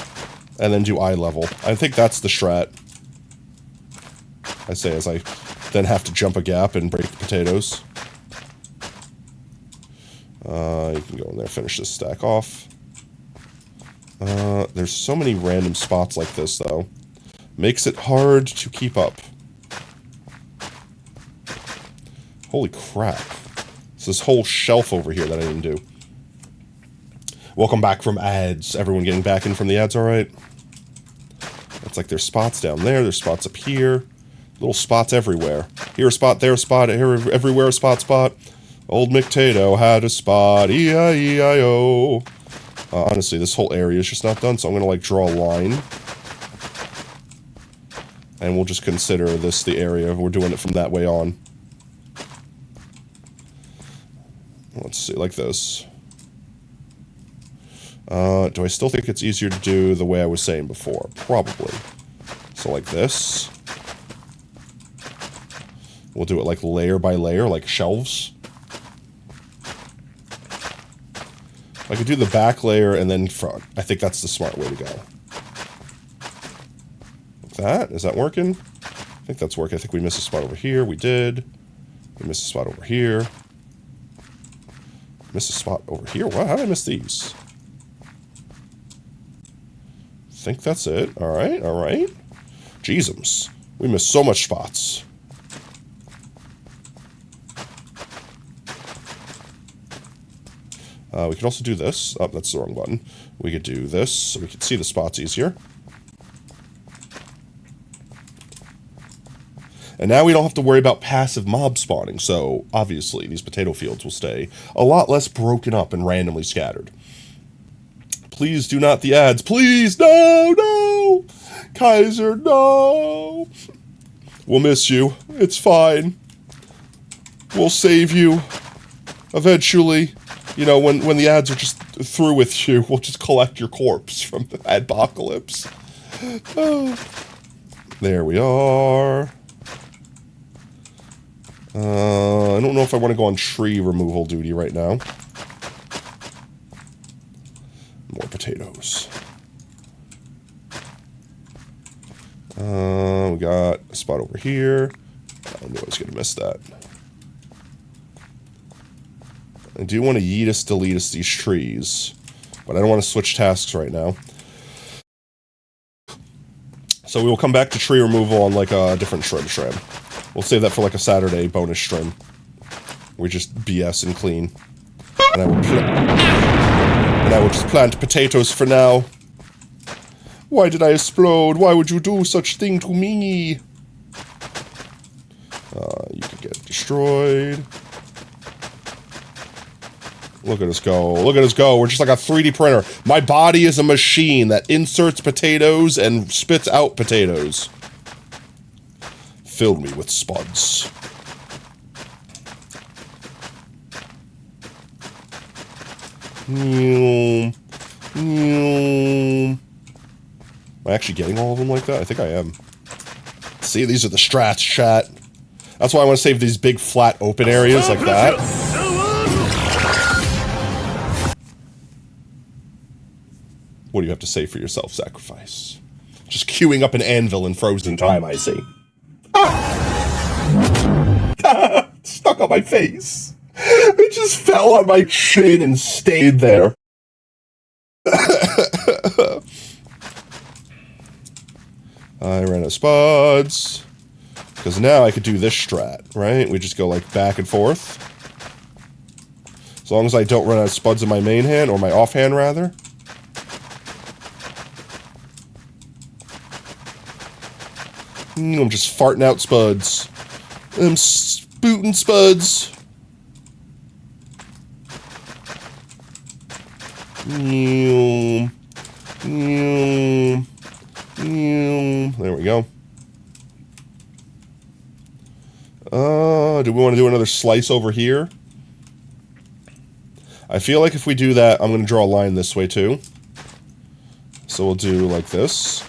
and then do eye level. I think that's the strat. I say as I then have to jump a gap and break the potatoes. You can go in there, finish this stack off. There's so many random spots like this, though. Makes it hard to keep up. Holy crap. It's this whole shelf over here that I didn't do. Welcome back from ads. Everyone getting back in from the ads, alright? It's like there's spots down there, there's spots up here. Little spots everywhere. Here a spot, there a spot, here everywhere a spot. Old McTato had a spot, E-I-E-I-O. Honestly, this whole area is just not done, so I'm going to, like, draw a line. And we'll just consider this the area. We're doing it from that way on. Let's see, like this. Do I still think it's easier to do the way I was saying before? Probably. So like this. We'll do it like layer by layer, like shelves. I could do the back layer and then front. I think that's the smart way to go. Like that? Is that working? I think that's working. I think we missed a spot over here. We did. We missed a spot over here. Missed a spot over here. What? How did I miss these? I think that's it. Alright, alright. Jeezums. We missed so much spots. We could also do this. Oh, that's the wrong button. We could do this so we could see the spots easier. And now we don't have to worry about passive mob spawning, so obviously these potato fields will stay a lot less broken up and randomly scattered. Please do not the ads. Please! No! No! Kaiser, no! We'll miss you. It's fine. We'll save you. Eventually. You know, when the ads are just through with you, we'll just collect your corpse from the adpocalypse. Oh. There we are. I don't know if I want to go on tree removal duty right now. potatoes. We got a spot over here. I knew I was going to miss that. I do want to yeetus deletus these trees, but I don't want to switch tasks right now. So we will come back to tree removal on like a different stream. We'll save that for like a Saturday bonus stream. We just BS and clean. And I will just plant potatoes for now. Why did I explode? Why would you do such thing to me? You could get destroyed. Look at us go. Look at us go. We're just like a 3D printer. My body is a machine that inserts potatoes and spits out potatoes. Fill me with spuds. Am I actually getting all of them like that? I think I am. See, these are the strats, chat. That's why I want to save these big, flat, open areas like that. What do you have to say for your self-sacrifice? Just queuing up an anvil in frozen time, I see. Ah! Stuck on my face. It just fell on my chin and stayed there. I ran out of spuds. Because now I could do this strat, right? We just go like back and forth. As long as I don't run out of spuds in my main hand, or my offhand rather. I'm just farting out spuds. I'm spooting spuds. There we go. Do we want to do another slice over here? I feel like if we do that, I'm going to draw a line this way too. So we'll do like this.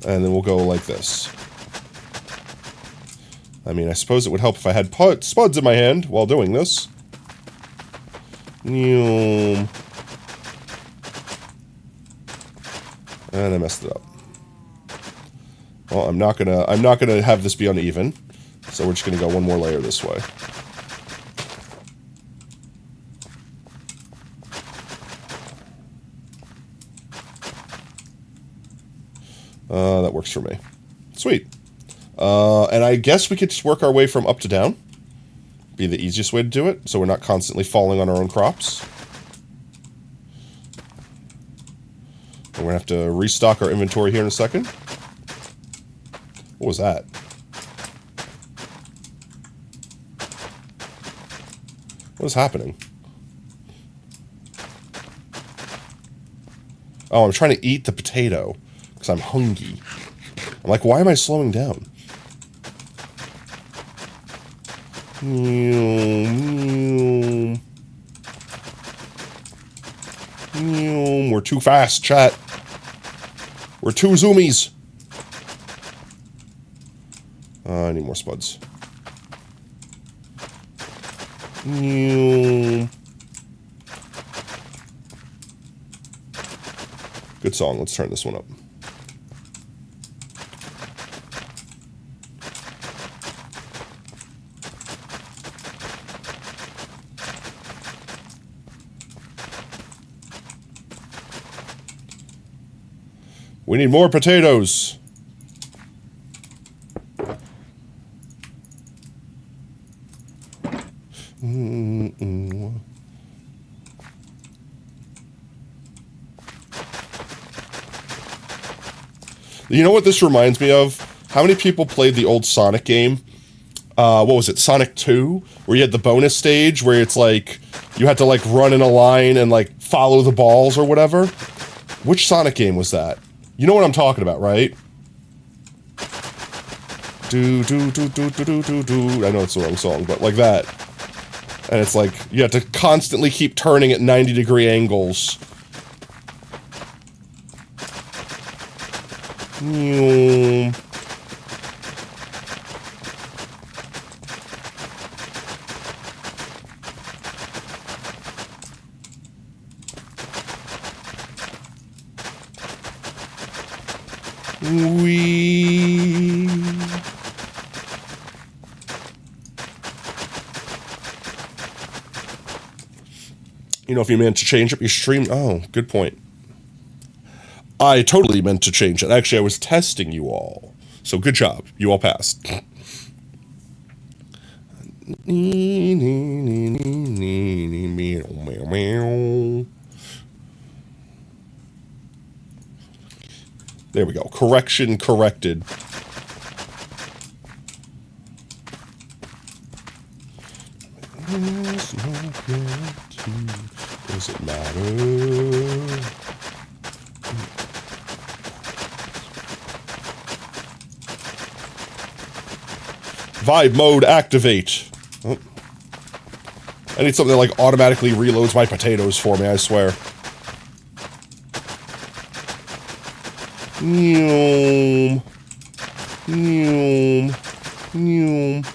And then we'll go like this. I mean, I suppose it would help if I had spuds in my hand while doing this. And I messed it up. Well, I'm not gonna have this be uneven. So we're just gonna go one more layer this way. That works for me. Sweet. And I guess we could just work our way from up to down. Be the easiest way to do it, so we're not constantly falling on our own crops. And we're gonna have to restock our inventory here in a second. What was that? What is happening? Oh, I'm trying to eat the potato. Because I'm hungry. I'm like, why am I slowing down? We're too fast, chat. We're too zoomies. I need more spuds. Good song. Let's turn this one up. We need more potatoes. You know what this reminds me of? How many people played the old Sonic game? What was it, Sonic 2? Where you had the bonus stage where it's like, you had to like run in a line and like follow the balls or whatever? Which Sonic game was that? You know what I'm talking about, right? Do do do do do do do do. I know it's the wrong song, but like that. And it's like, you have to constantly keep turning at 90-degree angles. Wee. You know, if you meant to change up your stream... Oh, good point. I totally meant to change it. Actually, I was testing you all. So good job. You all passed. There we go. Correction corrected. Does it matter? Vibe mode activate. Oh. I need something that like automatically reloads my potatoes for me, I swear. Noom. Noom. Noom.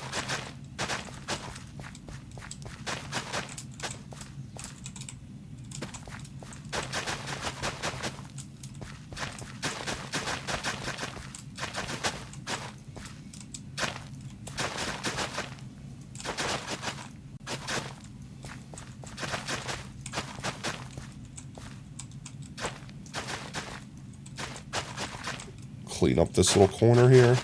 Clean up this little corner here.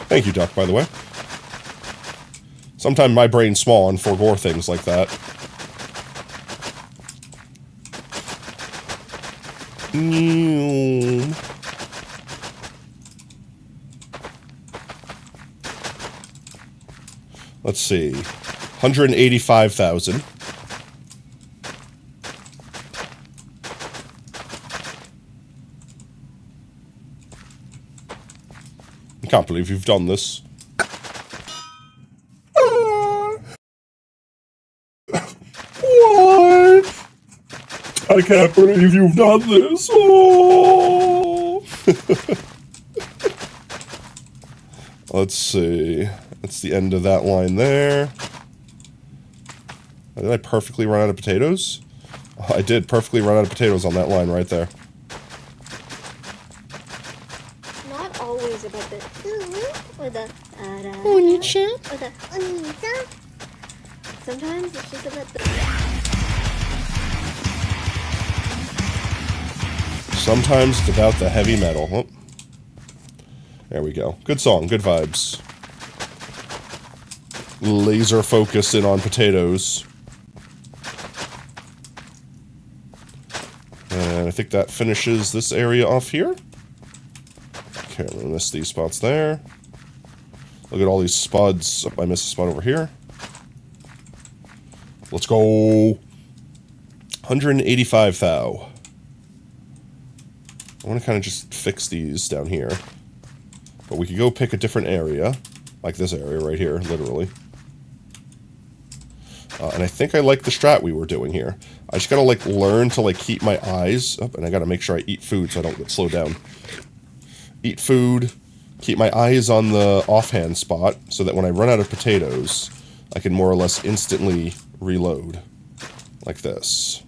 Thank you, Duck, by the way. Sometimes my brain's small and forego things like that. Let's see. 185,000. I can't believe you've done this. What? I can't believe you've done this. Oh. Let's see. That's the end of that line there. Did I perfectly run out of potatoes? Oh, I did perfectly run out of potatoes on that line right there. Not always about the or the Oni-chan. or the Oni-chan. Sometimes it's just about the... Sometimes it's about the heavy metal. Oh. There we go. Good song, good vibes. Laser focus in on potatoes. And I think that finishes this area off here. Okay, I'm gonna miss these spots there. Look at all these spuds. Oh, I missed a spot over here. Let's go. 185 thou. I want to kind of just fix these down here. But we could go pick a different area. Like this area right here, literally. And I think I like the strat we were doing here. I just gotta like learn to like keep my eyes up, and I gotta make sure I eat food so I don't get slowed down. Eat food, keep my eyes on the offhand spot so that when I run out of potatoes, I can more or less instantly reload. Like this.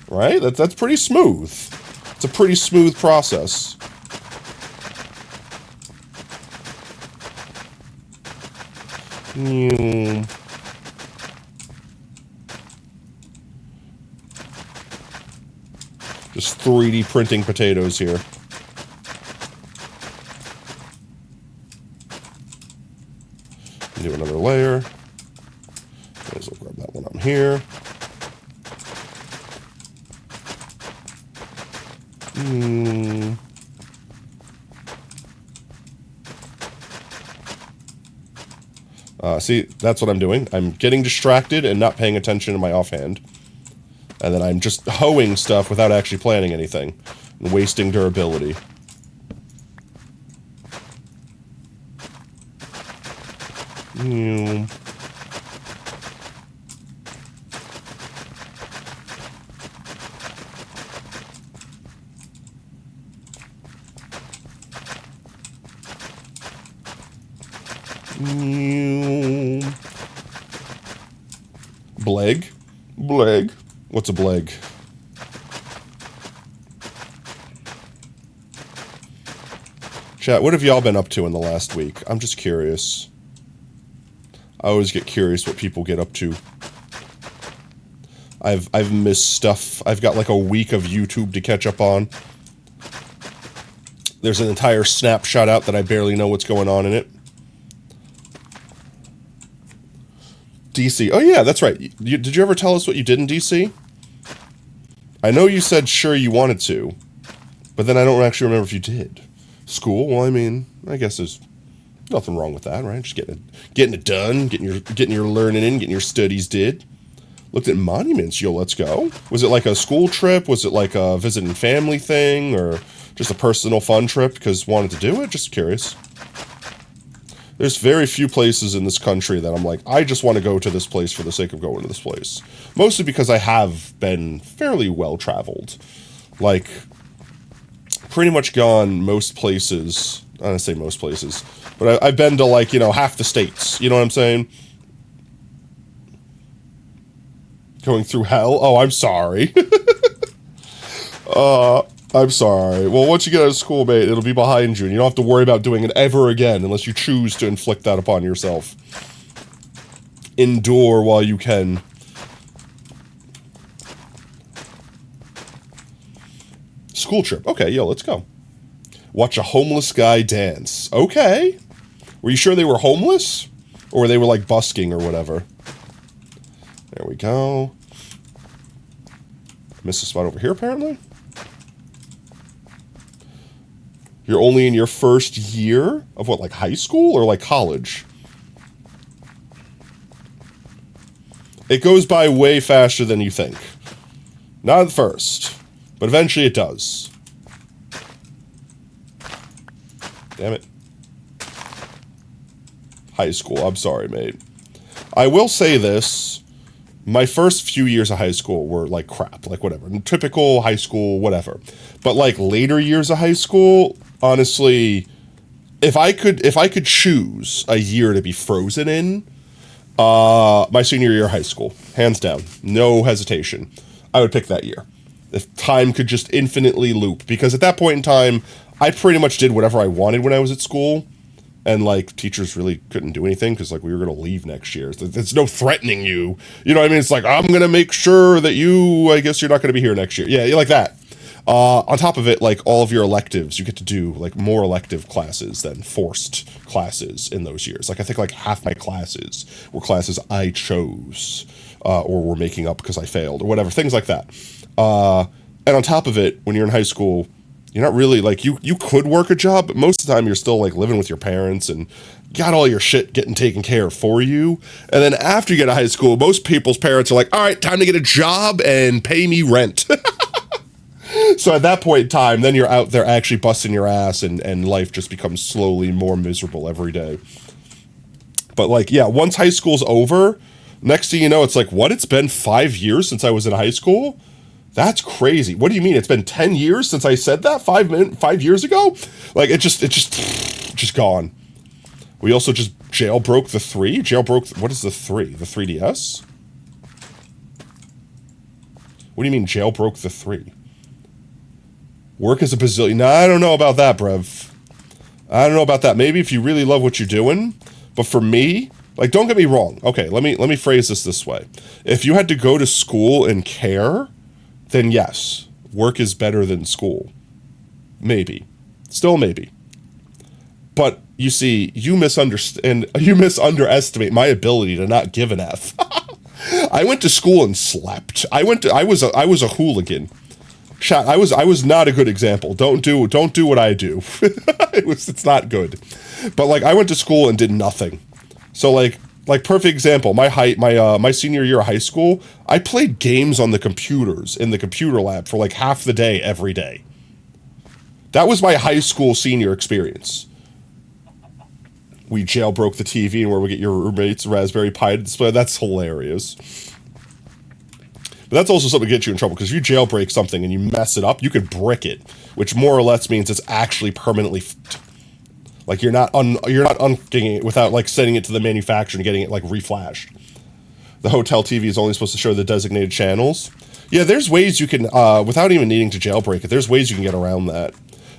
Right? That's pretty smooth. It's a pretty smooth process. Just 3D printing potatoes here. Do another layer. May as well grab that one on here. See, that's what I'm doing. I'm getting distracted and not paying attention to my offhand. And then I'm just hoeing stuff without actually planning anything. And wasting durability. Bleg? Bleg? What's a bleg? Chat, what have y'all been up to in the last week? I'm just curious. I always get curious what people get up to. I've missed stuff. I've got like a week of YouTube to catch up on. There's an entire snapshot out that I barely know what's going on in it. DC. Oh yeah, that's right. Did you ever tell us what you did in DC? I know you said sure you wanted to, but then I don't actually remember if you did. School? Well, I mean, I guess there's nothing wrong with that, right? Just getting it done, getting your learning in, getting your studies did. Looked at monuments. Yo, let's go. Was it like a school trip? Was it like a visiting family thing, or just a personal fun trip because wanted to do it? Just curious. There's very few places in this country that I'm like, I just want to go to this place for the sake of going to this place. Mostly because I have been fairly well traveled. Like, pretty much gone most places. I don't say most places, but I've been to like, half the states. You know what I'm saying? Going through hell? Oh, I'm sorry. I'm sorry. Well, once you get out of school, mate, it'll be behind you, and you don't have to worry about doing it ever again unless you choose to inflict that upon yourself. Endure while you can. School trip. Okay, yo, let's go. Watch a homeless guy dance. Okay. Were you sure they were homeless? Or they were like busking or whatever? There we go. Missed a spot over here, apparently. You're only in your first year of what, like high school or like college? It goes by way faster than you think. Not at first, but eventually it does. Damn it. High school, I'm sorry, mate. I will say this. My first few years of high school were like crap, like whatever. Typical high school, whatever. But like later years of high school, honestly, if I could choose a year to be frozen in, my senior year of high school, hands down, no hesitation, I would pick that year. If time could just infinitely loop, because at that point in time, I pretty much did whatever I wanted when I was at school. And, like, teachers really couldn't do anything because, like, we were going to leave next year. There's no threatening you. You know what I mean? It's like, I'm going to make sure that I guess you're not going to be here next year. Yeah, like that. On top of it, like, all of your electives, you get to do, like, more elective classes than forced classes in those years. Like, I think, like, half my classes were classes I chose or were making up because I failed or whatever. Things like that. And on top of it, when you're in high school, you're not really, like, you could work a job, but most of the time you're still, like, living with your parents and got all your shit getting taken care of for you. And then after you get out of high school, most people's parents are like, all right, time to get a job and pay me rent. So at that point in time, then you're out there actually busting your ass and life just becomes slowly more miserable every day. But, like, yeah, once high school's over, next thing you know, it's like, what? It's been 5 years since I was in high school? That's crazy. What do you mean? It's been 10 years since I said that 5 years ago? Like, it just gone. We also just jailbroke the 3. What is the 3? The 3DS? What do you mean jailbroke the 3? Work as a bazillion. Nah, I don't know about that, bruv. I don't know about that. Maybe if you really love what you're doing. But for me, like, don't get me wrong. Okay, let me phrase this way. If you had to go to school and care, then yes, work is better than school. Maybe. Still maybe. But you see, you misunderestimate my ability to not give an F. I went to school and slept. I was a hooligan. Chat, I was not a good example. Don't do what I do. It's not good. But like, I went to school and did nothing. So like perfect example, my senior year of high school, I played games on the computers in the computer lab for like half the day every day. That was my high school senior experience. We jailbroke the TV and where we get your roommate's Raspberry Pi to display. That's hilarious. But that's also something to get you in trouble, because if you jailbreak something and you mess it up, you could brick it, which more or less means it's actually permanently Like you're not undoing it without like sending it to the manufacturer and getting it like reflashed. The hotel TV is only supposed to show the designated channels. Yeah, there's ways you can, without even needing to jailbreak it, there's ways you can get around that.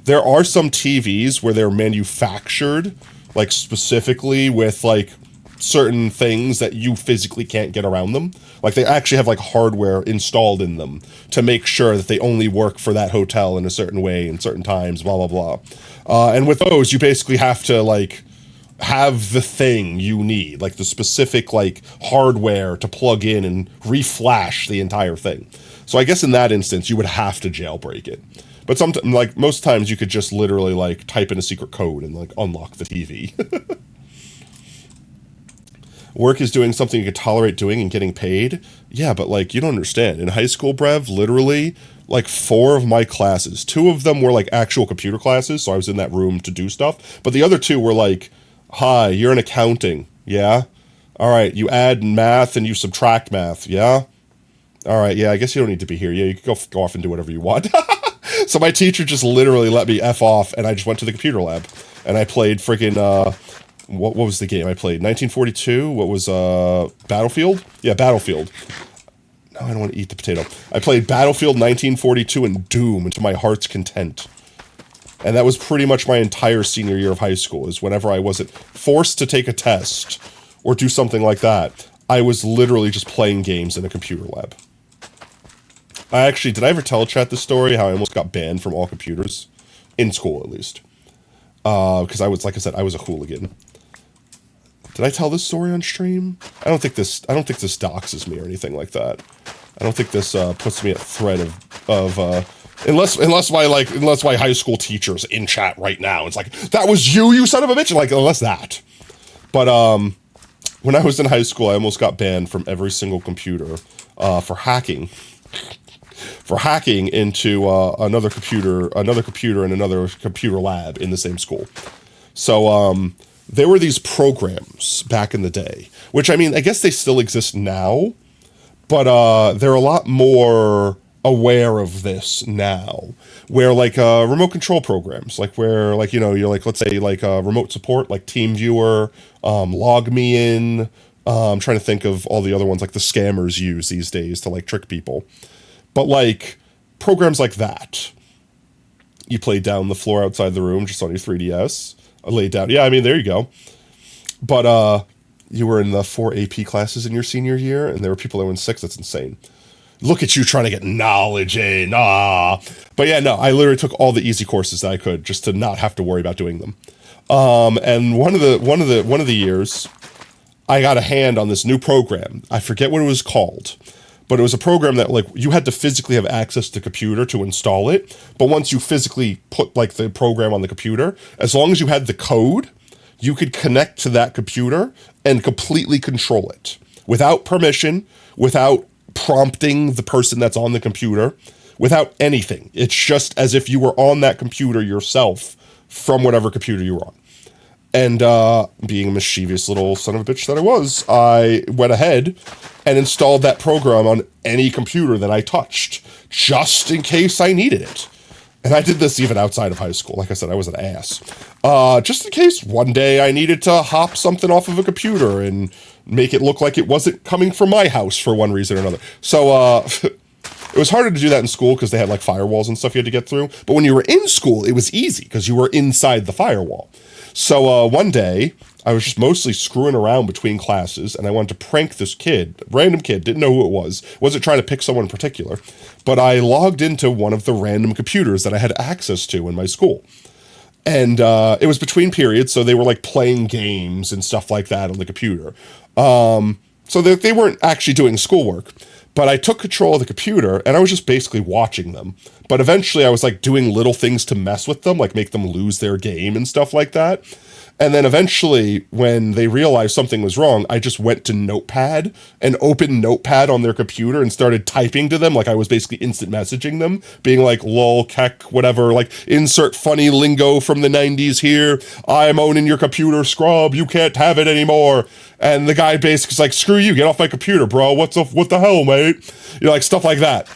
There are some TVs where they're manufactured, like specifically with like certain things that you physically can't get around them. Like they actually have like hardware installed in them to make sure that they only work for that hotel in a certain way in certain times, blah, blah, blah. And with those, you basically have to like have the thing you need, like the specific like hardware to plug in and reflash the entire thing. So I guess in that instance, you would have to jailbreak it. But sometimes, like most times, you could just literally like type in a secret code and like unlock the TV. Work is doing something you could tolerate doing and getting paid. Yeah, but like you don't understand. In high school, Brev, literally like 4 of my classes, 2 of them were like actual computer classes, so I was in that room to do stuff. But the other 2 were like, hi, you're in accounting, yeah? All right, you add math and you subtract math, yeah? All right, yeah, I guess you don't need to be here. Yeah, you can go off and do whatever you want. So my teacher just literally let me F off, and I just went to the computer lab. And I played freaking, what was the game I played? 1942? What was, Battlefield? Yeah, Battlefield. No, I don't want to eat the potato. I played Battlefield 1942 and Doom to my heart's content. And that was pretty much my entire senior year of high school, is whenever I wasn't forced to take a test or do something like that, I was literally just playing games in a computer lab. Did I ever tell chat this story, how I almost got banned from all computers? In school, at least. Because I was, like I said, I was a hooligan. Did I tell this story on stream? I don't think this doxes me or anything like that. I don't think this puts me at threat of unless my high school teacher's in chat right now. It's like, that was you son of a bitch. Like, unless that. But when I was in high school, I almost got banned from every single computer for hacking. For hacking into another computer in another computer lab in the same school. So there were these programs back in the day, which, I mean, I guess they still exist now, but they're a lot more aware of this now, where like remote control programs, like where like, you know, you're like, let's say like remote support, like TeamViewer, Log Me In. I'm trying to think of all the other ones like the scammers use these days to like trick people. But like programs like that, you play down the floor outside the room just on your 3DS. I laid down. Yeah, I mean, there you go. But you were in the 4 AP classes in your senior year, and there were people that were in 6. That's insane. Look at you trying to get knowledge in. But yeah, no, I literally took all the easy courses that I could just to not have to worry about doing them. And one of the years, I got a hand on this new program. I forget what it was called. But it was a program that, like, you had to physically have access to the computer to install it. But once you physically put, like, the program on the computer, as long as you had the code, you could connect to that computer and completely control it. Without permission, without prompting the person that's on the computer, without anything. It's just as if you were on that computer yourself from whatever computer you were on. And being a mischievous little son of a bitch that I was, I went ahead and installed that program on any computer that I touched, just in case I needed it. And I did this even outside of high school. Like I said, I was an ass. Just in case one day I needed to hop something off of a computer and make it look like it wasn't coming from my house for one reason or another. So it was harder to do that in school because they had like firewalls and stuff you had to get through. But when you were in school, it was easy because you were inside the firewall. So one day, I was just mostly screwing around between classes, and I wanted to prank this kid, random kid, didn't know who it was, wasn't trying to pick someone in particular, but I logged into one of the random computers that I had access to in my school. And it was between periods, so they were like playing games and stuff like that on the computer. So they weren't actually doing schoolwork. But I took control of the computer, and I was just basically watching them. But eventually I was like doing little things to mess with them, like make them lose their game and stuff like that. And then eventually, when they realized something was wrong, I just went to Notepad and opened Notepad on their computer and started typing to them like I was basically instant messaging them, being like, lol, keck, whatever, like, insert funny lingo from the 90s here. I'm owning your computer, scrub. You can't have it anymore. And the guy basically's like, screw you, get off my computer, bro. What the hell, mate? You know, like, stuff like that.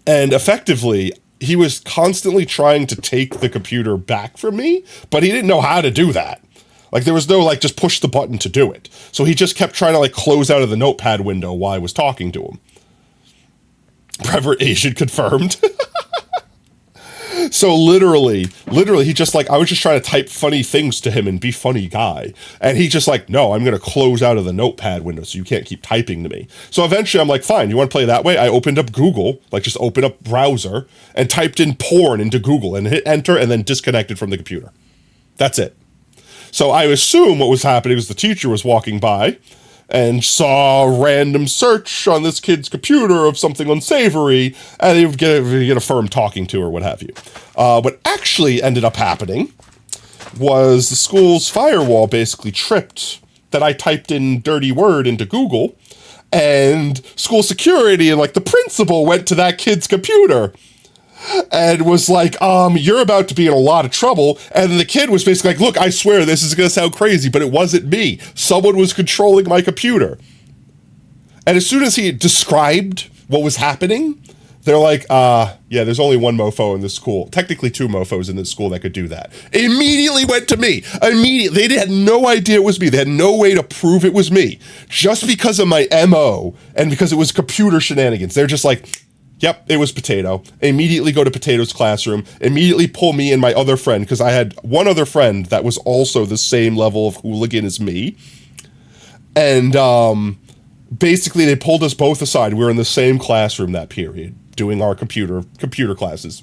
And effectively, he was constantly trying to take the computer back from me, but he didn't know how to do that. Like, there was no, like, just push the button to do it. So he just kept trying to, like, close out of the notepad window while I was talking to him. Private agent confirmed. So literally, he just, like, I was just trying to type funny things to him and be funny guy. And he just like, no, I'm going to close out of the notepad window so you can't keep typing to me. So eventually I'm like, fine, you want to play that way? I opened up Google, like just open up browser and typed in porn into Google and hit enter and then disconnected from the computer. That's it. So I assume what was happening was the teacher was walking by and saw a random search on this kid's computer of something unsavory, and he would get a firm talking to or what have you. What actually ended up happening was the school's firewall basically tripped that I typed in dirty word into Google, and school security and like the principal went to that kid's computer and was like, you're about to be in a lot of trouble. And the kid was basically like, look, I swear this is going to sound crazy, but it wasn't me. Someone was controlling my computer. And as soon as he described what was happening, they're like, yeah, there's only one mofo in this school. Technically two mofos in this school that could do that. Immediately went to me. Immediately. They had no idea it was me. They had no way to prove it was me. Just because of my MO and because it was computer shenanigans. They're just like, yep, it was Potato. Immediately go to Potato's classroom. Immediately pull me and my other friend, because I had one other friend that was also the same level of hooligan as me. And basically they pulled us both aside. We were in the same classroom that period, doing our computer classes.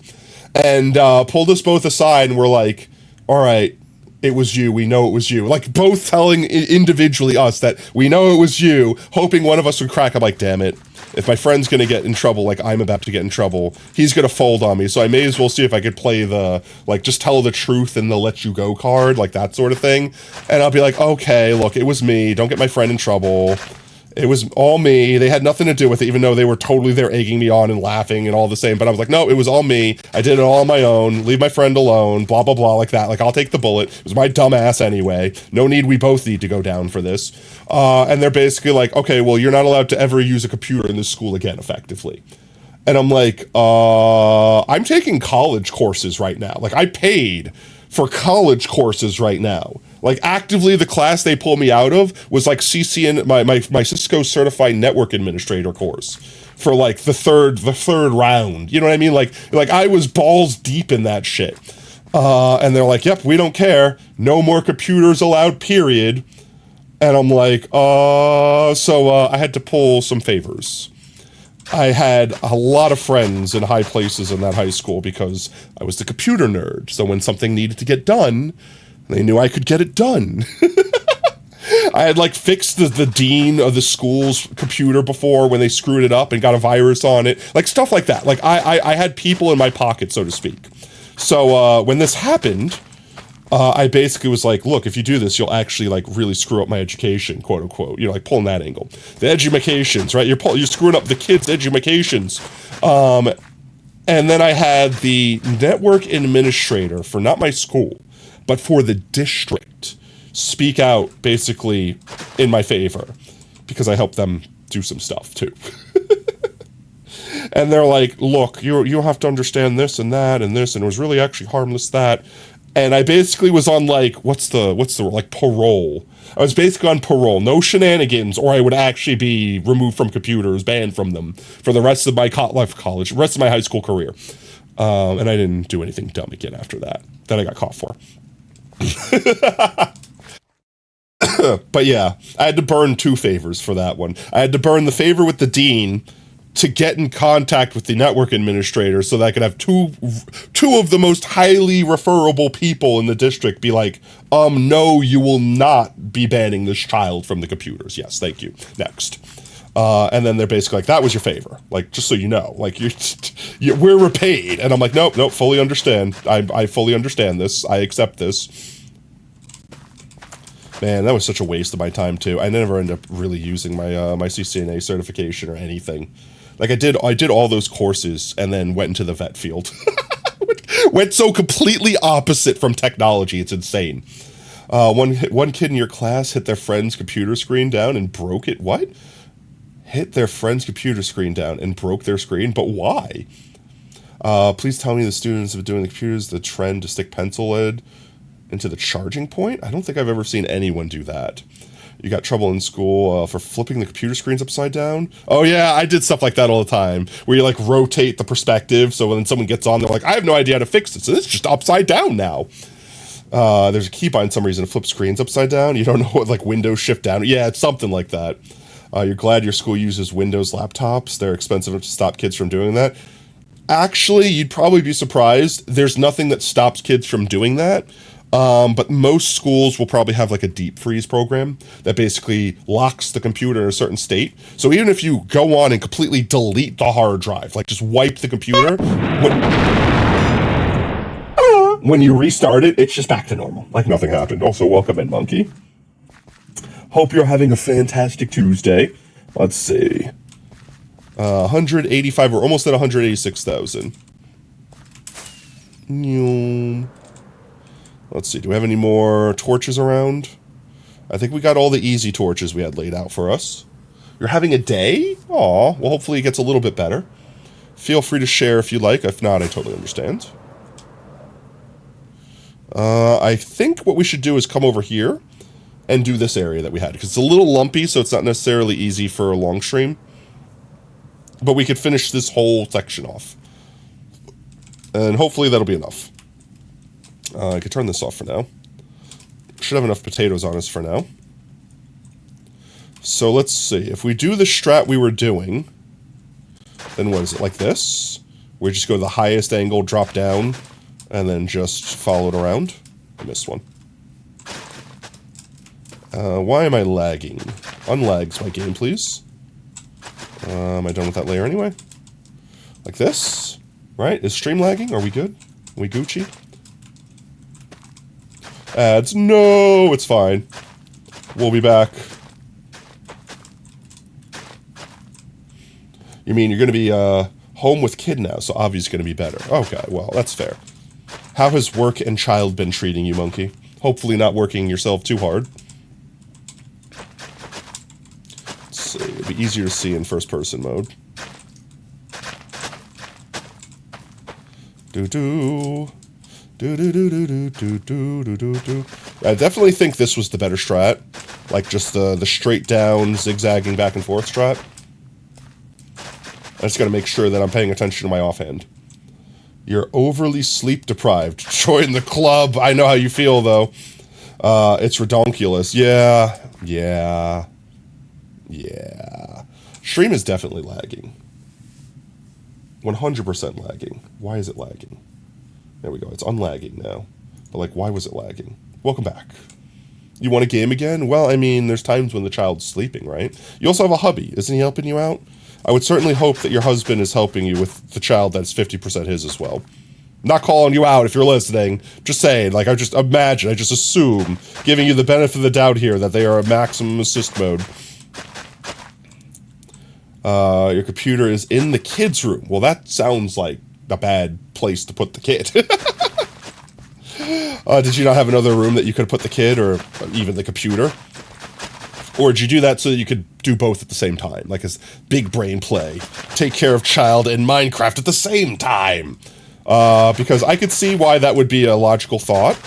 And pulled us both aside and were like, all right, it was you. We know it was you. Like both telling individually us that we know it was you, hoping one of us would crack. I'm like, damn it. If my friend's going to get in trouble, like I'm about to get in trouble, he's going to fold on me. So I may as well see if I could play the, like, just tell the truth and they'll let you go card, like that sort of thing. And I'll be like, okay, look, it was me. Don't get my friend in trouble. It was all me. They had nothing to do with it, even though they were totally there egging me on and laughing and all the same. But I was like, no, it was all me. I did it all on my own. Leave my friend alone. Blah, blah, blah, like that. Like, I'll take the bullet. It was my dumb ass anyway. No need. We both need to go down for this. And they're basically like, okay, well, you're not allowed to ever use a computer in this school again, effectively. And I'm like, I'm taking college courses right now. Like, I paid for college courses right now. Like, actively, the class they pulled me out of was like CCN, my Cisco Certified Network Administrator course for like the third round. You know what I mean? Like I was balls deep in that shit. And they're like, yep, we don't care. No more computers allowed, period. And I'm like, so I had to pull some favors. I had a lot of friends in high places in that high school because I was the computer nerd. So when something needed to get done, they knew I could get it done. I had like fixed the dean of the school's computer before when they screwed it up and got a virus on it. Like stuff like that. Like I had people in my pocket, so to speak. So when this happened, I basically was like, look, if you do this, you'll actually like really screw up my education, quote unquote. You know, like pulling that angle. The edumacations, right? You're screwing up the kids' edumacations. And then I had the network administrator for not my school, but for the district speak out basically in my favor because I helped them do some stuff too. And they're like, look, you have to understand this and that and this, and it was really actually harmless that. And I basically was on like, what's the like parole. I was basically on parole, no shenanigans, or I would actually be removed from computers, banned from them for the rest of my rest of my high school career. And I didn't do anything dumb again after that I got caught for. But yeah, I had to burn 2 favors for that one. I had to burn the favor with the dean to get in contact with the network administrator so that I could have two of the most highly referable people in the district be like, no, you will not be banning this child from the computers. Yes, thank you. Next. And then they're basically like, that was your favor. Like, just so you know, like we're repaid. And I'm like, nope, fully understand. I fully understand this. I accept this. Man, that was such a waste of my time too. I never ended up really using my my CCNA certification or anything. Like I did all those courses and then went into the vet field. Went so completely opposite from technology. It's insane. One kid in your class hit their friend's computer screen down and broke it. What? Hit their friend's computer screen down and broke their screen? But why? Please tell me the students have been doing the computers the trend to stick pencil lead into the charging point. I don't think I've ever seen anyone do that. You got trouble in school for flipping the computer screens upside down? Oh yeah, I did stuff like that all the time, where you like rotate the perspective, so when someone gets on, they're like, I have no idea how to fix it, so it's just upside down now. There's a keybind some reason to flip screens upside down. You don't know what, like Windows shift down. Yeah, it's something like that. You're glad your school uses Windows laptops. They're expensive enough to stop kids from doing that. Actually, you'd probably be surprised. There's nothing that stops kids from doing that. But most schools will probably have like a deep freeze program that basically locks the computer in a certain state. So even if you go on and completely delete the hard drive, like just wipe the computer, when you restart it, it's just back to normal, like nothing happened. Also, welcome in, Monkey. Hope you're having a fantastic Tuesday. Let's see. 185, we're almost at 186,000. Let's see, do we have any more torches around? I think we got all the easy torches we had laid out for us. You're having a day? Aw, well hopefully it gets a little bit better. Feel free to share if you like, if not, I totally understand. I think what we should do is come over here and do this area that we had, because it's a little lumpy, so it's not necessarily easy for a long stream. But we could finish this whole section off. And hopefully that'll be enough. I could turn this off for now. Should have enough potatoes on us for now. So let's see. If we do the strat we were doing, then what is it, like this? We just go to the highest angle, drop down, and then just follow it around. I missed one. Why am I lagging? Unlags my game, please. Am I done with that layer anyway? Like this? Right? Is stream lagging? Are we good? Are we Gucci? Ads. No, it's fine. We'll be back. You mean you're going to be home with kid now, so obviously going to be better. Okay, well, that's fair. How has work and child been treating you, Monkey? Hopefully not working yourself too hard. Let's see. It'll be easier to see in first-person mode. Do-do. Do-do-do-do-do-do-do-do-do. I definitely think this was the better strat. Like, just the straight down, zigzagging back and forth strat. I just gotta make sure that I'm paying attention to my offhand. You're overly sleep deprived. Join the club. I know how you feel, though. It's redonkulous. Yeah. Stream is definitely lagging. 100% lagging. Why is it lagging? There we go. It's unlagging now. But, like, why was it lagging? Welcome back. You want a game again? Well, I mean, there's times when the child's sleeping, right? You also have a hubby. Isn't he helping you out? I would certainly hope that your husband is helping you with the child that's 50% his as well. Not calling you out if you're listening. Just saying, like, I just assume, giving you the benefit of the doubt here, that they are a maximum assist mode. Your computer is in the kid's room. Well, that sounds like a bad place to put the kid. Did you not have another room that you could put the kid, or even the computer? Or did you do that so that you could do both at the same time? Like this big brain play. Take care of child and Minecraft at the same time. Because I could see why that would be a logical thought.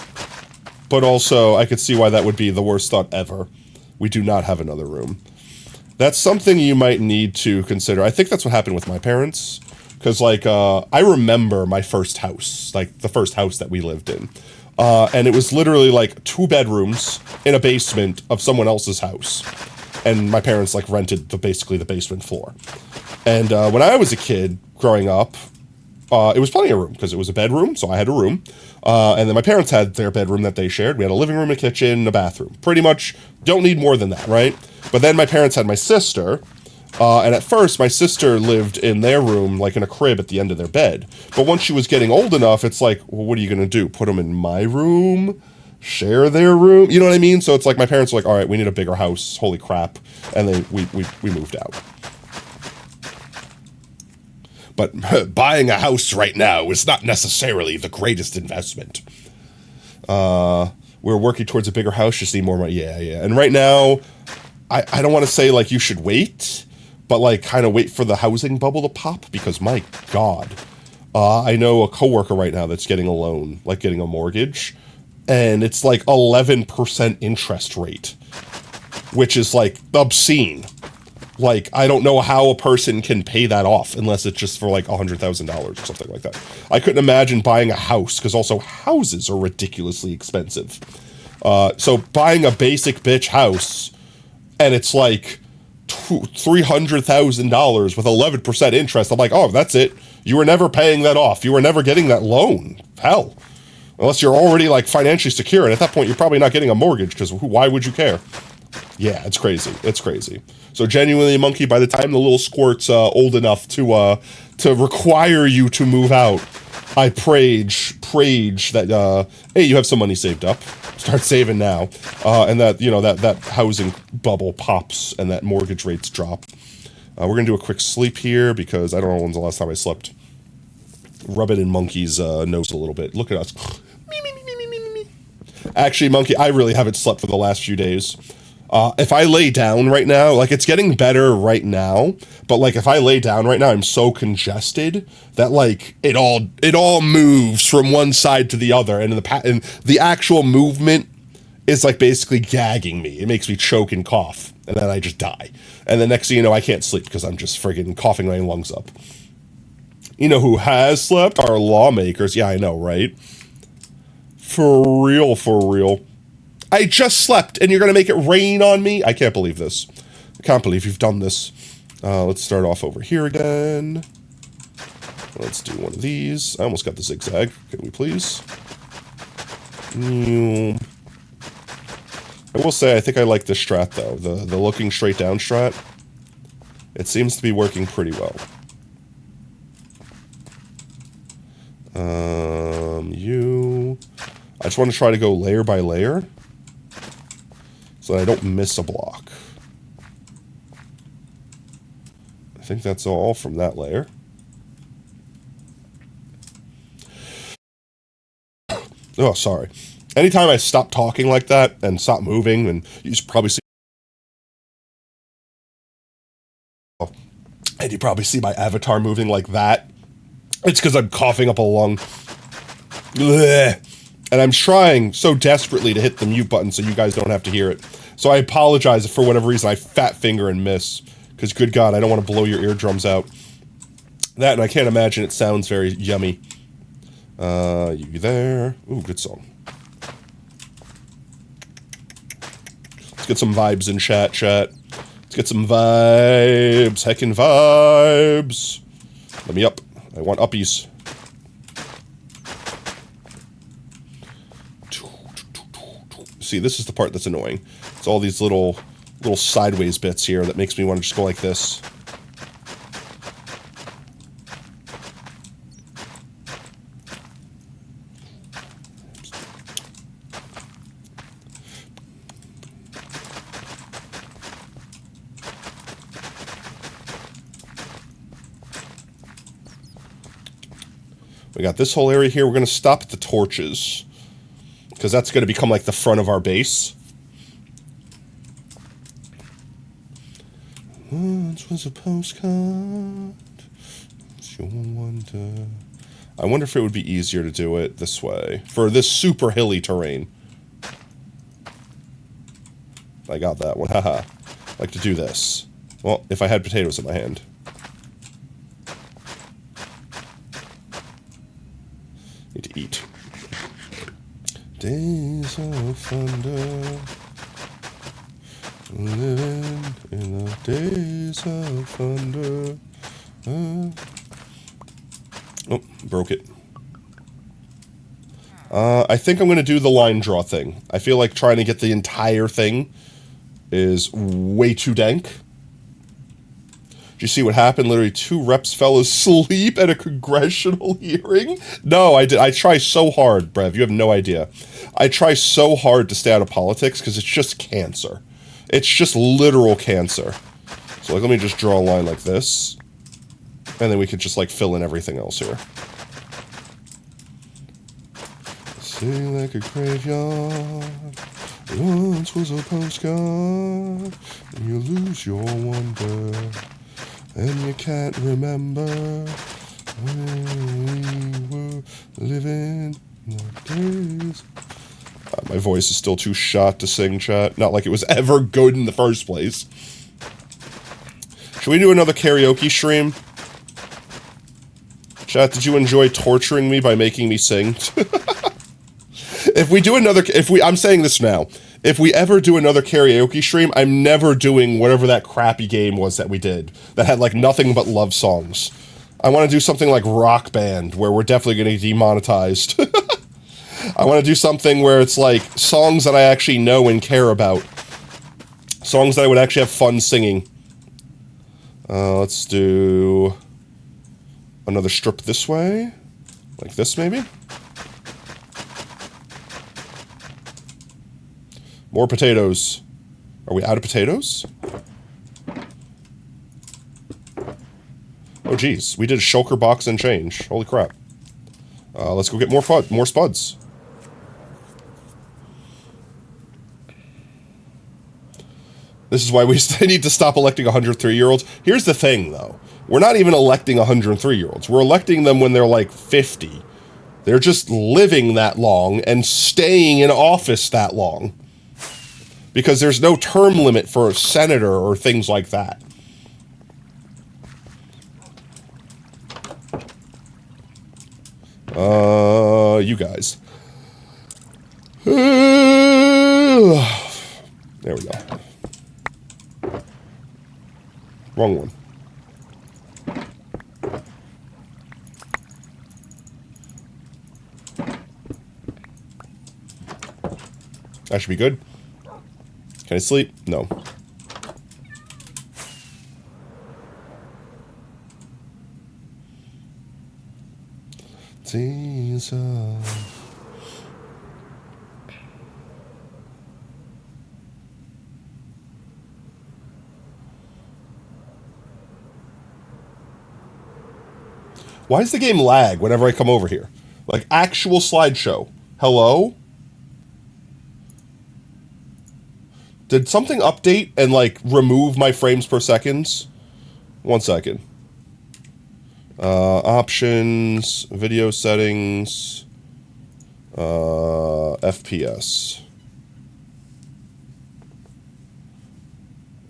But also, I could see why that would be the worst thought ever. We do not have another room. That's something you might need to consider. I think that's what happened with my parents. Because, like, I remember my first house. Like, the first house that we lived in. And it was literally, like, 2 bedrooms in a basement of someone else's house. And my parents, like, rented basically the basement floor. And when I was a kid growing up, it was plenty of room, because it was a bedroom, so I had a room. And then my parents had their bedroom that they shared. We had a living room, a kitchen, a bathroom. Pretty much don't need more than that, right? But then my parents had my sister. And at first, my sister lived in their room, like in a crib at the end of their bed. But once she was getting old enough, it's like, well, what are you going to do? Put them in my room? Share their room? You know what I mean? So it's like my parents were like, all right, we need a bigger house. Holy crap. And then we moved out. But buying a house right now is not necessarily the greatest investment. We're working towards a bigger house, just need more money. Yeah. And right now, I don't want to say, like, you should wait, but, like, kind of wait for the housing bubble to pop, because, my God, I know a coworker right now that's getting a loan, like getting a mortgage, and it's like 11% interest rate, which is like obscene. Like, I don't know how a person can pay that off unless it's just for like $100,000 or something like that. I couldn't imagine buying a house, because also houses are ridiculously expensive. So buying a basic bitch house, and it's like $300,000 with 11% interest. I'm like, oh, that's it. You were never paying that off. You were never getting that loan. Hell, unless you're already like financially secure, and at that point, you're probably not getting a mortgage, because why would you care? Yeah, it's crazy. It's crazy. So genuinely, Monkey, by the time the little squirt's old enough to require you to move out, I prage that hey, you have some money saved up. Start saving now, and that that housing bubble pops and that mortgage rates drop. We're gonna do a quick sleep here because I don't know when's the last time I slept. Rub it in Monkey's nose a little bit. Look at us. Actually, Monkey, I really haven't slept for the last few days. If I lay down right now, like it's getting better right now, but like if I lay down right now, I'm so congested that like it all moves from one side to the other, and the actual movement is like basically gagging me. It makes me choke and cough, and then I just die. And the next thing you know, I can't sleep because I'm just friggin' coughing my lungs up. You know who has slept? Our lawmakers. Yeah, I know, right? For real, for real. I just slept, and you're going to make it rain on me? I can't believe this. I can't believe you've done this. Let's start off over here again. Let's do one of these. I almost got the zigzag. Can we please? I will say, I think I like this strat, though. The looking straight down strat. It seems to be working pretty well. I just want to try to go layer by layer, so that I don't miss a block. I think that's all from that layer. Oh, sorry. Anytime I stop talking like that and stop moving, and you should probably see, and you probably see my avatar moving like that, it's because I'm coughing up a lung. Blech. And I'm trying so desperately to hit the mute button so you guys don't have to hear it. So I apologize if for whatever reason I fat finger and miss. Because good God, I don't want to blow your eardrums out. That, and I can't imagine it sounds very yummy. You there. Ooh, good song. Let's get some vibes in chat. Let's get some vibes. Heckin' vibes. Let me up. I want uppies. See, this is the part that's annoying. It's all these little sideways bits here that makes me want to just go like this. We got this whole area here. We're going to stop at the torches, because that's going to become like the front of our base. Once was a postcard. It's your wonder. I wonder if it would be easier to do it this way for this super hilly terrain. I got that one. Haha. Like to do this. Well, if I had potatoes in my hand. Need to eat. Days of thunder, living in the days of thunder. Oh, broke it. I think I'm going to do the line draw thing. I feel like trying to get the entire thing is way too dank. Did you see what happened? Literally 2 reps fell asleep at a congressional hearing. No, I did. I try so hard, Brev. You have no idea. I try so hard to stay out of politics because it's just cancer. It's just literal cancer. So like, let me just draw a line like this. And then we could just like fill in everything else here. Sing like a graveyard. Once was a postcard. And you lose your wonder. And you can't remember When we were living in the days. My voice is still too shot to sing, chat. Not like it was ever good in the first place. Should we do another karaoke stream? Chat, did you enjoy torturing me by making me sing? If we do another, I'm saying this now. If we ever do another karaoke stream, I'm never doing whatever that crappy game was that we did. That had like nothing but love songs. I want to do something like Rock Band, where we're definitely going to get demonetized. I want to do something where it's like songs that I actually know and care about. Songs that I would actually have fun singing. Let's do another strip this way. Like this, maybe? More potatoes. Are we out of potatoes? Oh, geez. We did a shulker box and change. Holy crap. Let's go get more spuds. This is why we need to stop electing 103-year-olds. Here's the thing, though. We're not even electing 103-year-olds. We're electing them when they're like 50. They're just living that long and staying in office that long. Because there's no term limit for a senator or things like that. You guys. There we go. Wrong one. That should be good. Can I sleep? No. Jesus. Why does the game lag whenever I come over here? Like, actual slideshow. Hello? Did something update and, like, remove my frames per seconds? 1 second. Options, video settings, FPS.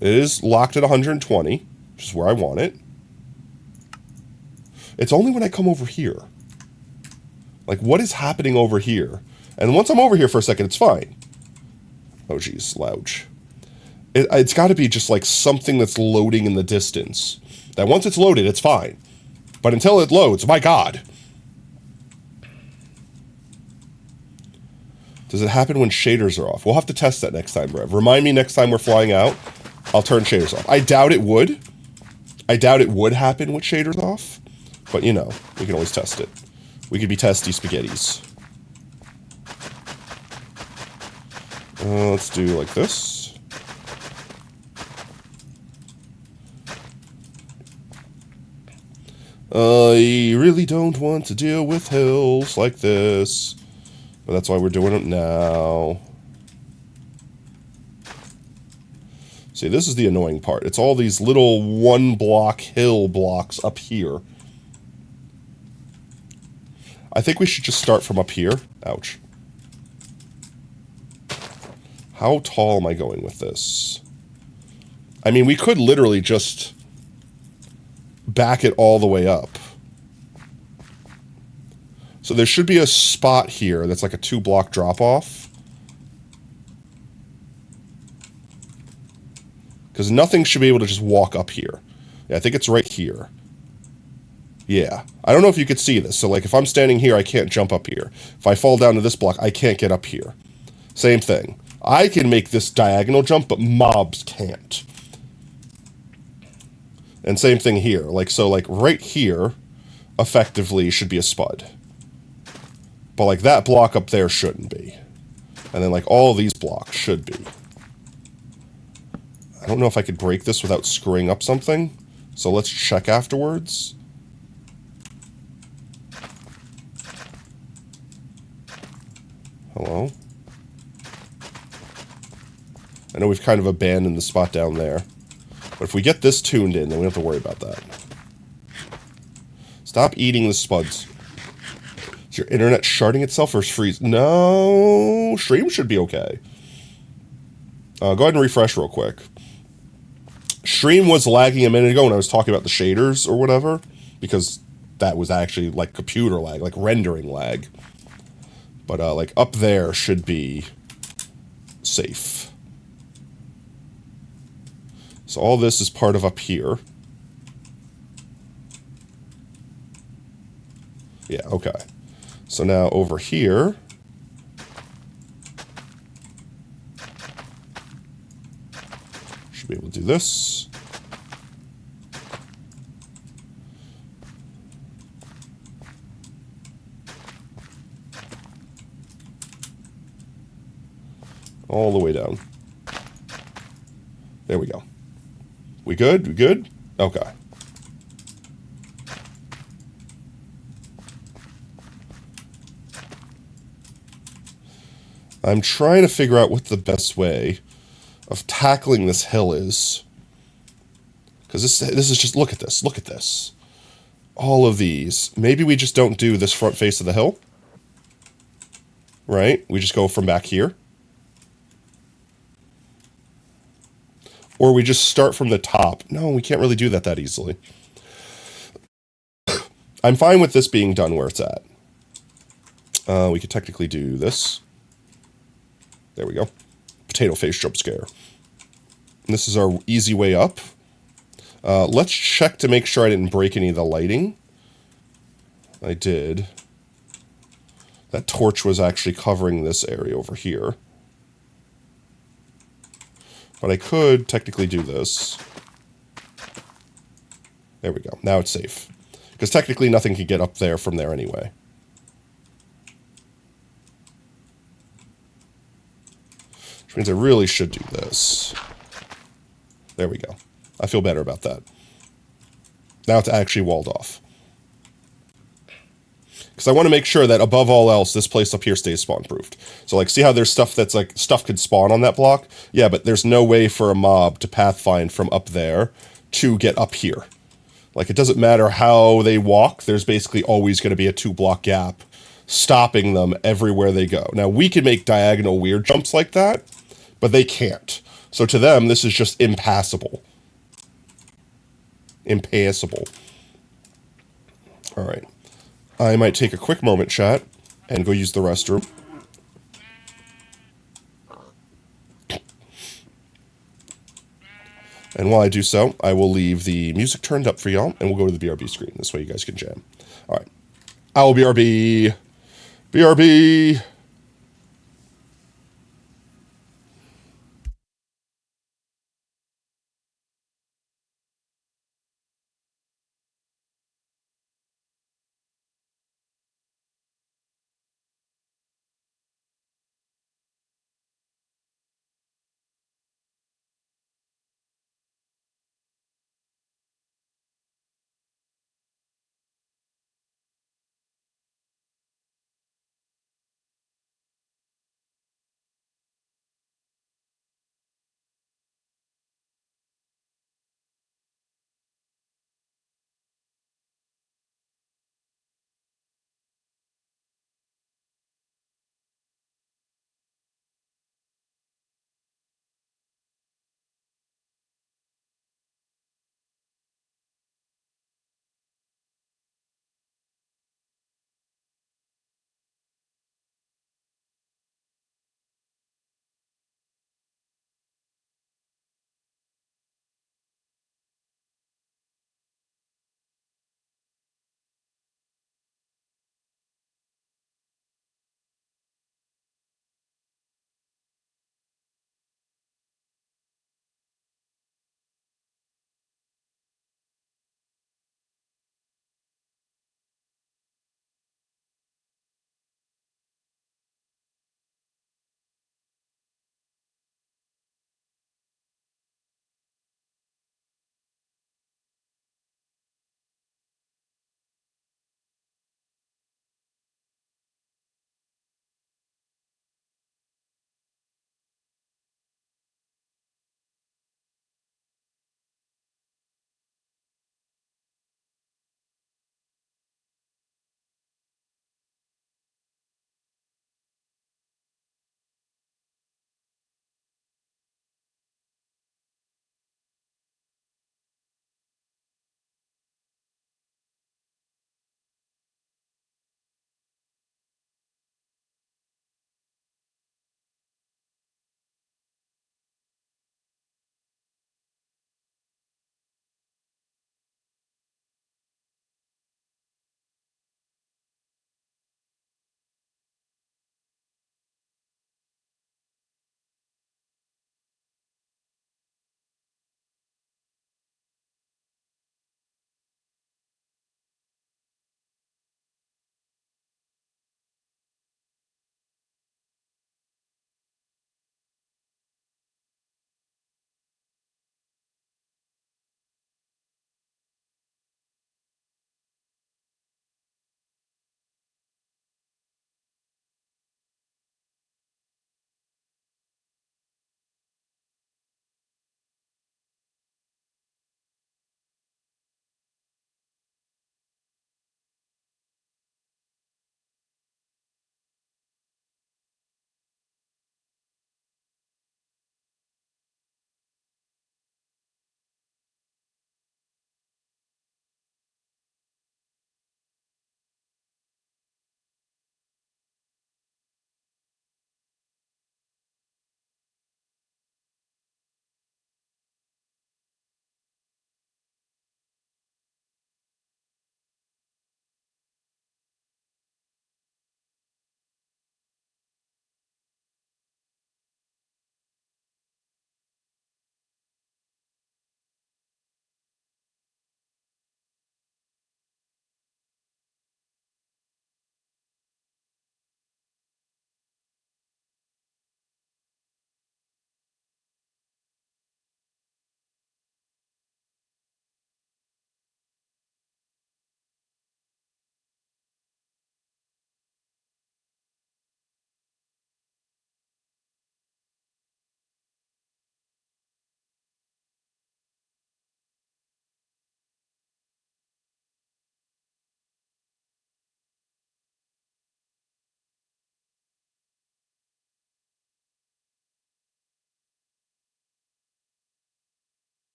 It is locked at 120, which is where I want it. It's only when I come over here. Like, what is happening over here? And once I'm over here for a second, it's fine. Oh, geez, slouch. It's got to be just, like, something that's loading in the distance. That once it's loaded, it's fine. But until it loads, my God. Does it happen when shaders are off? We'll have to test that next time, Rev. Remind me next time we're flying out. I'll turn shaders off. I doubt it would. I doubt it would happen with shaders off. But, you know, we can always test it. We could be testy spaghettis. Let's do like this. I really don't want to deal with hills like this. But that's why we're doing it now. See, this is the annoying part. It's all these little one-block hill blocks up here. I think we should just start from up here. Ouch. How tall am I going with this? I mean, we could literally just back it all the way up. So there should be a spot here that's like a 2-block drop-off. Because nothing should be able to just walk up here. Yeah, I think it's right here. Yeah. I don't know if you could see this. So, like, if I'm standing here, I can't jump up here. If I fall down to this block, I can't get up here. Same thing. I can make this diagonal jump, but mobs can't. And same thing here. Like, so, like, right here, effectively, should be a spud. But, like, that block up there shouldn't be. And then, like, all these blocks should be. I don't know if I could break this without screwing up something. So let's check afterwards. Hello? I know we've kind of abandoned the spot down there. But if we get this tuned in, then we don't have to worry about that. Stop eating the spuds. Is your internet sharding itself or freeze? No, stream should be okay. Go ahead and refresh real quick. Stream was lagging a minute ago when I was talking about the shaders or whatever, because that was actually like computer lag, like rendering lag. But like up there should be safe. So all this is part of up here. Yeah, okay. So now over here, should be able to do this. All the way down. There we go. We good? We good? Okay. I'm trying to figure out what the best way of tackling this hill is. Because this is just, look at this, look at this. All of these. Maybe we just don't do this front face of the hill. Right? We just go from back here. Or we just start from the top. No, we can't really do that easily. I'm fine with this being done where it's at. We could technically do this. There we go. Potato face jump scare. And this is our easy way up. Let's check to make sure I didn't break any of the lighting. I did. That torch was actually covering this area over here. But I could technically do this. There we go. Now it's safe. Because technically nothing can get up there from there anyway. Which means I really should do this. There we go. I feel better about that. Now it's actually walled off. Because I want to make sure that above all else, this place up here stays spawn-proofed. So, like, see how there's stuff that's, like, stuff could spawn on that block? Yeah, but there's no way for a mob to pathfind from up there to get up here. Like, it doesn't matter how they walk, there's basically always going to be a 2-block gap stopping them everywhere they go. Now, we can make diagonal weird jumps like that, but they can't. So to them, this is just impassable. Impassable. All right. I might take a quick moment, chat, and go use the restroom. And while I do so, I will leave the music turned up for y'all, and we'll go to the BRB screen. This way you guys can jam. All right. Owl BRB. BRB.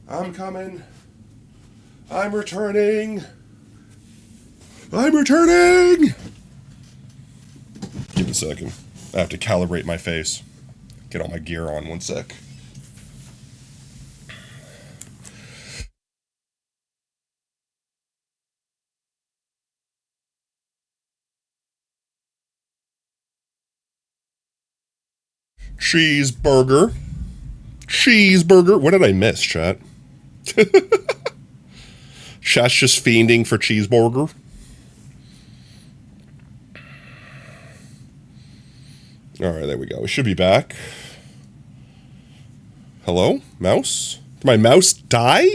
I'm coming. I'm returning. I'm returning. Give it a second. I have to calibrate my face. Get all my gear on. One sec. Cheeseburger. Cheeseburger. What did I miss, chat? Chat's just fiending for cheeseburger. Alright, there we go. We should be back. Hello? Mouse? Did my mouse die?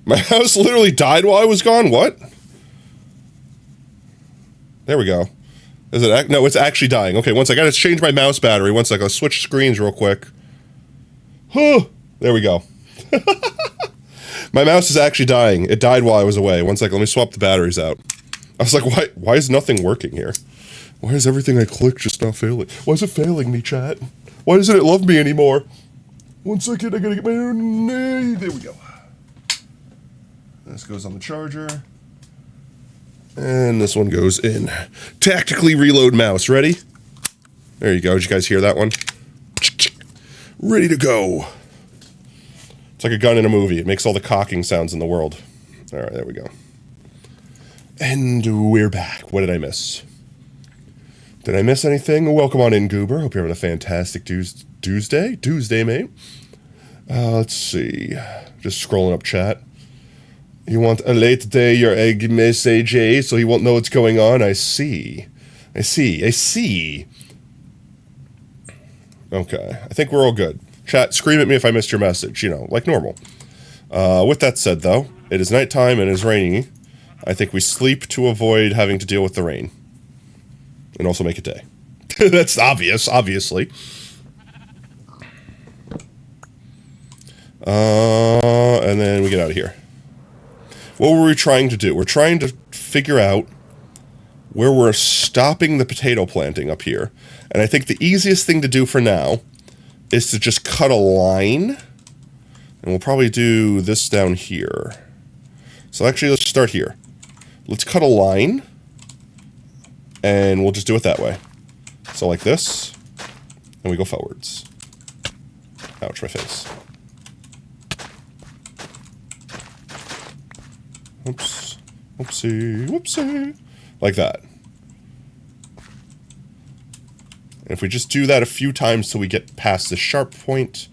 My mouse literally died while I was gone? What? There we go. Is it? No, it's actually dying. Okay, once I gotta change my mouse battery. One sec, I'll switch screens real quick. Huh. There we go. My mouse is actually dying. It died while I was away. One sec, let me swap the batteries out. I was like, why is nothing working here? Why is everything I click just not failing? Why is it failing me, chat? Why doesn't it love me anymore? One second, I gotta get my... There we go. This goes on the charger. And this one goes in. Tactically reload mouse. Ready? There you go. Did you guys hear that one? Ready to go. It's like a gun in a movie. It makes all the cocking sounds in the world. All right, there we go. And we're back. What did I miss? Did I miss anything? Welcome on in, Goober. Hope you're having a fantastic Tuesday. Tuesday, mate. Let's see. Just scrolling up chat. You want a late day your egg message, so he won't know what's going on? I see. I see. Okay. I think we're all good. Chat, scream at me if I missed your message, you know, like normal. With that said, though, it is nighttime and it is rainy. I think we sleep to avoid having to deal with the rain. And also make it day. That's obvious, obviously. And then we get out of here. What were we trying to do? We're trying to figure out where we're stopping the potato planting up here. And I think the easiest thing to do for now is to just cut a line. And we'll probably do this down here. So actually, let's start here. Let's cut a line. And we'll just do it that way. So like this. And we go forwards. Ouch, my face. Oops. Whoopsie. Whoopsie. Like that. And if we just do that a few times till we get past this sharp point,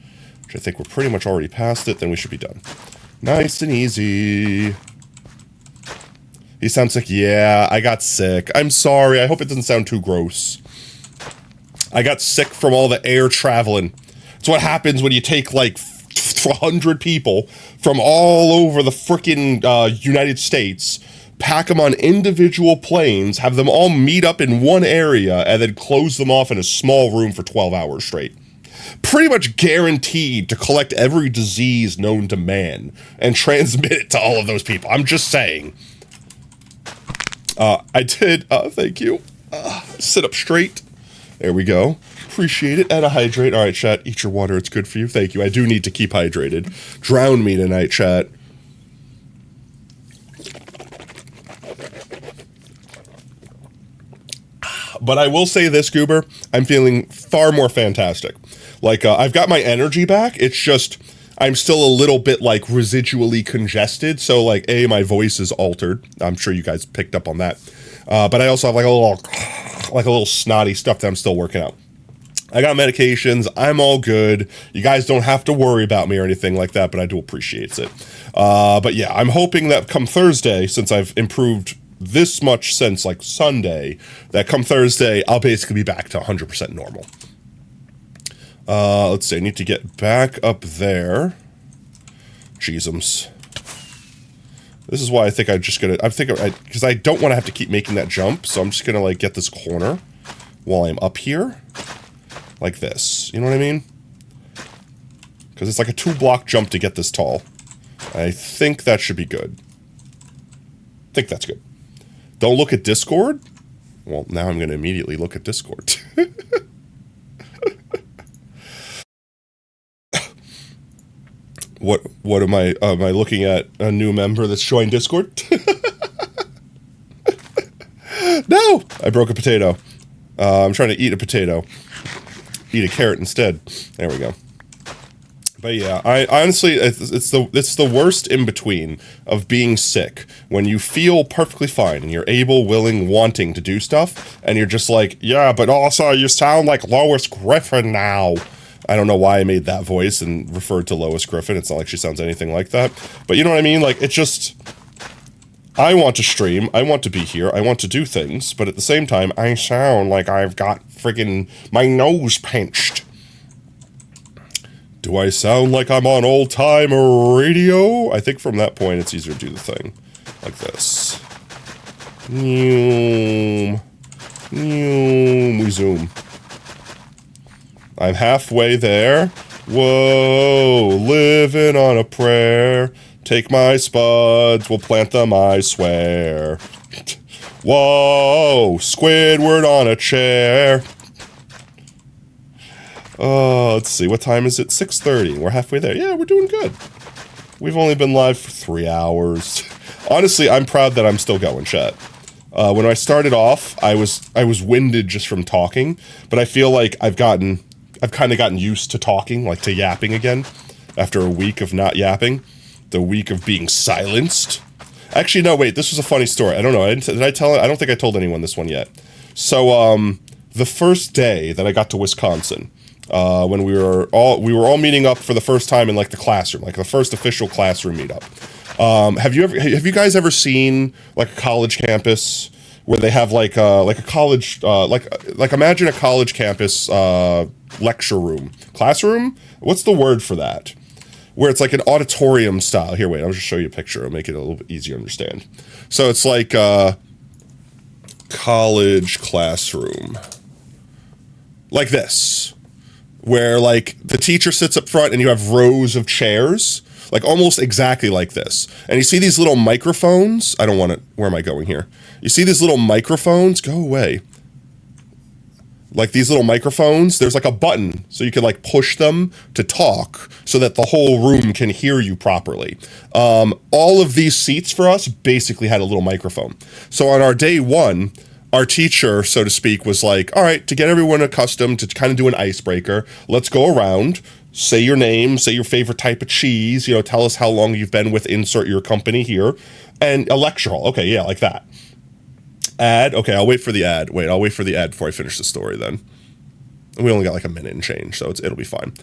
which I think we're pretty much already past it, then we should be done. Nice and easy. He sounds like, yeah, I got sick. I'm sorry. I hope it doesn't sound too gross. I got sick from all the air traveling. It's what happens when you take like 100 people from all over the frickin' United States, pack them on individual planes, have them all meet up in one area, and then close them off in a small room for 12 hours straight. Pretty much guaranteed to collect every disease known to man and transmit it to all of those people. I'm just saying. I did, thank you. Sit up straight. There we go. Appreciate it. And a hydrate. All right, chat, eat your water. It's good for you. Thank you. I do need to keep hydrated. Drown me tonight, chat. But I will say this, Goober, I'm feeling far more fantastic. Like, I've got my energy back. It's just, I'm still a little bit, like, residually congested. So, like, my voice is altered. I'm sure you guys picked up on that. But I also have, like, a little snotty stuff that I'm still working out. I got medications. I'm all good. You guys don't have to worry about me or anything like that, but I do appreciate it. But yeah, I'm hoping that come Thursday, since I've improved this much since, like, Sunday, that come Thursday, I'll basically be back to 100% normal. Let's see, I need to get back up there. Jeezums. This is why I think because I don't want to have to keep making that jump, so I'm just gonna, like, get this corner while I'm up here. Like this. You know what I mean? Because it's like a 2-block jump to get this tall. I think that should be good. I think that's good. Don't look at Discord? Well, now I'm going to immediately look at Discord. What am I looking at? A new member that's joined Discord? No! I broke a potato. I'm trying to eat a potato. Eat a carrot instead. There we go. But yeah, I honestly, it's the worst in between of being sick, when you feel perfectly fine and you're able, willing, wanting to do stuff, and you're just like, yeah, but also you sound like Lois Griffin now. I don't know why I made that voice and referred to Lois Griffin. It's not like she sounds anything like that. But you know what I mean? Like, it's just, I want to stream, I want to be here, I want to do things, but at the same time, I sound like I've got friggin' my nose pinched. Do I sound like I'm on old-time radio? I think from that point, it's easier to do the thing. Like this. We zoom. I'm halfway there. Whoa, living on a prayer. Take my spuds, we'll plant them, I swear. Whoa, Squidward on a chair. Let's see, what time is it? 6:30. We're halfway there. Yeah, we're doing good. We've only been live for 3 hours. Honestly, I'm proud that I'm still going, chat. When I started off, I was winded just from talking, but I feel like I've kind of gotten used to talking, like to yapping again, after a week of not yapping. The week of being silenced. Actually, no, wait, this was a funny story. I don't know, did I tell it? I don't think I told anyone this one yet. So, the first day that I got to Wisconsin, when we were all meeting up for the first time in like the classroom, like the first official classroom meetup. Have you guys ever seen like a college campus where they have like a college, like imagine a college campus, lecture room, classroom? What's the word for that? Where it's like an auditorium style. Here, wait, I'll just show you a picture. It'll make it a little bit easier to understand. So it's like a college classroom. Like this. Where like the teacher sits up front and you have rows of chairs. Like almost exactly like this. And you see these little microphones. I don't want to, where am I going here? You see these little microphones? Go away. Like these little microphones, there's like a button, so you can like push them to talk so that the whole room can hear you properly. All of these seats for us basically had a little microphone. So on our day one, our teacher, so to speak, was like, all right, to get everyone accustomed to kind of do an icebreaker, let's go around, say your name, say your favorite type of cheese, you know, tell us how long you've been with insert your company here, and a lecture hall. Okay, yeah, like that. Ad. Okay, I'll wait for the ad. Wait, I'll wait for the ad before I finish the story then. We only got like a minute and change, so it'll be fine.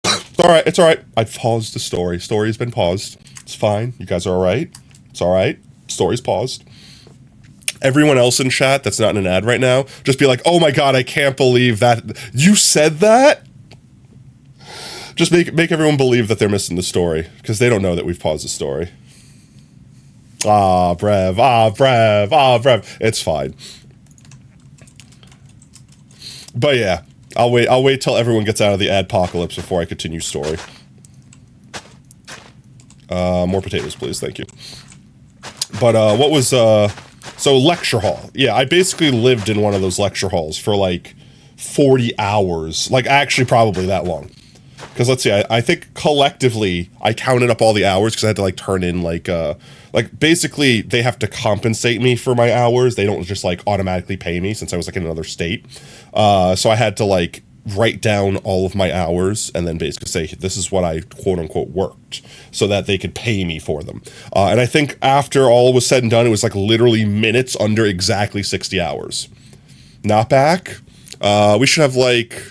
It's all right. It's all right. I paused the story. Story's been paused. It's fine. You guys are all right. It's all right. Story's paused. Everyone else in chat that's not in an ad right now, just be like, oh my god, I can't believe that. You said that? Just make everyone believe that they're missing the story, because they don't know that we've paused the story. Brev. It's fine. But yeah, I'll wait till everyone gets out of the adpocalypse before I continue story. More potatoes, please. Thank you. But, what was, so lecture hall. Yeah, I basically lived in one of those lecture halls for like 40 hours. Like, actually probably that long. Because let's see, I think collectively, I counted up all the hours because I had to like turn in like basically they have to compensate me for my hours. They don't just like automatically pay me since I was like in another state. So I had to like write down all of my hours and then basically say, this is what I quote unquote worked so that they could pay me for them. And I think after all was said and done, it was like literally minutes under exactly 60 hours. Not back. We should have like...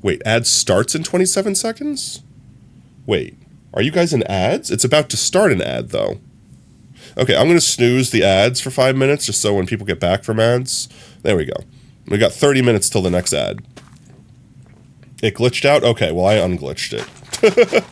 Wait, ads starts in 27 seconds? Wait, are you guys in ads? It's about to start an ad, though. Okay, I'm going to snooze the ads for 5 minutes, just so when people get back from ads. There we go. We got 30 minutes till the next ad. It glitched out? Okay, well, I unglitched it.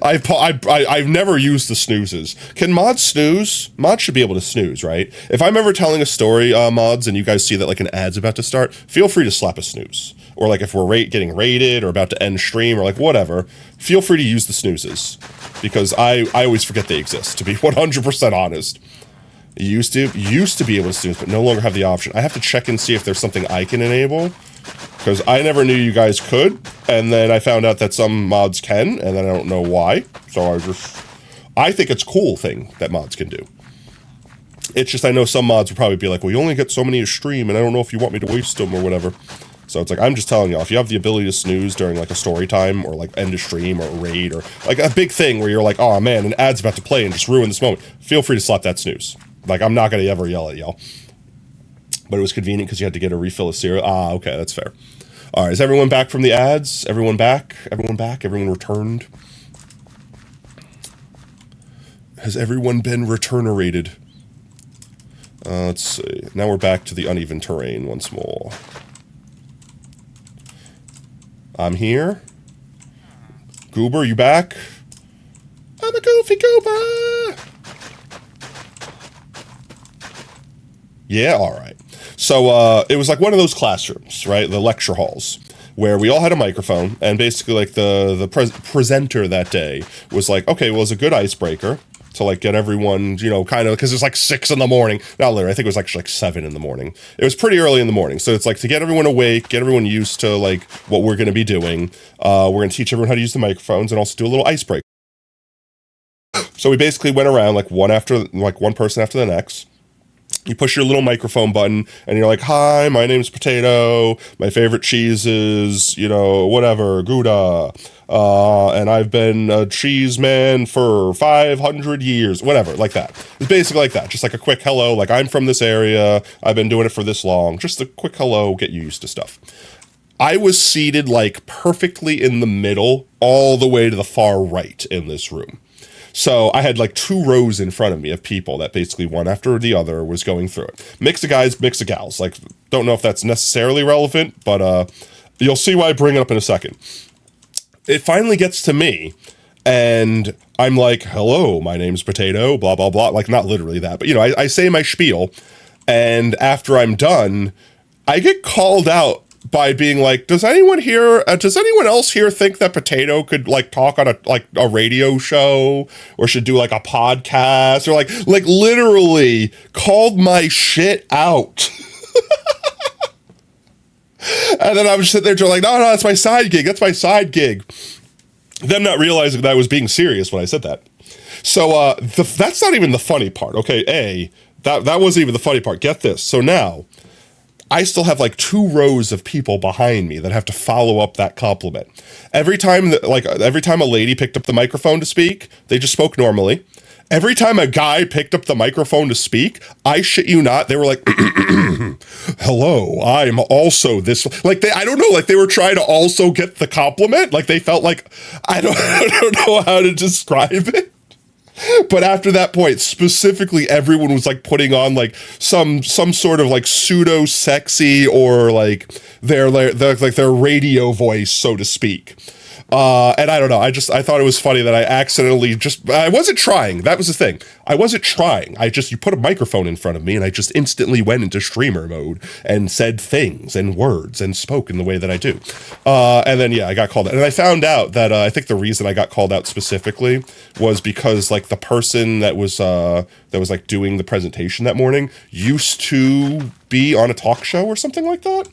I've never used the snoozes. Can mods snooze? Mods should be able to snooze, right? If I'm ever telling a story, mods, and you guys see that like an ad's about to start, feel free to slap a snooze. Or like if we're getting rated or about to end stream or like whatever, feel free to use the snoozes. Because I always forget they exist, to be 100% honest. Used to be able to snooze, but no longer have the option. I have to check and see if there's something I can enable. because I never knew you guys could, and then I found out that some mods can, and then I don't know why. So I think it's a cool thing that mods can do. It's just I know some mods would probably be like, well, you only get so many a stream, and I don't know if you want me to waste them or whatever. So it's like, I'm just telling y'all, if you have the ability to snooze during like a story time or like end a stream or a raid or like a big thing where you're like, oh man, an ad's about to play and just ruin this moment, feel free to slap that snooze. Like, I'm not going to ever yell at y'all. But it was convenient because you had to get a refill of cereal. Ah, okay, that's fair. All right, is everyone back from the ads? Everyone back? Everyone back? Everyone returned? Has everyone been returnated? Let's see. Now we're back to the uneven terrain once more. I'm here. Goober, you back? I'm a goofy goober! Yeah, alright. So, it was like one of those classrooms, right? The lecture halls, where we all had a microphone, and basically, like, the presenter that day was like, okay, well, it's a good icebreaker to, like, get everyone, you know, kind of, because it's like 6 in the morning. Not literally, I think it was actually like 7 in the morning. It was pretty early in the morning. So it's like to get everyone awake, get everyone used to, like, what we're going to be doing. We're going to teach everyone how to use the microphones and also do a little icebreaker. So we basically went around, like, one person after the next. You push your little microphone button, and you're like, hi, my name's Potato, my favorite cheese is, you know, whatever, Gouda, and I've been a cheese man for 500 years, whatever, like that. It's basically like that, just like a quick hello, like, I'm from this area, I've been doing it for this long, just a quick hello, get you used to stuff. I was seated, like, perfectly in the middle, all the way to the far right in this room. So I had like 2 rows in front of me of people that basically one after the other was going through it. Mix of guys, mix of gals. Like, don't know if that's necessarily relevant, but you'll see why I bring it up in a second. It finally gets to me, and I'm like, hello, my name's Potato, blah, blah, blah. Like, not literally that, but, you know, I say my spiel, and after I'm done, I get called out by being like, does anyone else here think that Potato could, like, talk on a radio show or should do, like, a podcast, or like literally called my shit out. And then I was sitting there like, no, that's my side gig. That's my side gig. Them not realizing that I was being serious when I said that. So, that's not even the funny part. Okay, that wasn't even the funny part. Get this. So now, I still have like 2 rows of people behind me that have to follow up that compliment. Every time a lady picked up the microphone to speak, they just spoke normally. Every time a guy picked up the microphone to speak, I shit you not, they were like, hello, I'm also this. Like, I don't know, like they were trying to also get the compliment. Like they felt like, I don't know how to describe it. But after that point, specifically, everyone was like putting on like some sort of like pseudo sexy or like their radio voice, so to speak. And I don't know. I thought it was funny that I accidentally I wasn't trying. That was the thing. I wasn't trying. You put a microphone in front of me and I just instantly went into streamer mode and said things and words and spoke in the way that I do. And then, yeah, I got called out. And I found out that I think the reason I got called out specifically was because like the person that was like doing the presentation that morning used to be on a talk show or something like that.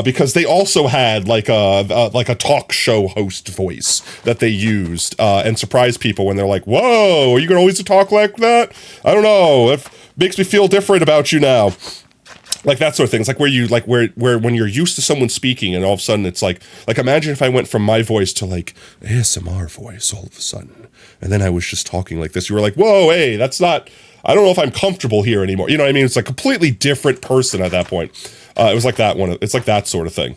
Because they also had like a talk show host voice that they used and surprised people when they're like, "Whoa, are you gonna always talk like that? I don't know. It makes me feel different about you now." Like that sort of thing. It's like where when you're used to someone speaking and all of a sudden it's like imagine if I went from my voice to like ASMR voice all of a sudden, and then I was just talking like this. You were like, "Whoa, hey, that's not. I don't know if I'm comfortable here anymore." You know what I mean? It's a completely different person at that point. It was like that one. It's like that sort of thing.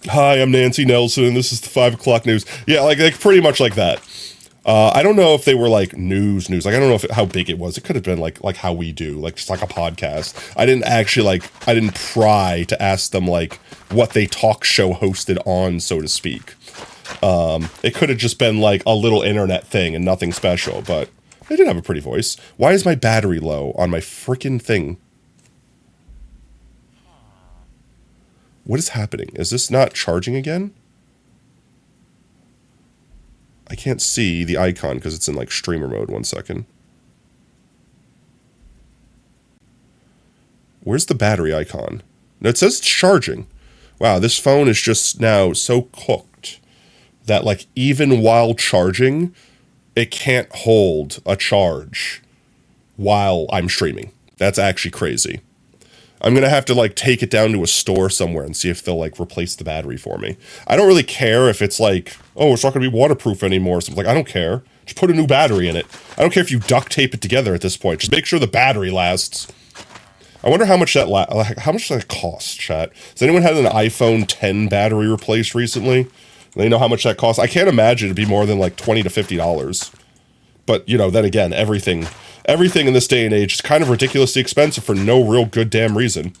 Hi, I'm Nancy Nelson. This is the 5 o'clock news. Yeah, like pretty much like that. I don't know if they were like news. Like I don't know how big it was. It could have been like how we do, like just like a podcast. I didn't pry to ask them like what they talk show hosted on, so to speak. It could have just been like a little internet thing and nothing special, but they did have a pretty voice. Why is my battery low on my freaking thing? What is happening? Is this not charging again? I can't see the icon because it's in like streamer mode. 1 second. Where's the battery icon? No, it says it's charging. Wow, this phone is just now so cooked that, like, even while charging, it can't hold a charge while I'm streaming. That's actually crazy. I'm going to have to, like, take it down to a store somewhere and see if they'll, like, replace the battery for me. I don't really care if it's like, oh, it's not going to be waterproof anymore. So I'm like, I don't care. Just put a new battery in it. I don't care if you duct tape it together at this point. Just make sure the battery lasts. I wonder how much that costs, chat. Has anyone had an iPhone 10 battery replaced recently? They know how much that costs. I can't imagine it'd be more than like $20 to $50. But, you know, then again, everything in this day and age is kind of ridiculously expensive for no real good damn reason.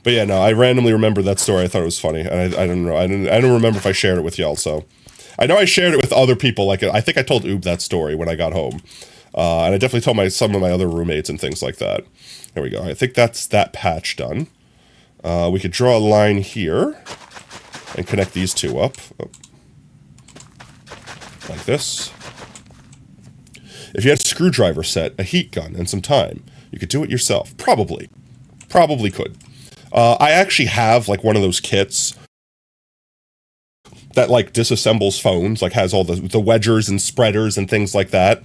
But yeah, no, I randomly remembered that story. I thought it was funny. And I don't know. I don't remember if I shared it with y'all, so. I know I shared it with other people. Like, I think I told Oob that story when I got home. And I definitely told some of my other roommates and things like that. There we go. I think that's that patch done. We could draw a line here and connect these two up. Like this. If you had a screwdriver set, a heat gun, and some time, you could do it yourself. Probably. Probably could. I actually have, like, one of those kits that, like, disassembles phones, like, has all the wedgers and spreaders and things like that.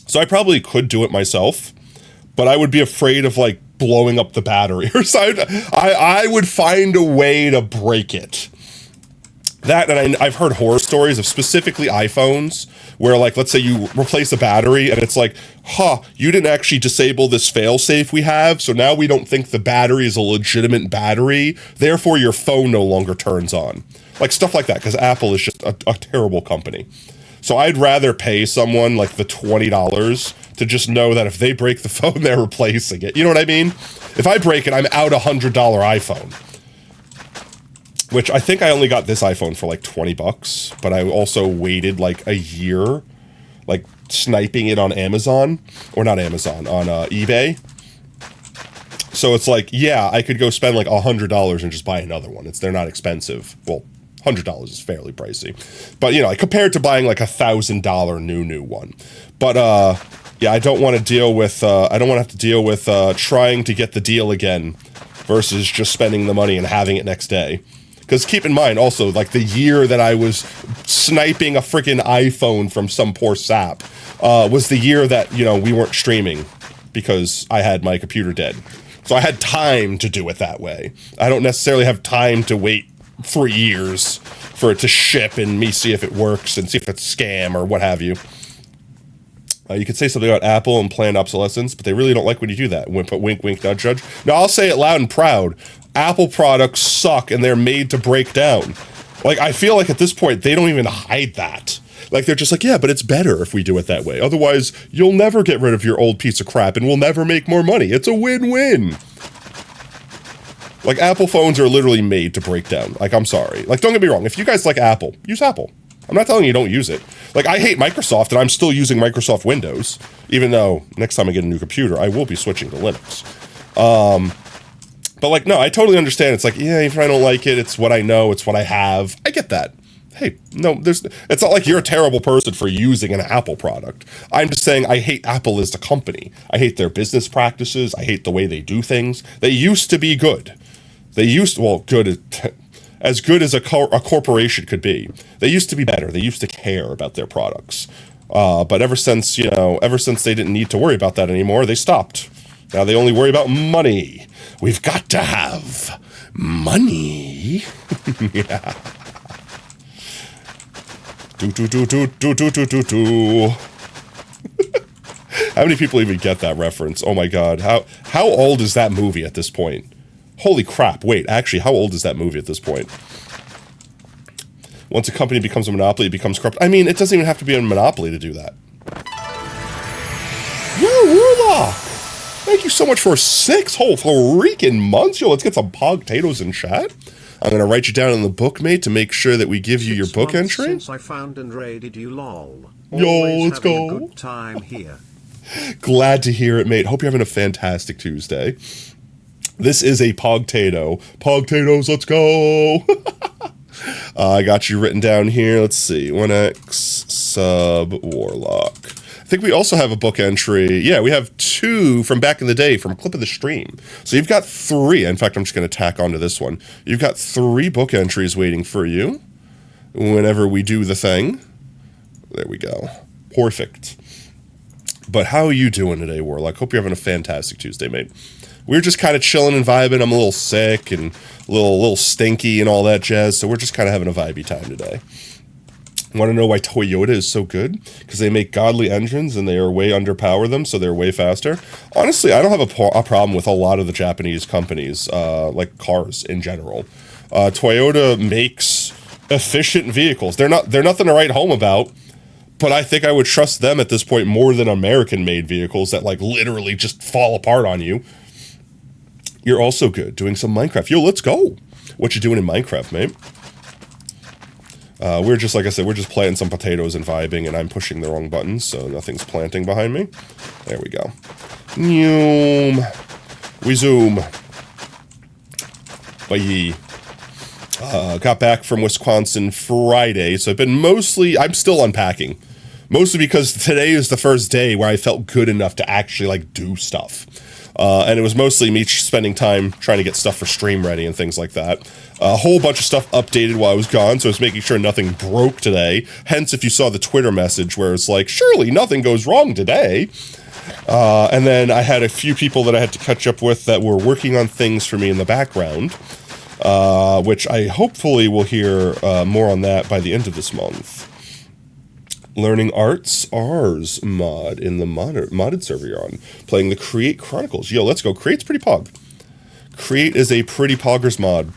So I probably could do it myself, but I would be afraid of, like, blowing up the battery or something. I would find a way to break it. That, and I've heard horror stories of specifically iPhones where, like, let's say you replace a battery and it's like, you didn't actually disable this failsafe we have, so now we don't think the battery is a legitimate battery, therefore your phone no longer turns on. Like, stuff like that, because Apple is just a terrible company. So I'd rather pay someone, like, the $20 to just know that if they break the phone, they're replacing it. You know what I mean? If I break it, I'm out a $100 iPhone. Which I think I only got this iPhone for like $20, but I also waited like a year, like sniping it on Amazon, or not Amazon, on eBay. So it's like, yeah, I could go spend like $100 and just buy another one. They're not expensive. Well, $100 is fairly pricey, but you know, compared to buying like $1,000 new one. But yeah, I don't want to deal with. I don't want to have to deal with trying to get the deal again versus just spending the money and having it next day. Because keep in mind, also, like, the year that I was sniping a freaking iPhone from some poor sap was the year that, you know, we weren't streaming because I had my computer dead. So I had time to do it that way. I don't necessarily have time to wait 3 years for it to ship and me see if it works and see if it's a scam or what have you. You could say something about Apple and planned obsolescence, but they really don't like when you do that. Wink, wink, nudge, nudge. No, I'll say it loud and proud. Apple products suck and they're made to break down. Like, I feel like at this point, they don't even hide that. Like, they're just like, yeah, but it's better if we do it that way. Otherwise, you'll never get rid of your old piece of crap and we'll never make more money. It's a win-win. Like, Apple phones are literally made to break down. Like, I'm sorry. Like, don't get me wrong. If you guys like Apple, use Apple. I'm not telling you don't use it. Like, I hate Microsoft, and I'm still using Microsoft Windows, even though next time I get a new computer, I will be switching to Linux. But, like, no, I totally understand. It's like, yeah, if I don't like it, it's what I know, it's what I have. I get that. Hey, no, it's not like you're a terrible person for using an Apple product. I'm just saying I hate Apple as a company. I hate their business practices. I hate the way they do things. They used to be good. As good as a corporation could be. They used to be better. They used to care about their products. But ever since they didn't need to worry about that anymore, they stopped. Now they only worry about money. We've got to have money. Yeah. Do. How many people even get that reference? Oh my god. How old is that movie at this point? Holy crap, wait, actually, how old is that movie at this point? Once a company becomes a monopoly, it becomes corrupt. I mean, it doesn't even have to be a monopoly to do that. Yo, Warlock! Thank you so much for 6 whole freaking months. Yo, let's get some potatoes in chat. I'm going to write you down in the book, mate, to make sure that we give you your book entry. Since I found and raided you, lol. Yo, let's go. A good time here. Glad to hear it, mate. Hope you're having a fantastic Tuesday. This is a Pogtato. Pogtatoes, let's go! I got you written down here. Let's see. 1x sub Warlock. I think we also have a book entry. Yeah, we have 2 from back in the day from Clip of the Stream. So you've got 3. In fact, I'm just going to tack onto this one. You've got 3 book entries waiting for you whenever we do the thing. There we go. Perfect. But how are you doing today, Warlock? Hope you're having a fantastic Tuesday, mate. We're just kind of chilling and vibing. I'm a little sick and a little stinky and all that jazz, so we're just kind of having a vibey time today. Want to know why Toyota is so good? Because they make godly engines and they are way underpower them, so they're way faster. Honestly, I don't have a problem with a lot of the Japanese companies, like cars in general. Toyota makes efficient vehicles. They're nothing to write home about. But I think I would trust them at this point more than American-made vehicles that, like, literally just fall apart on you. You're also good doing some Minecraft. Yo, let's go. What you doing in Minecraft, mate? We're just, like I said, we're just planting some potatoes and vibing, and I'm pushing the wrong buttons, so nothing's planting behind me. There we go. Noom. We zoom. Bye. Got back from Wisconsin Friday, so I've been I'm still unpacking. Mostly because today is the first day where I felt good enough to actually, like, do stuff. And it was mostly me spending time trying to get stuff for stream ready and things like that. A whole bunch of stuff updated while I was gone, so I was making sure nothing broke today. Hence, if you saw the Twitter message where it's like, surely nothing goes wrong today. And then I had a few people that I had to catch up with that were working on things for me in the background, which I hopefully will hear more on that by the end of this month. Learning Arts Rs mod in the modded server you're on. Playing the Create Chronicles. Yo, let's go. Create's pretty pog. Create is a pretty poggers mod.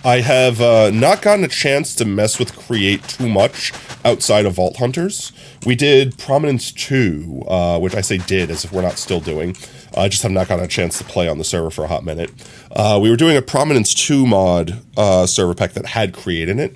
I have not gotten a chance to mess with Create too much outside of Vault Hunters. We did Prominence 2, which I say did as if we're not still doing. I just have not gotten a chance to play on the server for a hot minute. We were doing a Prominence 2 mod server pack that had Create in it.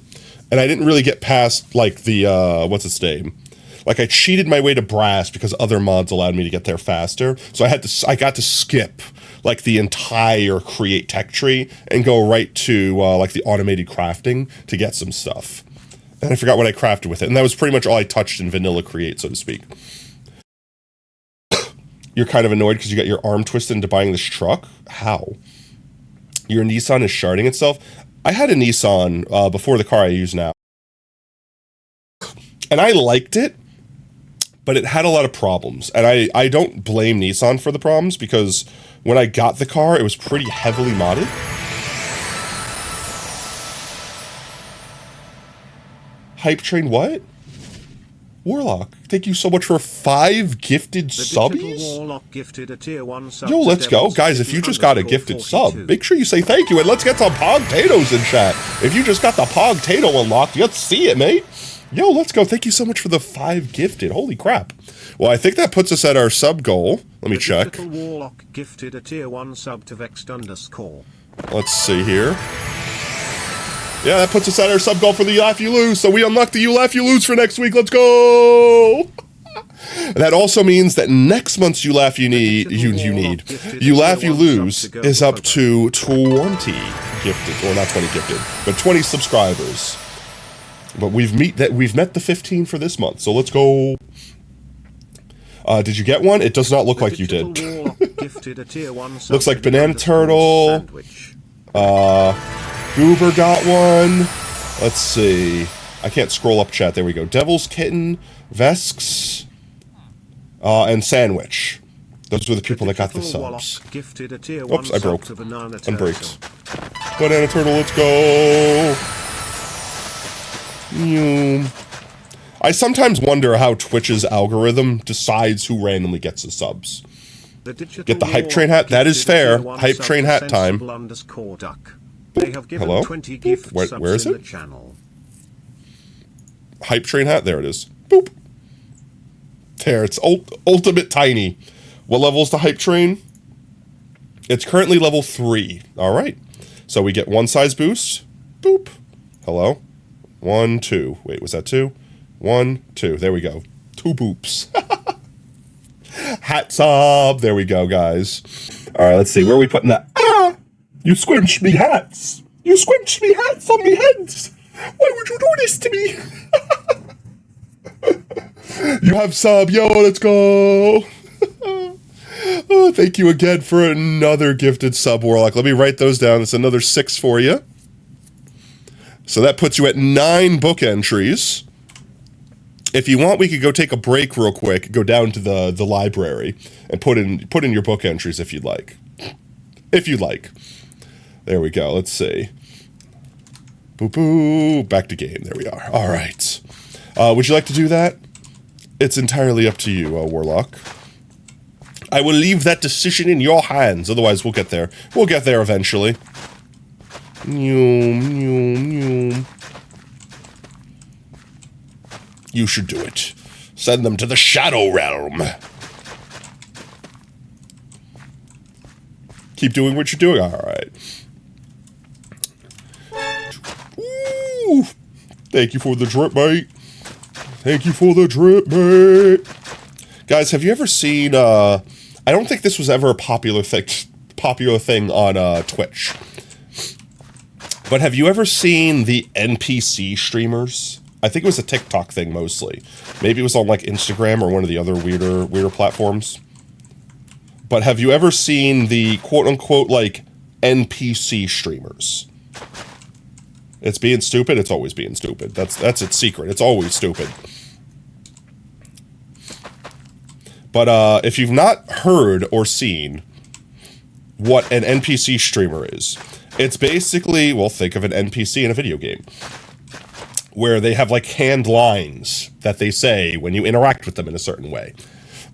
And I didn't really get past, like, the, what's its name? Like, I cheated my way to Brass because other mods allowed me to get there faster. So I got to skip, like, the entire Create tech tree and go right to, like, the automated crafting to get some stuff. And I forgot what I crafted with it. And that was pretty much all I touched in vanilla Create, so to speak. You're kind of annoyed because you got your arm twisted into buying this truck? How? Your Nissan is sharding itself? I had a Nissan before the car I use now, and I liked it, but it had a lot of problems, and I don't blame Nissan for the problems, because when I got the car, it was pretty heavily modded. Hype Train what? Warlock, thank you so much for 5 gifted subbies. Warlock gifted a tier 1 sub. Yo, let's go. Guys, if you just got a gifted sub, make sure you say thank you, and let's get some Pog-tatoes in chat. If you just got the Pog-tato unlocked, let's see it, mate. Yo, let's go. Thank you so much for the 5 gifted. Holy crap. Well, I think that puts us at our sub goal. Let me check. Warlock gifted a tier 1 sub to Vext_. Let's see here. Yeah, that puts us at our sub goal for the You Laugh You Lose. So we unlocked the You Laugh You Lose for next week. Let's go! That also means that next month's You Laugh You Laugh You Lose is up to 20 gifted, or not 20 gifted, but 20 subscribers. But we've met the 15 for this month, so let's go. Did you get one? It does not look like you did. Looks like Banana Turtle. Goober got one. Let's see. I can't scroll up chat. There we go. Devil's Kitten, Vesks, and Sandwich. Those were the people that got the subs. Oops, I broke. Unbraked. Banana Turtle, let's go. I sometimes wonder how Twitch's algorithm decides who randomly gets the subs. Get the Hype Train hat? That is fair. Hype Train hat time. They have given Hello? 20 gift Where subs is in it? the channel. Hype Train hat? There it is. Boop. There, it's ultimate tiny. What level is the Hype Train? It's currently level 3. Alright. So we get 1 size boost. Boop. Hello? 1, 2. Wait, was that 2? 1, 2. There we go. 2 boops. Hat sub. There we go, guys. Alright, let's see. Where are we putting that? Ah! You squinched me hats. You squinched me hats on me heads! Why would you do this to me? You have sub, yo, let's go! Oh, thank you again for another gifted sub, Warlock. Let me write those down. It's another 6 for you. So that puts you at 9 book entries. If you want, we could go take a break real quick, go down to the library, and put in your book entries if you'd like. If you'd like. There we go. Let's see. Boo boo. Back to game. There we are. All right. Would you like to do that? It's entirely up to you, Warlock. I will leave that decision in your hands. Otherwise, we'll get there. We'll get there eventually. You should do it. Send them to the Shadow Realm. Keep doing what you're doing. All right. Ooh. Thank you for the drip, mate. Thank you for the drip, mate. Guys, have you ever seen, I don't think this was ever a popular thing on Twitch. But have you ever seen the NPC streamers? I think it was a TikTok thing mostly. Maybe it was on like Instagram or one of the other weirder platforms. But have you ever seen the quote-unquote like NPC streamers? It's being stupid. It's always being stupid. That's its secret. It's always stupid. But if you've not heard or seen what an NPC streamer is, it's basically, well, think of an NPC in a video game, where they have like canned lines that they say when you interact with them in a certain way.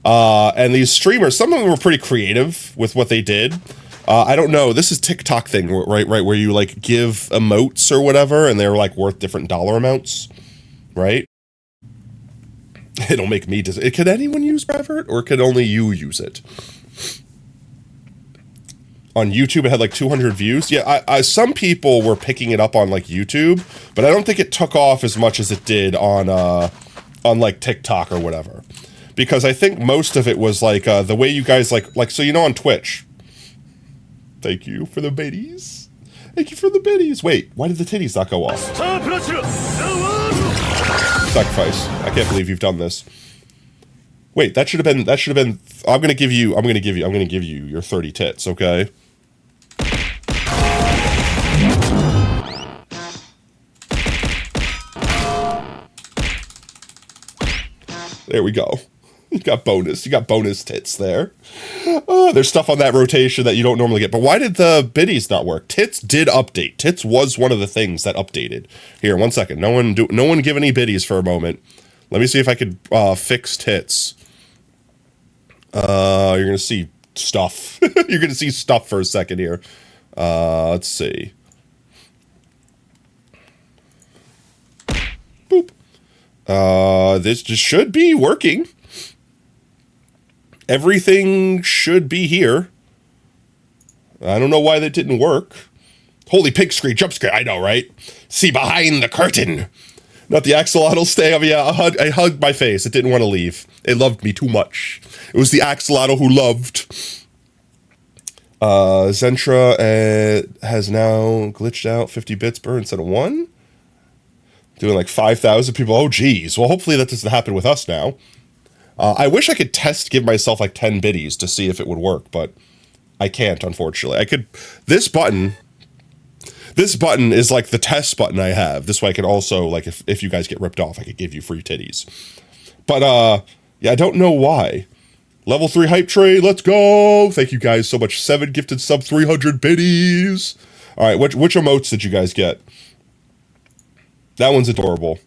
And these streamers, some of them were pretty creative with what they did. I don't know, this is TikTok thing, right, where you like give emotes or whatever, and they're like worth different dollar amounts, right? It'll make me could anyone use Brevert, or could only you use it? On YouTube, it had like 200 views. Yeah, some people were picking it up on like YouTube, but I don't think it took off as much as it did on like TikTok or whatever. Because I think most of it was like the way you guys like so you know on Twitch. Thank you for the biddies. Thank you for the biddies. Wait, why did the titties not go off? Sacrifice. I can't believe you've done this. Wait, that should have been I'm gonna give you your 30 tits, okay? There we go. You got bonus tits there. Oh, there's stuff on that rotation that you don't normally get. But why did the biddies not work? Tits did update. Tits was one of the things that updated. Here, 1 second. No one give any biddies for a moment. Let me see if I could fix tits. You're gonna see stuff. You're gonna see stuff for a second here. Let's see. Boop. This just should be working. Everything should be here. I don't know why that didn't work. Holy pig screen, jump screen. I know, right? See behind the curtain. Not the axolotl stay. Yeah, I hugged my face. It didn't want to leave. It loved me too much. It was the axolotl who loved. Zentra has now glitched out 50 bits per instead of 1. Doing like 5,000 people. Oh, geez. Well, hopefully that doesn't happen with us now. I wish I could give myself like 10 biddies to see if it would work, but I can't, unfortunately. I could. This button is like the test button I have. This way I could also, like, if you guys get ripped off, I could give you free titties. But, yeah, I don't know why. Level 3 hype trade, let's go! Thank you guys so much. 7 gifted sub 300 biddies. All right, which emotes did you guys get? That one's adorable.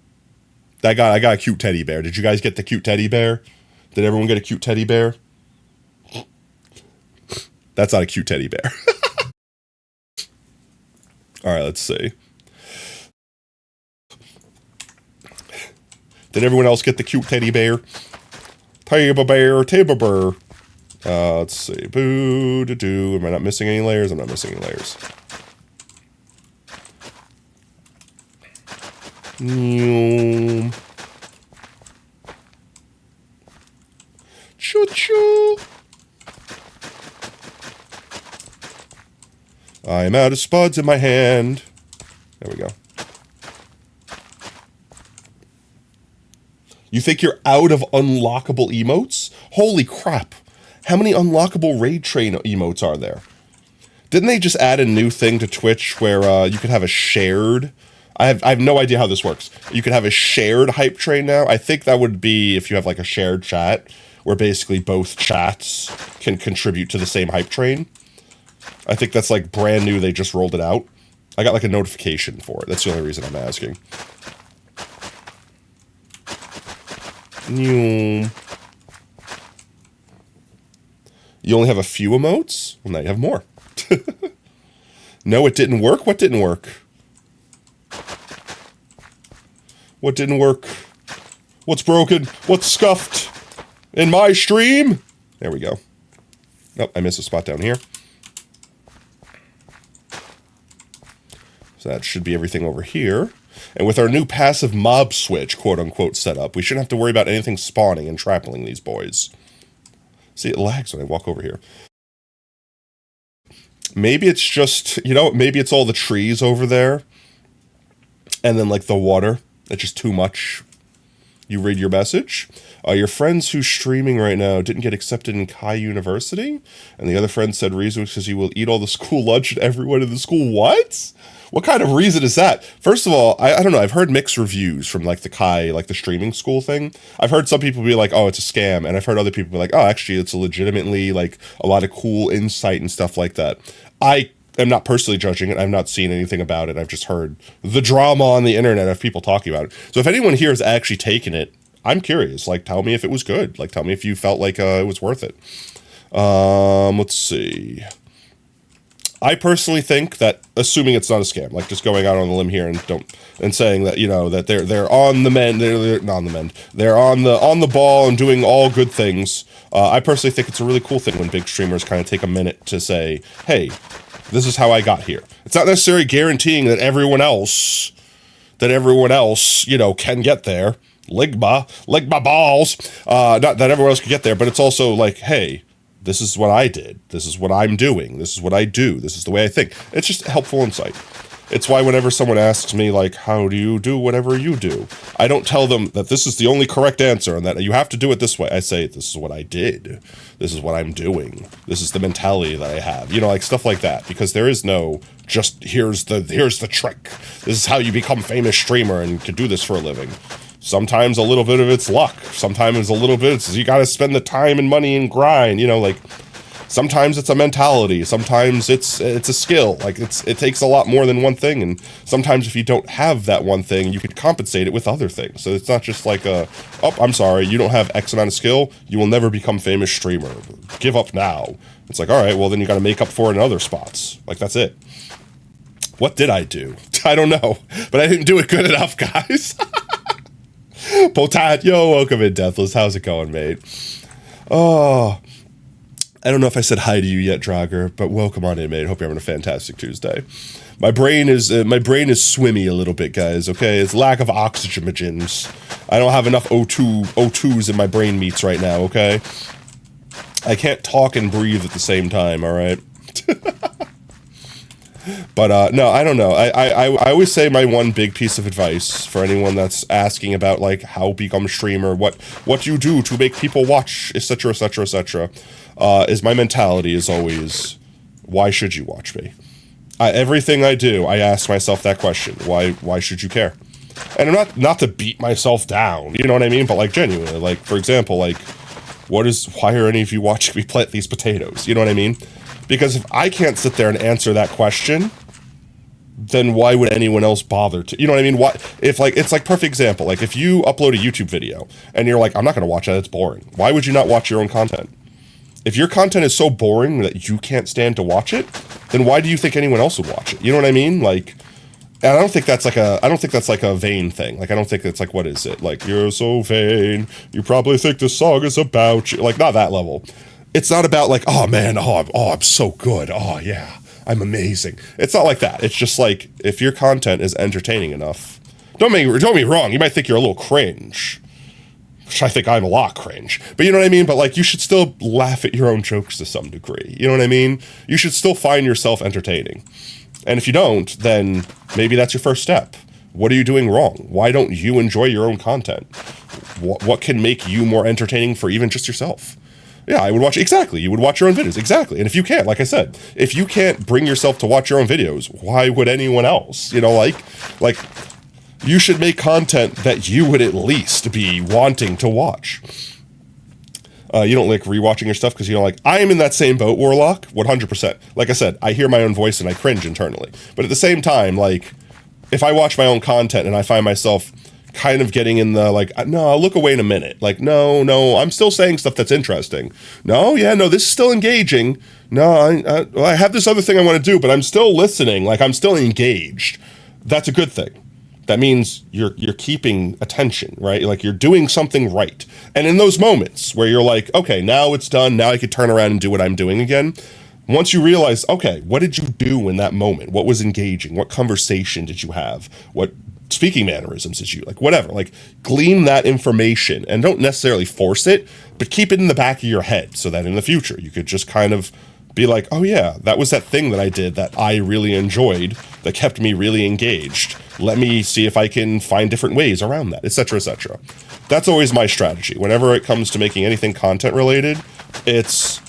I got a cute teddy bear. Did you guys get the cute teddy bear? Did everyone get a cute teddy bear? That's not a cute teddy bear. All right, let's see. Did everyone else get the cute teddy bear? Teddy bear, teddy bear. Let's see. Boo, doo, doo. Am I not missing any layers? I'm not missing any layers. Choo-choo. I'm out of spuds in my hand. There we go. You think you're out of unlockable emotes? Holy crap. How many unlockable Raid Train emotes are there? Didn't they just add a new thing to Twitch where you could have a shared... I have no idea how this works. You could have a shared hype train now. I think that would be if you have like a shared chat where basically both chats can contribute to the same hype train. I think that's like brand new. They just rolled it out. I got like a notification for it. That's the only reason I'm asking. You only have a few emotes? Well, now you have more. No, it didn't work? What didn't work? What didn't work? What's broken? What's scuffed? In my stream? There we go. Nope, I missed a spot down here. So that should be everything over here. And with our new passive mob switch, quote-unquote, set up, we shouldn't have to worry about anything spawning and trappling these boys. See, it lags when I walk over here. Maybe it's just, you know, maybe it's all the trees over there. And then, like, the water. It's just too much. You read your message. Your friends who's streaming right now didn't get accepted in Kai University. And the other friend said reason because he will eat all the school lunch and everyone in the school. What? What kind of reason is that? First of all, I don't know. I've heard mixed reviews from like the Kai, like the streaming school thing. I've heard some people be like, oh, it's a scam. And I've heard other people be like, oh, actually, it's legitimately like a lot of cool insight and stuff like that. I am not personally judging it. I've not seen anything about it. I've just heard the drama on the internet of people talking about it. So if anyone here has actually taken it, I'm curious. Like, tell me if it was good. Like, tell me if you felt like it was worth it. Let's see. I personally think that, assuming it's not a scam, like just going out on the limb here and saying that, you know, that they're on the mend, they're not on the mend, they're on the ball and doing all good things. I personally think it's a really cool thing when big streamers kind of take a minute to say, hey, this is how I got here. It's not necessarily guaranteeing that everyone else, you know, can get there. Lick my balls. Not that everyone else can get there, but it's also like, hey, this is what I did. This is what I'm doing. This is what I do. This is the way I think. It's just helpful insight. It's why whenever someone asks me, like, how do you do whatever you do? I don't tell them that this is the only correct answer and that you have to do it this way. I say, this is what I did. This is what I'm doing. This is the mentality that I have. You know, like stuff like that. Because there is no just here's the trick. This is how you become famous streamer and can do this for a living. Sometimes a little bit of it's luck. Sometimes a little bit it's you got to spend the time and money and grind. You know, like sometimes it's a mentality. Sometimes it's a skill. Like it takes a lot more than one thing. And sometimes if you don't have that one thing, you could compensate it with other things. So it's not just like I'm sorry, you don't have X amount of skill. You will never become famous streamer. Give up now. It's like, all right, well then you got to make up for it in other spots. Like that's it. What did I do? I don't know, but I didn't do it good enough, guys. Potat, yo, welcome in, Deathless. How's it going, mate? Oh, I don't know if I said hi to you yet, Drager, but welcome on in, mate. Hope you're having a fantastic Tuesday. My brain is swimmy a little bit, guys. Okay, it's lack of oxygens. I don't have enough O2s in my brain meats right now. Okay, I can't talk and breathe at the same time. All right. But no, I don't know. I always say my one big piece of advice for anyone that's asking about like how become a streamer, what you do to make people watch, etc., etc., etc., is my mentality is always, why should you watch me? Everything I do, I ask myself that question. Why should you care? And I'm not to beat myself down, you know what I mean? But like genuinely, like for example, like why are any of you watching me plant these potatoes? You know what I mean? Because if I can't sit there and answer that question, then why would anyone else bother to? You know what I mean? It's like perfect example. Like if you upload a YouTube video and you're like, I'm not going to watch that. It's boring. Why would you not watch your own content? If your content is so boring that you can't stand to watch it, then why do you think anyone else would watch it? You know what I mean? Like, and I don't think that's like a vain thing. Like, I don't think that's like, what is it? Like, you're so vain. You probably think this song is about you. Like, not that level. It's not about like, oh man, I'm so good. Oh yeah, I'm amazing. It's not like that. It's just like, if your content is entertaining enough, don't me wrong, you might think you're a little cringe, which I think I'm a lot cringe, but you know what I mean? But like, you should still laugh at your own jokes to some degree. You know what I mean? You should still find yourself entertaining. And if you don't, then maybe that's your first step. What are you doing wrong? Why don't you enjoy your own content? What can make you more entertaining for even just yourself? Yeah, I would watch, exactly. You would watch your own videos, exactly. And if you can't, like I said, if you can't bring yourself to watch your own videos, why would anyone else? You know, like you should make content that you would at least be wanting to watch. You don't like rewatching your stuff because you don't like, I am in that same boat, Warlock, 100%. Like I said, I hear my own voice and I cringe internally. But at the same time, like, if I watch my own content and I find myself kind of getting in the, like, no, I'll look away in a minute. Like, no, I'm still saying stuff that's interesting. No, this is still engaging. No, I have this other thing I want to do, but I'm still listening. Like, I'm still engaged. That's a good thing. That means you're keeping attention, right? Like, you're doing something right. And in those moments where you're like, okay, now it's done. Now I could turn around and do what I'm doing again. Once you realize, okay, what did you do in that moment? What was engaging? What conversation did you have? What speaking mannerisms did you, like, whatever, like, glean that information and don't necessarily force it, but keep it in the back of your head so that in the future you could just kind of be like, oh yeah, that was that thing that I did that I really enjoyed, that kept me really engaged. Let me see if I can find different ways around that, etc., etc. That's always my strategy. Whenever it comes to making anything content related, it's,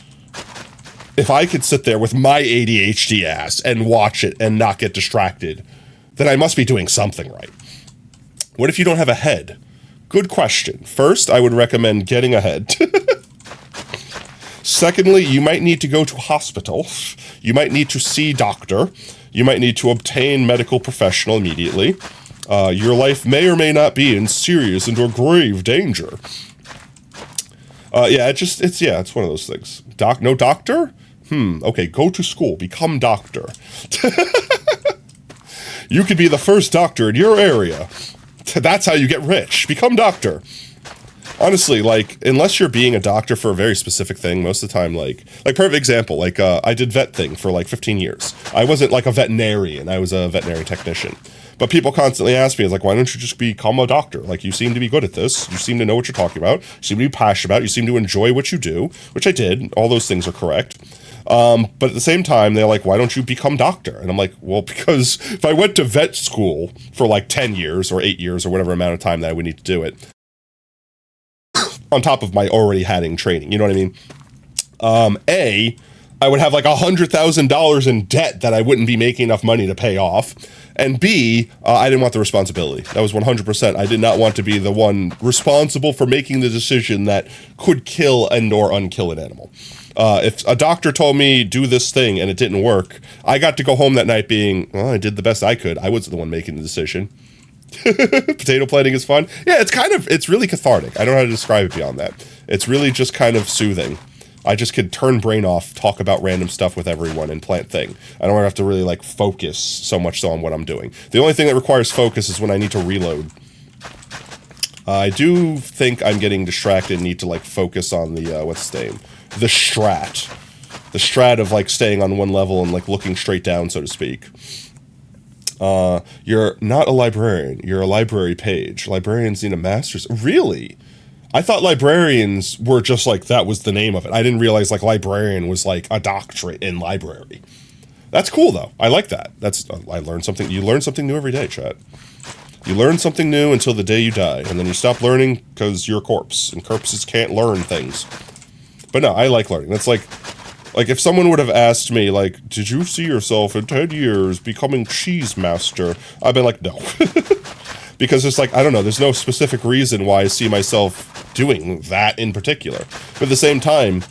if I could sit there with my ADHD ass and watch it and not get distracted, then I must be doing something right. What if you don't have a head? Good question. First, I would recommend getting a head. Secondly, you might need to go to hospital. You might need to see doctor. You might need to obtain medical professional immediately. Your life may or may not be in serious and or grave danger. It's one of those things. No doctor? Okay, go to school, become doctor. You could be the first doctor in your area. That's how you get rich. Become doctor. Honestly, like, unless you're being a doctor for a very specific thing, most of the time, like perfect example, like, I did vet thing for like 15 years. I wasn't like a veterinarian, I was a veterinary technician. But people constantly ask me, it's like, why don't you just become a doctor? Like, you seem to be good at this. You seem to know what you're talking about. You seem to be passionate about it. You seem to enjoy what you do, which I did. All those things are correct. But at the same time, they're like, why don't you become doctor? And I'm like, well, because if I went to vet school for like 10 years or 8 years or whatever amount of time that I would need to do it, on top of my already having training, you know what I mean? I would have like $100,000 in debt that I wouldn't be making enough money to pay off. And B, I didn't want the responsibility. That was 100%. I did not want to be the one responsible for making the decision that could kill and or unkill an animal. If a doctor told me do this thing and it didn't work, I got to go home that night being, well, I did the best I could. I wasn't the one making the decision. Potato planting is fun. Yeah, it's really cathartic. I don't know how to describe it beyond that. It's really just kind of soothing. I just could turn brain off, talk about random stuff with everyone, and plant thing. I don't have to really like focus so much on what I'm doing. The only thing that requires focus is when I need to reload. I do think I'm getting distracted and need to like focus on the, what's the name? The strat. The strat of like staying on one level and like looking straight down, so to speak. You're not a librarian. You're a library page. Librarians need a master's. Really? I thought librarians were just like, that was the name of it. I didn't realize like librarian was like a doctorate in library. That's cool though. I like that. I learned something. You learn something new every day, chat. You learn something new until the day you die, and then you stop learning because you're a corpse, and corpses can't learn things. But no, I like learning. That's like if someone would have asked me, like, did you see yourself in 10 years becoming cheese master? I'd been like, no. Because it's like, I don't know, there's no specific reason why I see myself doing that in particular. But at the same time,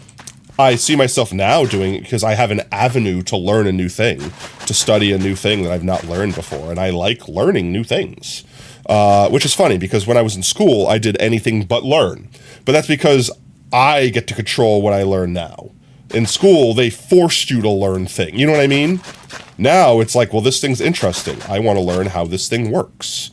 I see myself now doing it because I have an avenue to learn a new thing, to study a new thing that I've not learned before, and I like learning new things. Which is funny, because when I was in school, I did anything but learn. But that's because I get to control what I learn now. In school, they forced you to learn things. You know what I mean? Now, it's like, well, this thing's interesting. I want to learn how this thing works.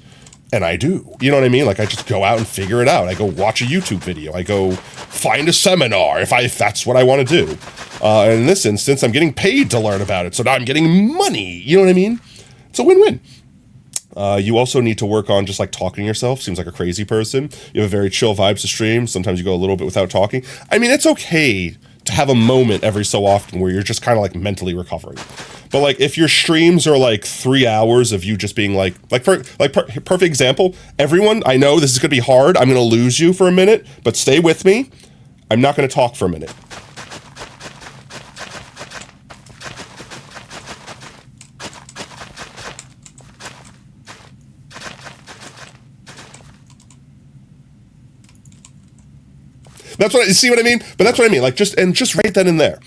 And I do. You know what I mean? Like, I just go out and figure it out. I go watch a YouTube video. I go find a seminar if that's what I want to do. And in this instance, I'm getting paid to learn about it. So now I'm getting money. You know what I mean? It's a win-win. You also need to work on just like talking to yourself. Seems like a crazy person. You have a very chill vibes to stream. Sometimes you go a little bit without talking. I mean, it's okay to have a moment every so often where you're just kind of like mentally recovering. But like if your streams are like 3 hours of you just being perfect example, everyone, I know this is gonna be hard. I'm gonna lose you for a minute, but stay with me. I'm not gonna talk for a minute. That's what you see what I mean? But that's what I mean. Like just write that in there.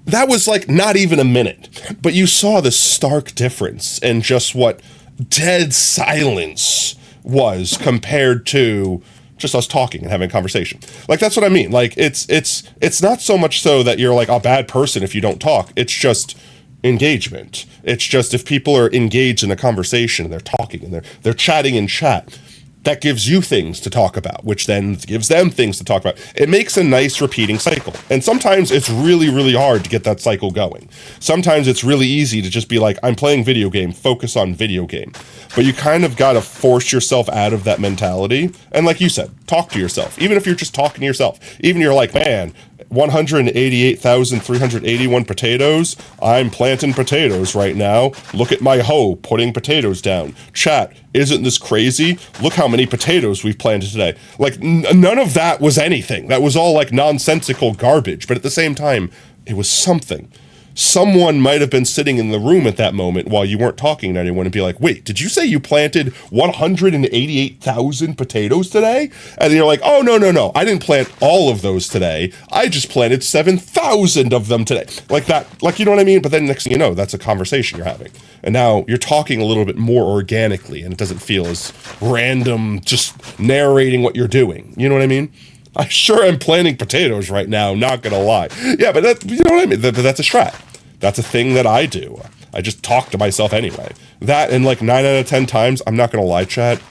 That was like not even a minute, but you saw the stark difference in just what dead silence was compared to just us talking and having a conversation. Like that's what I mean. Like it's not so much so that you're like a bad person if you don't talk. It's just engagement. It's just if people are engaged in a conversation and they're talking and they're chatting in chat, that gives you things to talk about, which then gives them things to talk about. It makes a nice repeating cycle. And sometimes it's really, really hard to get that cycle going. Sometimes it's really easy to just be like, I'm playing video game, focus on video game. But you kind of got to force yourself out of that mentality. And like you said, talk to yourself. Even if you're just talking to yourself, even you're like, man, 188,381 potatoes. I'm planting potatoes right now. Look at my hoe putting potatoes down. Chat, isn't this crazy? Look how many potatoes we've planted today. Like none of that was anything. That was all like nonsensical garbage. But at the same time, it was something. Someone might have been sitting in the room at that moment while you weren't talking to anyone and be like, wait, did you say you planted 188,000 potatoes today? And you're like, oh, no. I didn't plant all of those today. I just planted 7,000 of them today. Like that, like, you know what I mean? But then next thing you know, that's a conversation you're having. And now you're talking a little bit more organically and it doesn't feel as random, just narrating what you're doing. You know what I mean? I sure am planting potatoes right now, not gonna lie. Yeah, but that, you know what I mean? That's a strat. That's a thing that I do. I just talk to myself anyway. That and like 9 out of 10 times, I'm not gonna lie, chat,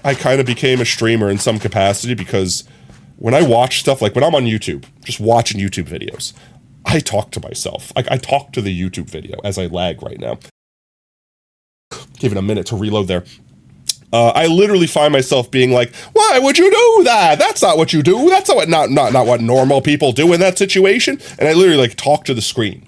I kind of became a streamer in some capacity because when I watch stuff, like when I'm on YouTube, just watching YouTube videos, I talk to myself. I talk to the YouTube video as I lag right now. Give it a minute to reload there. I literally find myself being like, why would you do that? That's not what you do. That's not what normal people do in that situation. And I literally like talk to the screen.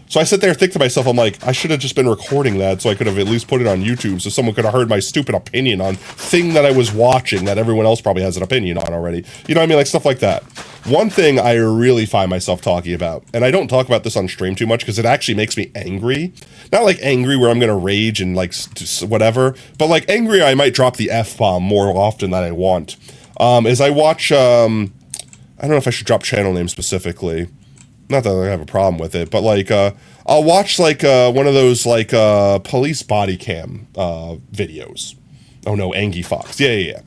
So I sit there and think to myself, I'm like, I should have just been recording that so I could have at least put it on YouTube so someone could have heard my stupid opinion on thing that I was watching that everyone else probably has an opinion on already. You know what I mean? Like stuff like that. One thing I really find myself talking about, and I don't talk about this on stream too much because it actually makes me angry. Not like angry where I'm going to rage and like whatever, but like angry I might drop the F-bomb more often than I want. Is I watch, I don't know if I should drop channel name specifically. Not that I have a problem with it, but like, I'll watch like one of those like police body cam videos. Oh no, Angie Fox. Yeah.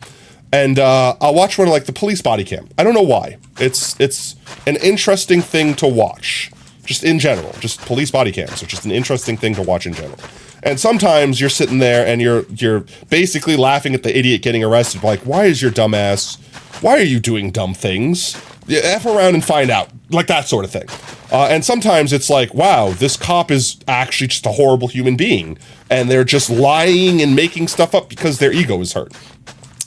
And I'll watch one of like the police body cam. I don't know why. It's an interesting thing to watch, just in general. Just police body cams are just an interesting thing to watch in general. And sometimes you're sitting there and you're basically laughing at the idiot getting arrested. Like, why is your dumb ass? Why are you doing dumb things? F around and find out, like that sort of thing. And sometimes it's like, wow, this cop is actually just a horrible human being. And they're just lying and making stuff up because their ego is hurt.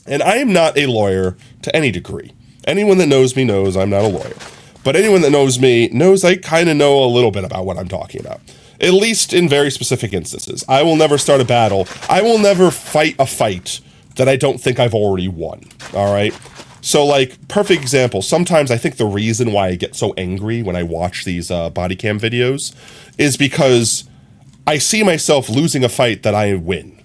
And I am not a lawyer to any degree. Anyone that knows me knows I'm not a lawyer. But anyone that knows me knows I kind of know a little bit about what I'm talking about. At least in very specific instances. I will never start a battle. I will never fight a fight that I don't think I've already won. All right? So, like, perfect example, sometimes I think the reason why I get so angry when I watch these body cam videos is because I see myself losing a fight that I win.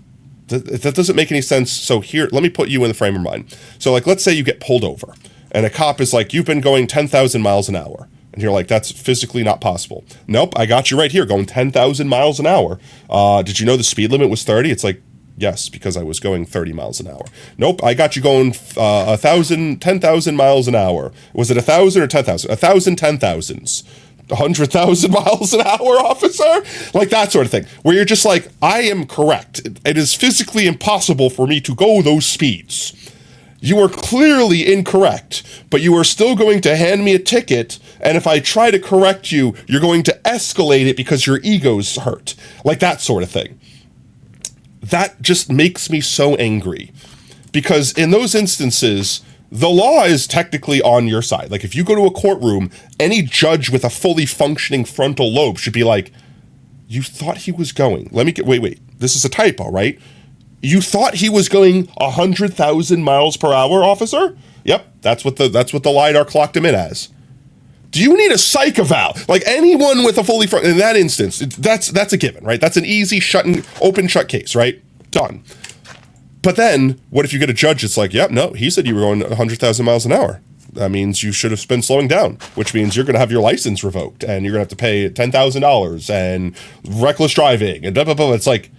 That doesn't make any sense. So here, let me put you in the frame of mind. So, like, let's say you get pulled over, and a cop is like, you've been going 10,000 miles an hour. And you're like, that's physically not possible. Nope, I got you right here, going 10,000 miles an hour. Did you know the speed limit was 30? It's like, yes, because I was going 30 miles an hour. Nope, I got you going 10,000 miles an hour. Was it 1,000 or 10,000? 1,000 10,000s. 100,000 miles an hour, officer? Like that sort of thing. Where you're just like, I am correct. It is physically impossible for me to go those speeds. You are clearly incorrect, but you are still going to hand me a ticket, and if I try to correct you, you're going to escalate it because your ego's hurt. Like that sort of thing. that just makes me so angry. Because in those instances, the law is technically on your side. Like, if you go to a courtroom, any judge with a fully functioning frontal lobe should be like, you thought he was going, wait, this is a typo, right? You thought he was going 100,000 miles per hour, officer? Yep, that's what the LiDAR clocked him in as. Do you need a psych eval? Like, anyone with a fully in that instance, that's a given, right? That's an easy open shut case, right? Done. But then, what if you get a judge that's like, yep, no, he said you were going 100,000 miles an hour. That means you should have been slowing down, which means you're going to have your license revoked, and you're going to have to pay $10,000 and reckless driving and blah, blah, blah. It's like,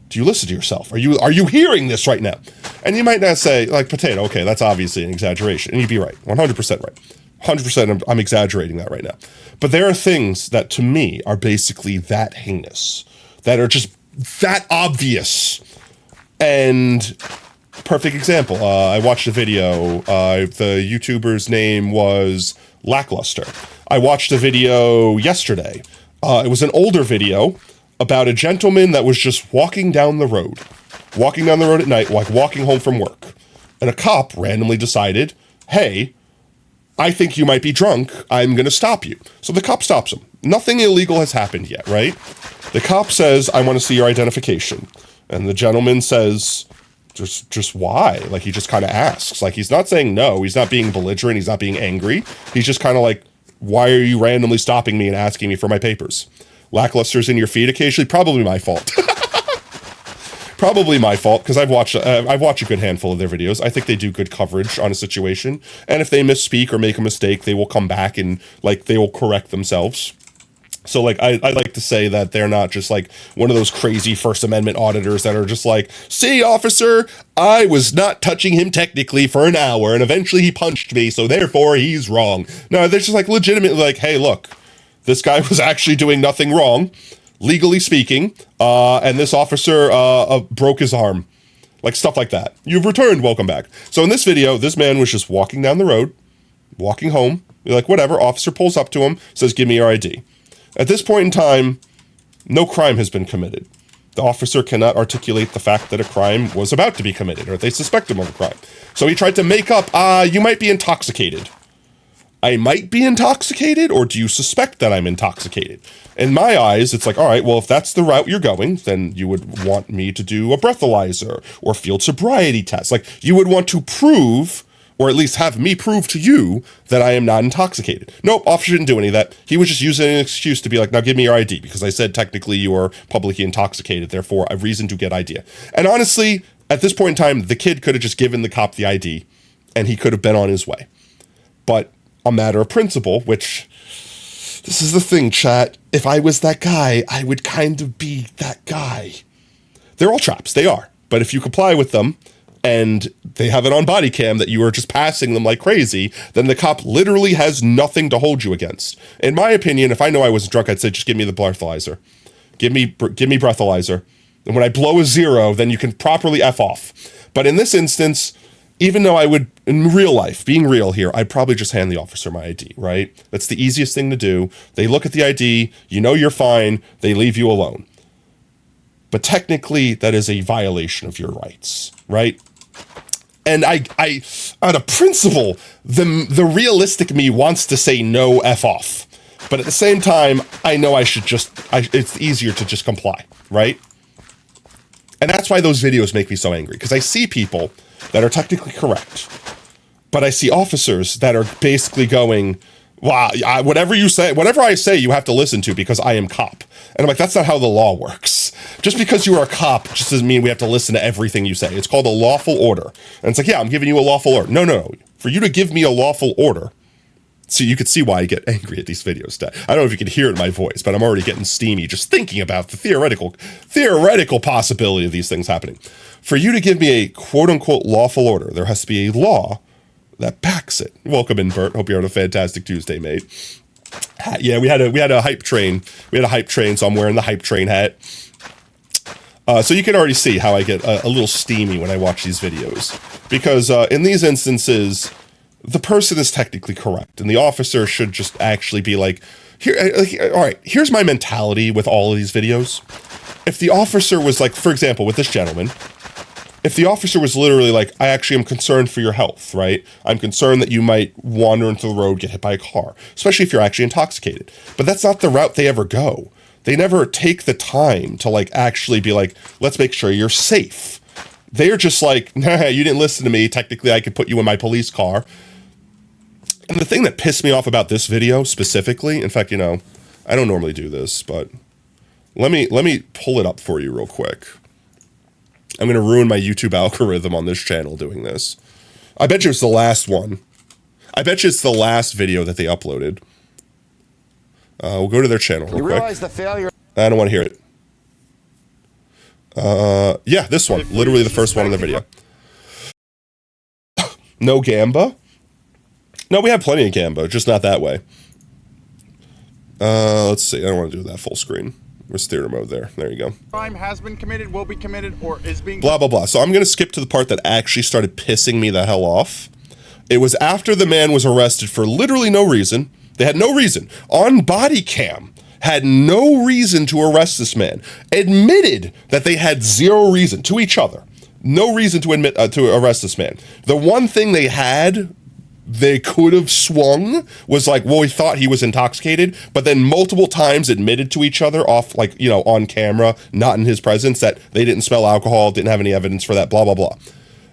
do you listen to yourself? Are you hearing this right now? And you might not say, like, potato, okay, that's obviously an exaggeration. And you'd be right, 100% right. 100% I'm exaggerating that right now. But there are things that, to me, are basically that heinous, that are just that obvious. And perfect example, I watched a video, the YouTuber's name was Lackluster. I watched a video yesterday. It was an older video about a gentleman that was just walking down the road at night, like walking home from work. And a cop randomly decided, hey, I think you might be drunk. I'm going to stop you. So the cop stops him. Nothing illegal has happened yet, right? The cop says, I want to see your identification. And the gentleman says, just why? Like, he just kind of asks. Like, he's not saying no. He's not being belligerent. He's not being angry. He's just kind of like, why are you randomly stopping me and asking me for my papers? Lackluster's in your feed occasionally. Probably my fault. Probably my fault, because I've watched a good handful of their videos. I think they do good coverage on a situation. And if they misspeak or make a mistake, they will come back and, like, they will correct themselves. So, like, I like to say that they're not just, like, one of those crazy First Amendment auditors that are just like, see, officer, I was not touching him technically for an hour, and eventually he punched me, so therefore he's wrong. No, they're just, like, legitimately like, hey, look, this guy was actually doing nothing wrong, legally speaking, and this officer broke his arm. Like, stuff like that. You've returned, welcome back. So in this video, this man was just walking down the road, walking home, like, whatever, officer pulls up to him, says, give me your ID. At this point in time, no crime has been committed. The officer cannot articulate the fact that a crime was about to be committed, or they suspect him of a crime. So he tried to make up, you might be intoxicated. I might be intoxicated, or do you suspect that I'm intoxicated? In my eyes, it's like, all right, well, if that's the route you're going, then you would want me to do a breathalyzer or field sobriety test. Like, you would want to prove, or at least have me prove to you that I am not intoxicated. Nope, officer didn't do any of that. He was just using an excuse to be like, now give me your ID, because I said technically you are publicly intoxicated, therefore a reason to get ID. And honestly, at this point in time, the kid could have just given the cop the ID, and he could have been on his way. But a matter of principle, which, this is the thing, chat, if I was that guy, I would kind of be that guy. They're all traps, they are. But if you comply with them, and they have it on body cam that you are just passing them like crazy, then the cop literally has nothing to hold you against. In my opinion, if I know I was drunk, I'd say, just give me the breathalyzer. Give me breathalyzer. And when I blow a 0, then you can properly F off. But in this instance, even though I would, in real life, being real here, I'd probably just hand the officer my ID, right? That's the easiest thing to do. They look at the ID, you know you're fine, they leave you alone. But technically, that is a violation of your rights, right? And I out of principle, the realistic me wants to say no, F off. But at the same time, I know I should it's easier to just comply, right? And that's why those videos make me so angry, because I see people that are technically correct, but I see officers that are basically going, wow, whatever I say, you have to listen to because I am cop. And I'm like, that's not how the law works. Just because you are a cop just doesn't mean we have to listen to everything you say. It's called a lawful order. And it's like, yeah, I'm giving you a lawful order. No. For you to give me a lawful order, so you could see why I get angry at these videos. I don't know if you can hear it in my voice, but I'm already getting steamy just thinking about the theoretical possibility of these things happening. For you to give me a quote-unquote lawful order, there has to be a law that backs it. Welcome in, Bert. Hope you're on a fantastic Tuesday, mate. Yeah, we had a hype train. So I'm wearing the hype train hat. So you can already see how I get a little steamy when I watch these videos. Because in these instances, the person is technically correct. And the officer should just actually be like, all right, here's my mentality with all of these videos. if the officer was like, for example, with this gentleman, if the officer was literally like, I actually am concerned for your health, right? I'm concerned that you might wander into the road, get hit by a car, especially if you're actually intoxicated. But that's not the route they ever go. They never take the time to like actually be like, let's make sure you're safe. They're just like, nah, you didn't listen to me. Technically, I could put you in my police car. And the thing that pissed me off about this video specifically, in fact, you know, I don't normally do this, but let me pull it up for you real quick. I'm going to ruin my YouTube algorithm on this channel doing this. I bet you it's the last one. I bet you it's the last video that they uploaded. We'll go to their channel real quick. You realize the failure. I don't want to hear it. Yeah, this one. Literally the first one in the video. No Gamba? No, we have plenty of Gamba, just not that way. Let's see. I don't want to do that full screen. Where's theater mode there? There you go. Crime has been committed, will be committed, or is being... Blah, blah, blah. So I'm going to skip to the part that actually started pissing me the hell off. It was after the man was arrested for literally no reason. They had no reason. On body cam, had no reason to arrest this man. Admitted that they had zero reason to each other. No reason to admit to arrest this man. The one thing they had... they could have swung was like, well, we thought he was intoxicated, but then multiple times admitted to each other off, like, you know, on camera, not in his presence, that they didn't smell alcohol, didn't have any evidence for that, blah, blah, blah.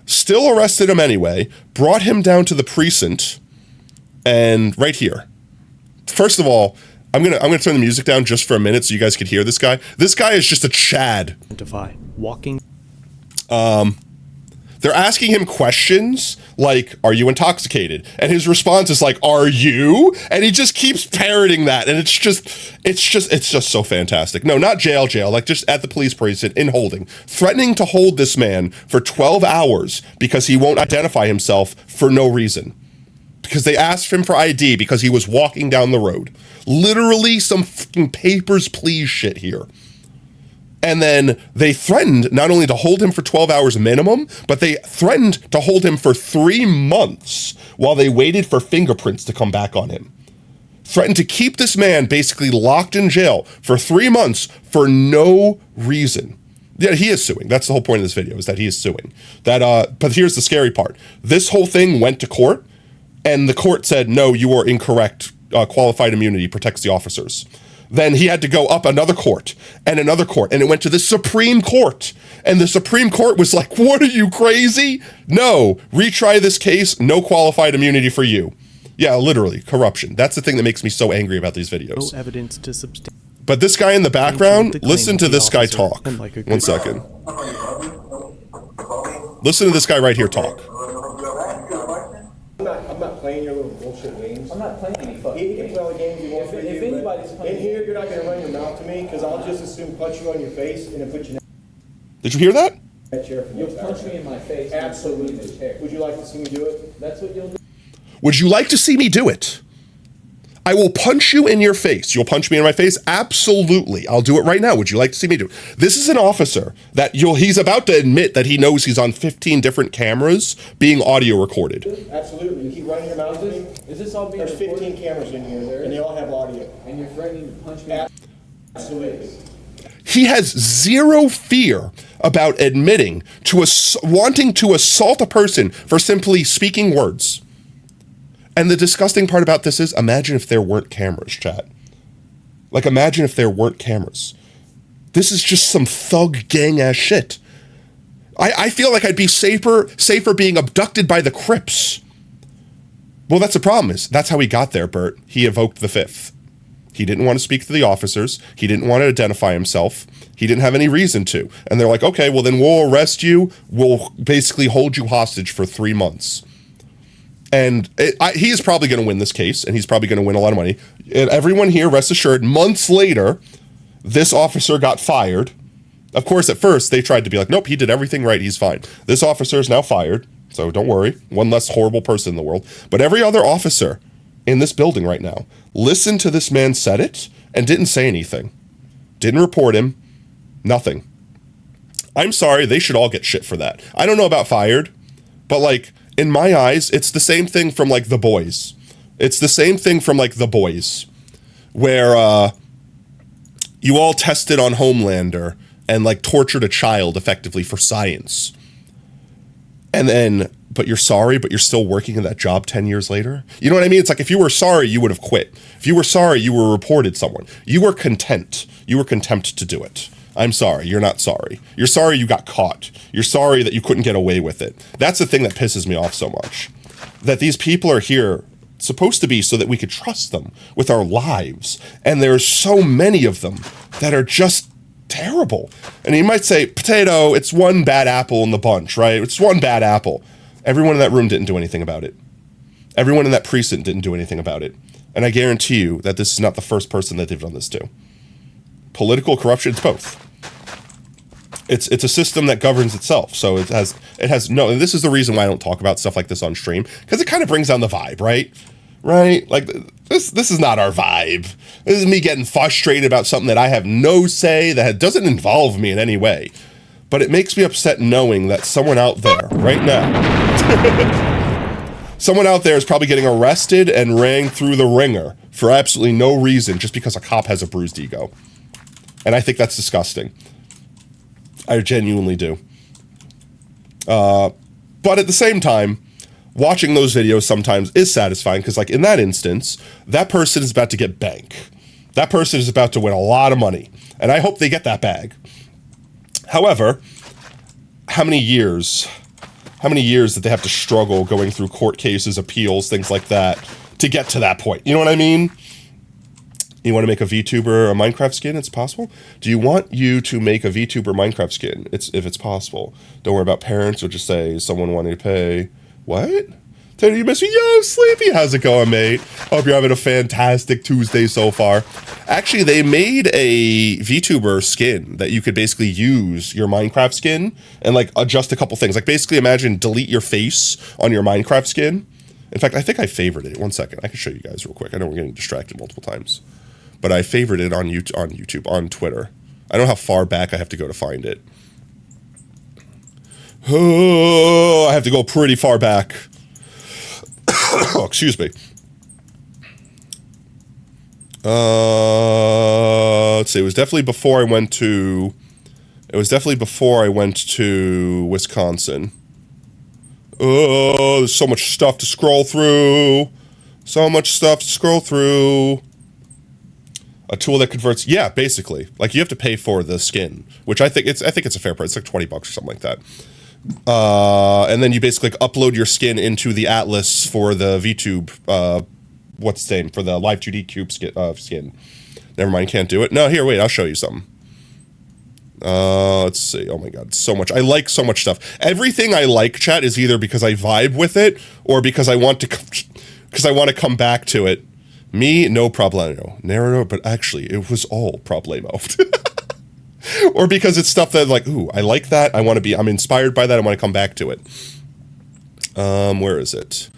Still arrested him anyway, brought him down to the precinct, and right here. First of all, I'm gonna turn the music down just for a minute so you guys could hear this guy. This guy is just a Chad. Walking. They're asking him questions like, are you intoxicated? And his response is like, are you? And he just keeps parroting that. And it's just so fantastic. No, not jail, like just at the police precinct in holding, threatening to hold this man for 12 hours because he won't identify himself for no reason. Because they asked him for ID because he was walking down the road. Literally some fucking papers, please shit here. And then they threatened not only to hold him for 12 hours minimum, but they threatened to hold him for 3 months while they waited for fingerprints to come back on him. Threatened to keep this man basically locked in jail for 3 months for no reason. Yeah, he is suing. That's the whole point of this video, is that he is suing. But here's the scary part. This whole thing went to court, and the court said, no, you are incorrect. Qualified immunity protects the officers. Then he had to go up another court, and it went to the Supreme Court. And the Supreme Court was like, what are you, crazy? No, retry this case, no qualified immunity for you. Yeah, literally, corruption. That's the thing that makes me so angry about these videos. No evidence to substantiate. But this guy in the background, listen to this guy talk. 1 second. Listen to this guy right here talk. I'm not playing your little bullshit games. I'm not playing any fucking You can play all the games you want. If anybody's playing... In here, you're not going to run your mouth to me, because I'll just assume punch you on your face and then put you in Did you hear that? that chair. You'll punch me in my face. Absolutely. And put me in the chair. Would you like to see me do it? That's what you'll do. Would you like to see me do it? I will punch you in your face. You'll punch me in my face? Absolutely. I'll do it right now. Would you like to see me do it? This is an officer that he's about to admit that he knows he's on 15 different cameras being audio recorded. Absolutely. You keep running your mouth to me. Is this all being There's 15 cameras in here, and they all have audio. And you're threatening to punch me? Absolutely. He has zero fear about admitting to wanting to assault a person for simply speaking words. And the disgusting part about this is, imagine if there weren't cameras, chat. Like, imagine if there weren't cameras. This is just some thug gang ass shit. I feel like I'd be safer being abducted by the Crips. Well, that's the problem is, that's how he got there, Bert. He evoked the fifth. He didn't want to speak to the officers. He didn't want to identify himself. He didn't have any reason to. And they're like, okay, well then we'll arrest you. We'll basically hold you hostage for 3 months. And he is probably going to win this case, and he's probably going to win a lot of money. And everyone here, rest assured, months later, this officer got fired. Of course, at first, they tried to be like, nope, he did everything right, he's fine. This officer is now fired, so don't worry. One less horrible person in the world. But every other officer in this building right now listened to this man said it and didn't say anything. Didn't report him. Nothing. I'm sorry, they should all get shit for that. I don't know about fired, but like, in my eyes, it's the same thing from like The Boys. It's the same thing from like The Boys, where you all tested on Homelander and like tortured a child effectively for science. And then, but you're sorry, but you're still working in that job 10 years later. You know what I mean? It's like, if you were sorry, you would have quit. If you were sorry, you were reported someone. You were content. You were content to do it. I'm sorry. You're not sorry. You're sorry you got caught. You're sorry that you couldn't get away with it. That's the thing that pisses me off so much. That these people are here, supposed to be so that we could trust them with our lives. And there's so many of them that are just terrible. And you might say, potato, it's one bad apple in the bunch, right? It's one bad apple. Everyone in that room didn't do anything about it. Everyone in that precinct didn't do anything about it. And I guarantee you that this is not the first person that they've done this to. Political corruption, it's both. It's a system that governs itself. So it has no, and this is the reason why I don't talk about stuff like this on stream, because it kind of brings down the vibe, right? Right? Like, this is not our vibe. This is me getting frustrated about something that I have no say, that doesn't involve me in any way. But it makes me upset knowing that someone out there, right now, someone out there is probably getting arrested and ran through the ringer for absolutely no reason, just because a cop has a bruised ego. And I think that's disgusting. I genuinely do. But at the same time, watching those videos sometimes is satisfying, because like in that instance, that person is about to get bank. That person is about to win a lot of money. And I hope they get that bag. However, how many years that they have to struggle going through court cases, appeals, things like that to get to that point? You know what I mean? You want to make a VTuber a Minecraft skin? It's possible. Do you want you to make a VTuber Minecraft skin? If it's possible. Don't worry about parents, or just say someone wanting to pay. What? Taylor, you miss me? Yo, Sleepy, how's it going, mate? Hope you're having a fantastic Tuesday so far. Actually, they made a VTuber skin that you could basically use your Minecraft skin and like adjust a couple things. Like basically imagine delete your face on your Minecraft skin. In fact, I think I favorited it. 1 second. I can show you guys real quick. I know we're getting distracted multiple times. But I favorited it on YouTube, on Twitter. I don't know how far back I have to go to find it. Oh, I have to go pretty far back. Oh, excuse me. Let's see. It was definitely before I went to. Wisconsin. Oh, there's so much stuff to scroll through. A tool that converts, yeah, basically. Like, you have to pay for the skin, which I think it's a fair price. It's like $20 or something like that. And then you basically upload your skin into the Atlas for the VTube, what's the name, for the Live 2D Cube skin. Never mind, can't do it. No, here, wait, I'll show you something. Let's see. Oh my god, so much. I like so much stuff. Everything I like, chat, is either because I vibe with it or because I want to come back to it. Me, no problemo. Narrow, but actually, it was all problemo. Or because it's stuff that, like, ooh, I like that. I'm inspired by that. I want to come back to it. Where is it?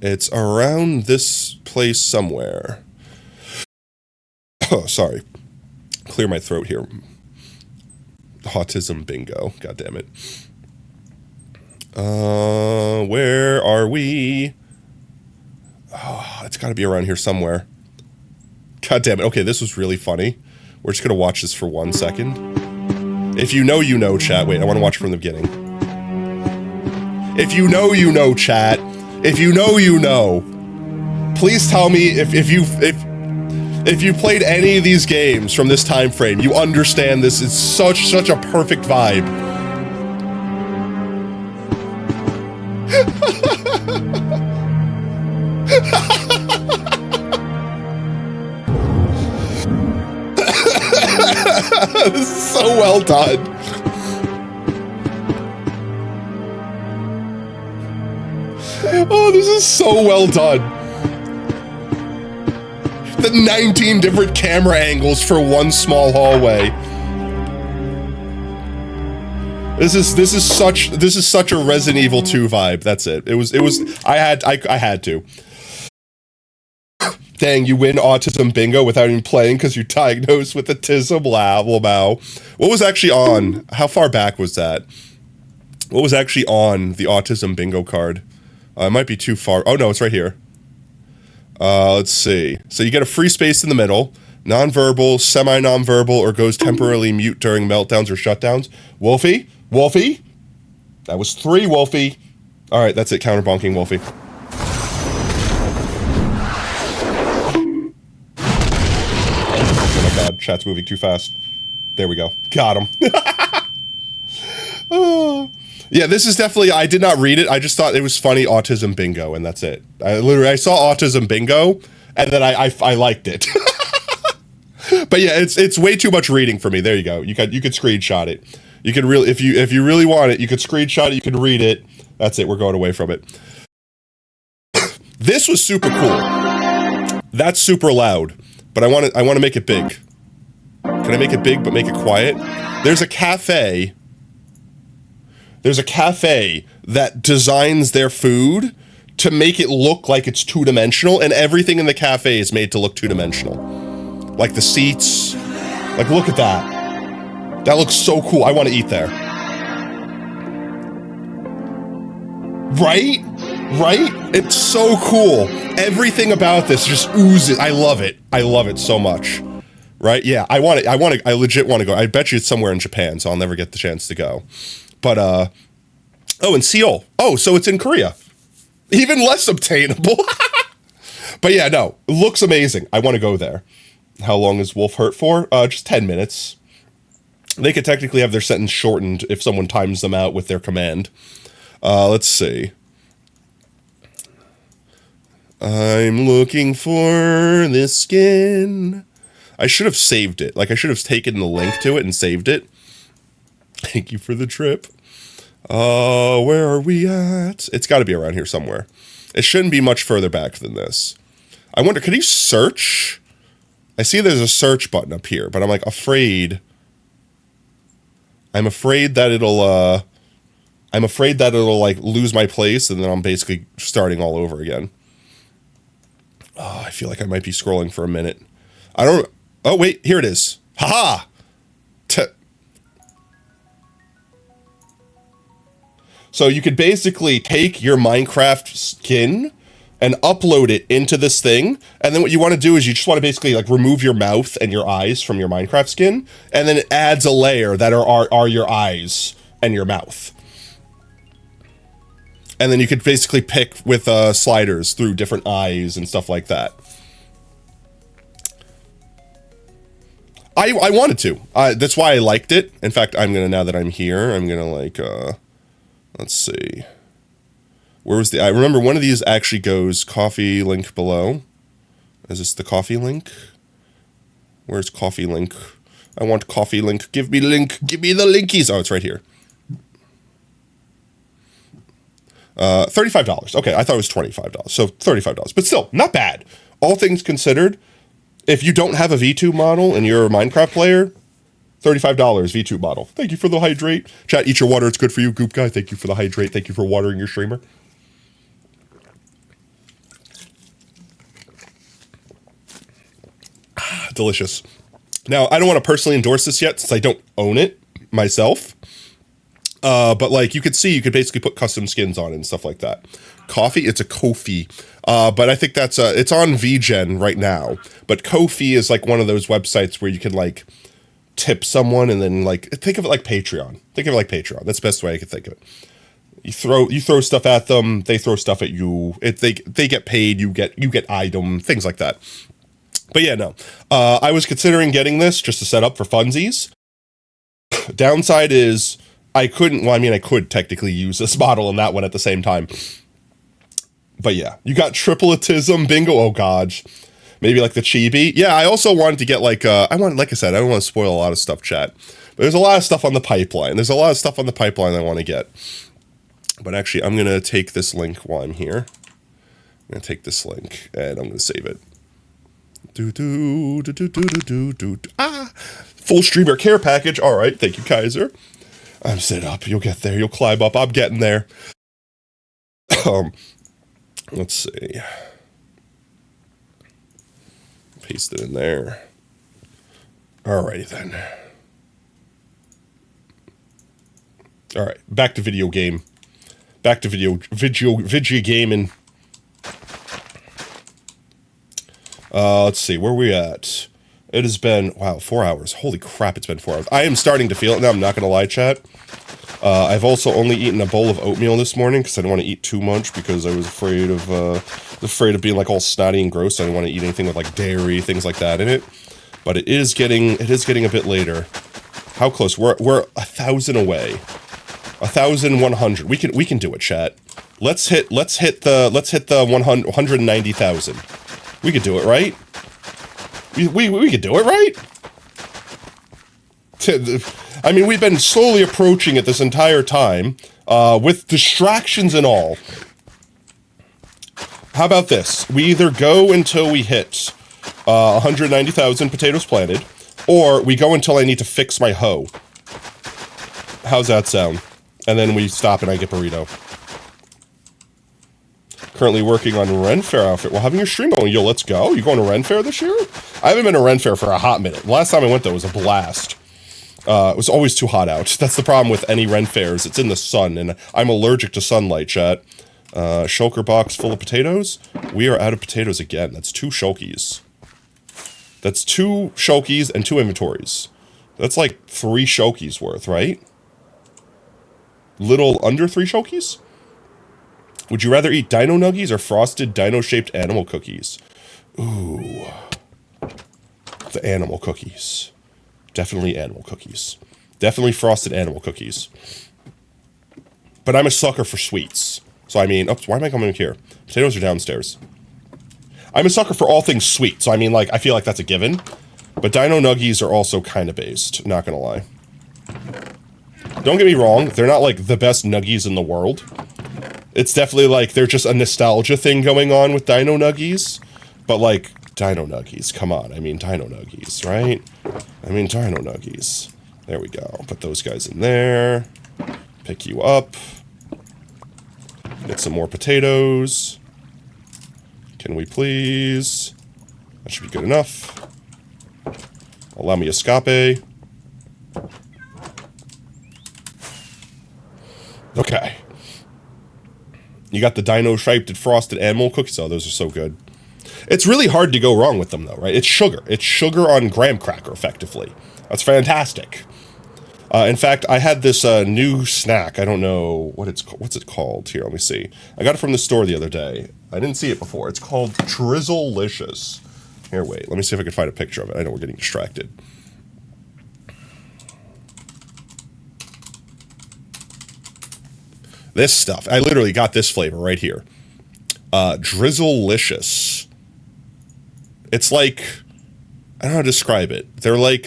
It's around this place somewhere. Oh, sorry. Clear my throat here. Autism bingo. God damn it. Where are we? Oh, it's got to be around here somewhere. God damn it. Okay, this was really funny. We're just going to watch this for 1 second. If you know, you know, chat. Wait, I want to watch from the beginning. If you know, you know, chat. If you know, you know. Please tell me if you played any of these games from this time frame, you understand this is such a perfect vibe. This is so well done. Oh, this is so well done. The 19 different camera angles for one small hallway. This is such a Resident Evil 2 vibe. That's it. I had to. Dang, you win autism bingo without even playing because you're diagnosed with autism. Wow. What was actually on? How far back was that? What was actually on the autism bingo card? It might be too far. Oh no, it's right here. Let's see. So you get a free space in the middle. Nonverbal, semi-nonverbal, or goes temporarily mute during meltdowns or shutdowns. Wolfie? Wolfie? That was 3, Wolfie. All right, that's it. Counter bonking, Wolfie. Oh my god, chat's moving too fast. There we go. Got him. Oh. Yeah, this is definitely, I did not read it. I just thought it was funny, autism bingo, and that's it. I saw autism bingo, and then I liked it. But yeah, it's way too much reading for me. There you go. You could screenshot it. You could really, if you really want it, you could screenshot it, you could read it. That's it, we're going away from it. This was super cool. That's super loud, but I want to make it big. Can I make it big but make it quiet? There's a cafe that designs their food to make it look like it's two-dimensional, and everything in the cafe is made to look two-dimensional. Like the seats. Like, look at that. That looks so cool. I want to eat there. Right? Right? It's so cool. Everything about this just oozes. I love it. I love it so much. Right? Yeah, I legit want to go. I bet you it's somewhere in Japan, so I'll never get the chance to go. But, oh, in Seoul. Oh, so it's in Korea. Even less obtainable. But yeah, no, it looks amazing. I want to go there. How long is Wolf hurt for? Just 10 minutes. They could technically have their sentence shortened if someone times them out with their command. Let's see. I'm looking for this skin. I should have saved it. Like, I should have taken the link to it and saved it. Thank you for the trip. Where are we at? It's got to be around here somewhere. It shouldn't be much further back than this. I wonder, could you search? I see there's a search button up here, but I'm like afraid. I'm afraid that it'll like lose my place, and then I'm basically starting all over again. Oh, I feel like I might be scrolling for a minute. I don't. Oh wait, here it is. Haha. So you could basically take your Minecraft skin and upload it into this thing, and then what you want to do is you just want to basically like remove your mouth and your eyes from your Minecraft skin, and then it adds a layer that are your eyes and your mouth. And then you could basically pick with sliders through different eyes and stuff like that. I wanted to. That's why I liked it. In fact, now that I'm here, I'm gonna like, let's see. Where was I remember one of these actually goes coffee link below. Is this the coffee link? Where's coffee link? I want coffee link. Give me link. Give me the linkies. Oh, it's right here. $35. Okay, I thought it was $25. So $35. But still, not bad. All things considered, if you don't have a VTube model and you're a Minecraft player, $35 VTube model. Thank you for the hydrate. Chat, eat your water. It's good for you. Goop guy, thank you for the hydrate. Thank you for watering your streamer. Delicious. Now, I don't want to personally endorse this yet since I don't own it myself. But like you could see, you could basically put custom skins on it and stuff like that. Coffee, it's a Ko-fi. But I think that's it's on VGen right now. But Ko-fi is like one of those websites where you can like tip someone and then like think of it like Patreon. Think of it like Patreon. That's the best way I could think of it. You throw stuff at them, they throw stuff at you. They get paid, you get item, things like that. But yeah, no. I was considering getting this just to set up for funsies. Downside is I could technically use this model and that one at the same time. But yeah, you got tripletism bingo. Oh gosh. Maybe like the chibi. Yeah, I also wanted to get like I don't want to spoil a lot of stuff, chat. But there's a lot of stuff on the pipeline. There's a lot of stuff on the pipeline I want to get. But actually, I'm going to take this link while I'm here. I'm going to take this link and I'm going to save it. Full streamer care package. All right, thank you, Kaiser. I'm set up. You'll get there. You'll climb up. I'm getting there. Let's see. Paste it in there. Alrighty then. All right, back to video game. Back to video gaming. Let's see, where are we at? It has been, wow, 4 hours. Holy crap, it's been 4 hours. I am starting to feel it now, I'm not going to lie, chat. I've also only eaten a bowl of oatmeal this morning because I didn't want to eat too much because I was afraid of being like all snotty and gross. I didn't want to eat anything with like dairy, things like that in it. But it is getting a bit later. How close? We're 1,000 away. 1,100. We can do it, chat. Let's hit the 190,000. We could do it, right? We could do it, right? I mean, we've been slowly approaching it this entire time, with distractions and all. How about this? We either go until we hit 190,000 potatoes planted, or we go until I need to fix my hoe. How's that sound? And then we stop and I get burrito. Currently working on Ren Fair outfit. Well, having your stream going. Yo, let's go. You going to Ren Fair this year? I haven't been to Ren Fair for a hot minute. The last time I went, though, was a blast. It was always too hot out. That's the problem with any Ren Fairs. It's in the sun, and I'm allergic to sunlight, chat. Shulker box full of potatoes. We are out of potatoes again. That's 2 shulkies. That's 2 shulkies and 2 inventories. That's like 3 shulkies worth, right? Little under 3 shulkies? Would you rather eat dino nuggies or frosted dino-shaped animal cookies? Ooh. The animal cookies. Definitely animal cookies. Definitely frosted animal cookies. But I'm a sucker for sweets. So I mean, oops, why am I coming here? Potatoes are downstairs. I'm a sucker for all things sweet. So I mean, like, I feel like that's a given. But dino nuggies are also kind of based. Not gonna lie. Don't get me wrong. They're not like the best nuggies in the world. It's definitely like, they're just a nostalgia thing going on with dino nuggies. But like, dino nuggies, come on. I mean, dino nuggies, right? I mean, dino nuggies. There we go. Put those guys in there. Pick you up. Get some more potatoes. Can we please? That should be good enough. Allow me escape. Okay. You got the dino-shaped frosted animal cookies. Oh, those are so good. It's really hard to go wrong with them, though, right? It's sugar. It's sugar on graham cracker, effectively. That's fantastic. In fact, I had this new snack. I don't know what's it called. Here, let me see. I got it from the store the other day. I didn't see it before. It's called Drizzle-licious. Here, wait. Let me see if I can find a picture of it. I know we're getting distracted. This stuff. I literally got this flavor right here. Drizzle-licious. It's like, I don't know how to describe it. They're like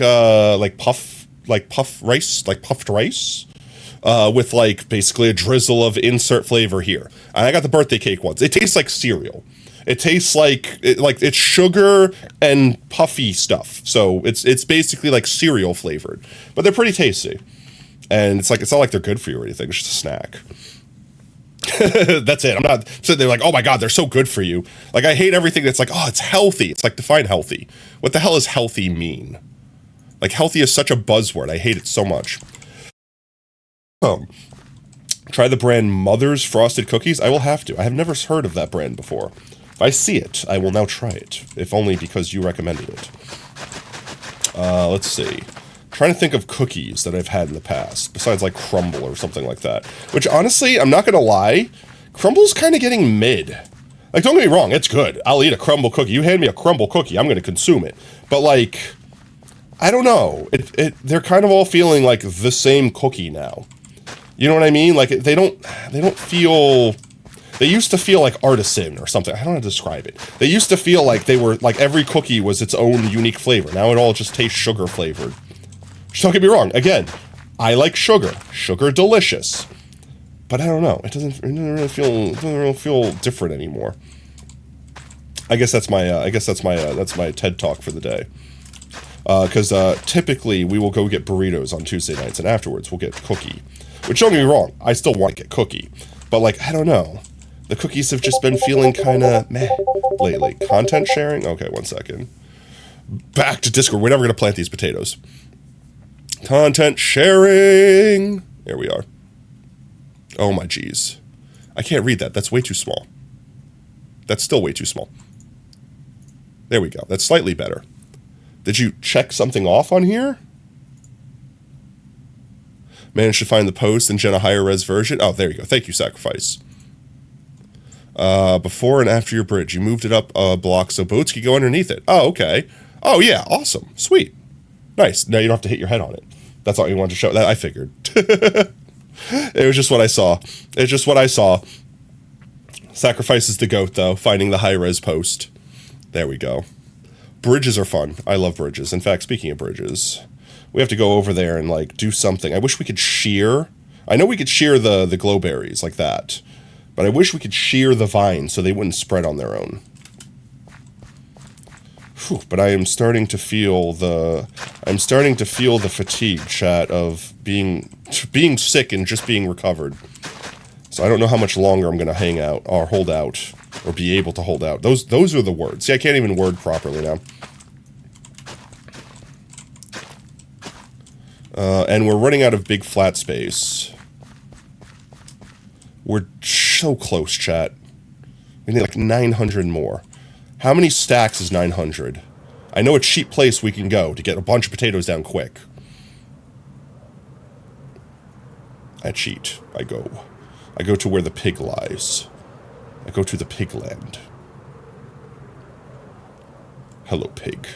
puffed rice, with like basically a drizzle of insert flavor here. And I got the birthday cake ones. It tastes like cereal. It tastes like it's sugar and puffy stuff. So it's basically like cereal flavored, but they're pretty tasty. And it's not like they're good for you or anything. It's just a snack. That's it. I'm not sitting there like, oh my god, they're so good for you. Like, I hate everything that's like, oh, it's healthy. It's like, define healthy. What the hell does healthy mean? Like, healthy is such a buzzword. I hate it so much. Try the brand Mother's Frosted Cookies. I will have to. I have never heard of that brand before. If I see it, I will now try it. If only because you recommended it. Let's see. Trying to think of cookies that I've had in the past, besides like crumble or something like that. Which honestly, I'm not gonna lie, crumble's kind of getting mid. Like, don't get me wrong, it's good. I'll eat a crumble cookie. You hand me a crumble cookie, I'm gonna consume it. But like, I don't know. They're kind of all feeling like the same cookie now. You know what I mean? Like, they don't feel. They used to feel like artisan or something. I don't know how to describe it. They used to feel like they were like every cookie was its own unique flavor. Now it all just tastes sugar flavored. Just don't get me wrong. Again, I like sugar. Sugar delicious. But I don't know. It doesn't really feel different anymore. I guess that's my TED talk for the day. Because typically we will go get burritos on Tuesday nights, and afterwards we'll get cookie. Which, don't get me wrong, I still want to get cookie. But like, I don't know. The cookies have just been feeling kind of meh lately. Content sharing? Okay, 1 second. Back to Discord. We're never going to plant these potatoes. Content sharing. There we are. Oh my geez. I can't read that. That's way too small. That's still way too small. There we go. That's slightly better. Did you check something off on here? Managed to find the post and gen a higher res version. Oh, there you go. Thank you, Sacrifice. Before and after your bridge, you moved it up a block so boats could go underneath it. Oh, okay. Oh, yeah. Awesome. Sweet. Nice. Now you don't have to hit your head on it. That's all you wanted to show. That I figured. It was just what I saw. It's just what I saw. Sacrifice is the goat, though. Finding the high-res post. There we go. Bridges are fun. I love bridges. In fact, speaking of bridges, we have to go over there and, like, do something. I wish we could shear. I know we could shear the glowberries like that. But I wish we could shear the vines so they wouldn't spread on their own. Whew, but I am starting to feel the fatigue, chat, of being sick and just being recovered. So I don't know how much longer I'm gonna hang out or hold out or be able to hold out. Those are the words. See, I can't even word properly now. And we're running out of big flat space. We're so close, chat. We need like 900 more. How many stacks is 900? I know a cheap place we can go to get a bunch of potatoes down quick. I cheat. I go to where the pig lies. I go to the pig land. Hello, pig.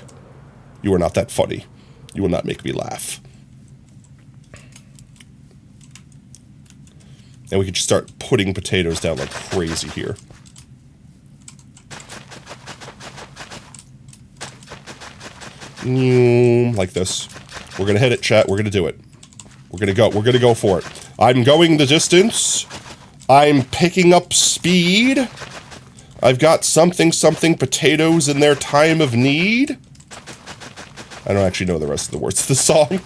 You are not that funny. You will not make me laugh. And we could just start putting potatoes down like crazy here. Like this. We're gonna hit it, chat. We're gonna do it. We're gonna go. We're gonna go for it. I'm going the distance. I'm picking up speed. I've got something potatoes in their time of need. I don't actually know the rest of the words of the song.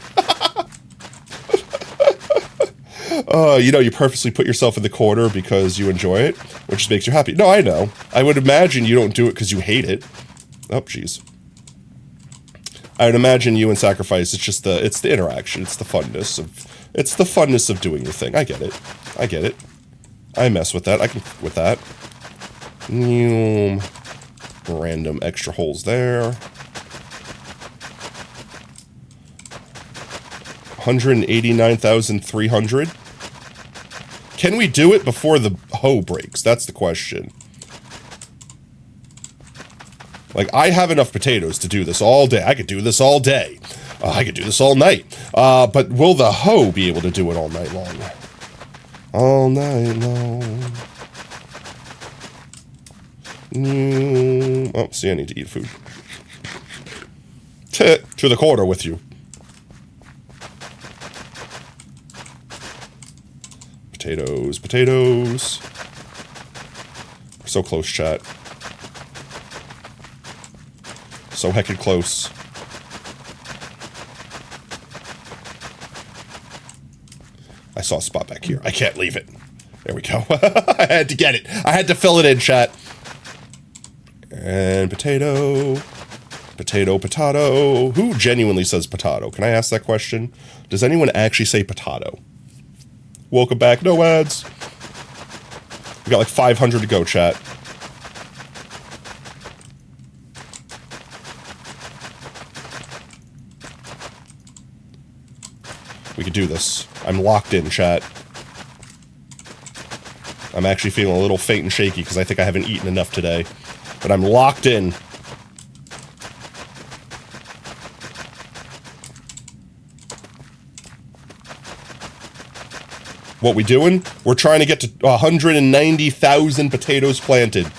You know, you purposely put yourself in the corner because you enjoy it, which just makes you happy. No, I know. I would imagine you don't do it because you hate it. Oh, jeez. I would imagine you and Sacrifice, it's the interaction, it's the funness of doing your thing. I get it. I get it. I mess with that. I can with that. Random extra holes there. 189,300. Can we do it before the hoe breaks? That's the question. Like, I have enough potatoes to do this all day. I could do this all day. I could do this all night. But will the hoe be able to do it all night long? All night long. Oh, see, I need to eat food. To the corner with you. Potatoes, potatoes. We're so close, chat. So heckin' close. I saw a spot back here. I can't leave it. There we go. I had to get it. I had to fill it in, chat. And potato. Potato, potato. Who genuinely says potato? Can I ask that question? Does anyone actually say potato? Welcome back. No ads. We got like 500 to go, chat. We could do this. I'm locked in, chat. I'm actually feeling a little faint and shaky because I think I haven't eaten enough today. But I'm locked in. What we doing? We're trying to get to 190,000 potatoes planted.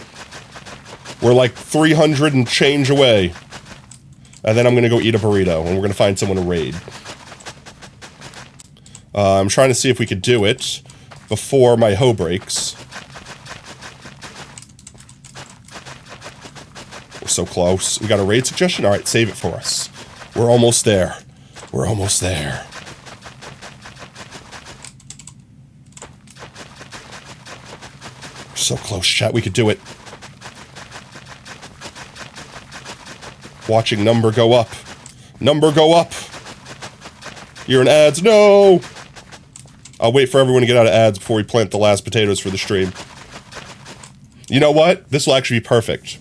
We're like 300 and change away. And then I'm going to go eat a burrito, and we're going to find someone to raid. I'm trying to see if we could do it before my hoe breaks. We're so close. We got a raid suggestion? Alright, save it for us. We're almost there. We're almost there. We're so close, chat. We could do it. Watching number go up. Number go up. You're in ads. No! I'll wait for everyone to get out of ads before we plant the last potatoes for the stream. You know what? This will actually be perfect.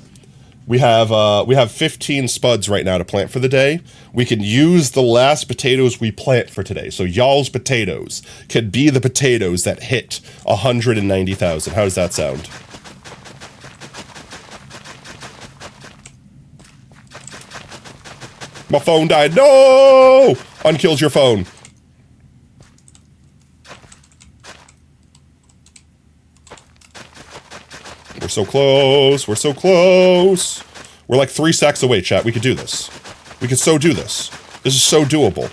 We have 15 spuds right now to plant for the day. We can use the last potatoes we plant for today. So y'all's potatoes could be the potatoes that hit 190,000. How does that sound? My phone died. No! Unkills your phone. We're so close. We're so close. We're like 3 sacks away, chat. We could do this. We could so do this. This is so doable.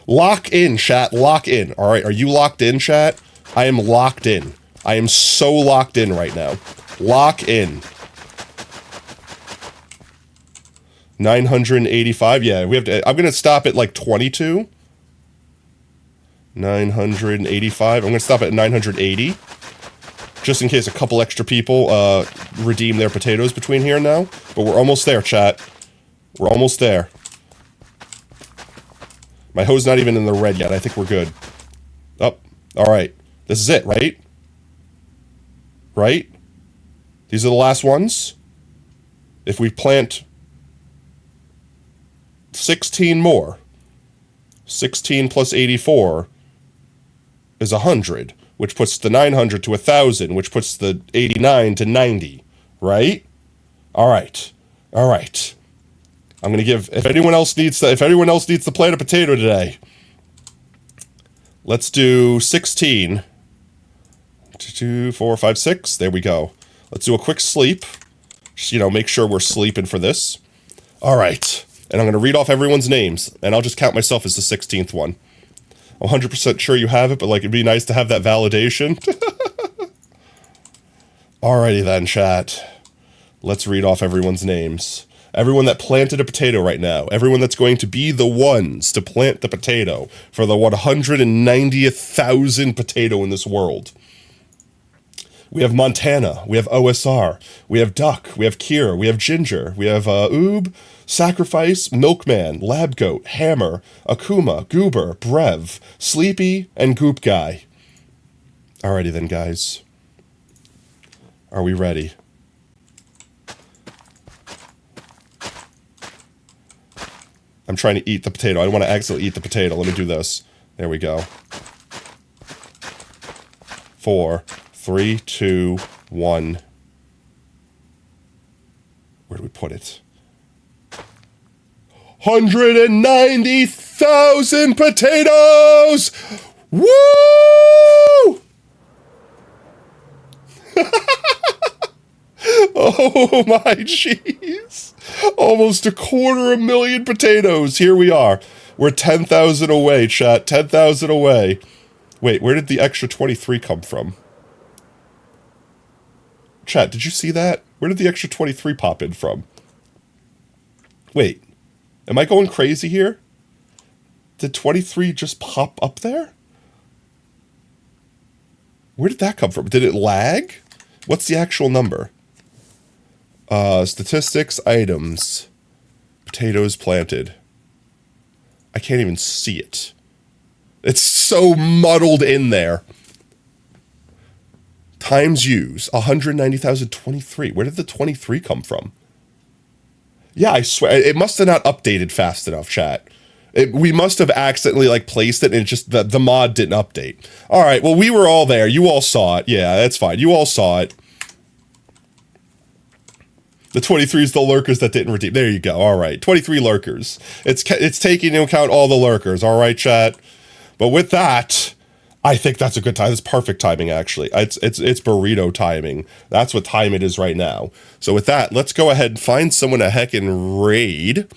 Lock in, chat. Lock in. All right. Are you locked in, chat? I am locked in. I am so locked in right now. Lock in. 985. Yeah, we have to. I'm gonna stop at like 22. 985. I'm gonna stop at 980. Just in case a couple extra people redeem their potatoes between here and now. But we're almost there, chat. We're almost there. My hoe's not even in the red yet. I think we're good. Oh, all right. This is it, right? Right? These are the last ones. If we plant 16 more, 16 plus 84 is 100, which puts the 900 to 1,000, which puts the 89 to 90, right? All right. All right. I'm going to give, if anyone else needs to plant a potato today, let's do 16. 2, 4, 5, 6. There we go. Let's do a quick sleep. Just, make sure we're sleeping for this. All right. And I'm going to read off everyone's names, and I'll just count myself as the 16th one. I'm 100% sure you have it, but it'd be nice to have that validation. Alrighty then, chat. Let's read off everyone's names. Everyone that planted a potato right now. Everyone that's going to be the ones to plant the potato for the 190,000th potato in this world. We have Montana, we have OSR, we have Duck, we have Kier, we have Ginger, we have Oob, Sacrifice, Milkman, Lab Goat, Hammer, Akuma, Goober, Brev, Sleepy, and Goop Guy. Alrighty then, guys. Are we ready? I'm trying to eat the potato. I don't want to accidentally eat the potato. Let me do this. There we go. 4, 3, 2, 1. Where do we put it? 190,000 potatoes! Woo! Oh my jeez. Almost 250,000 potatoes. Here we are. We're 10,000 away, chat. 10,000 away. Wait, where did the extra 23 come from? Chat, did you see that? Where did the extra 23 pop in from? Wait, am I going crazy here? Did 23 just pop up there? Where did that come from? Did it lag? What's the actual number? Statistics, items, potatoes planted. I can't even see it. It's so muddled in there. Times use, 190,023. Where did the 23 come from? Yeah, I swear, it must have not updated fast enough, chat. We must have accidentally, placed it, and it just, the mod didn't update. All right, well, we were all there. You all saw it. Yeah, that's fine. You all saw it. The 23 is the lurkers that didn't redeem. There you go. All right, 23 lurkers. It's taking into account all the lurkers. All right, chat. But with that, I think that's a good time. It's perfect timing, actually. It's burrito timing. That's what time it is right now. So with that, let's go ahead and find someone to heckin' raid.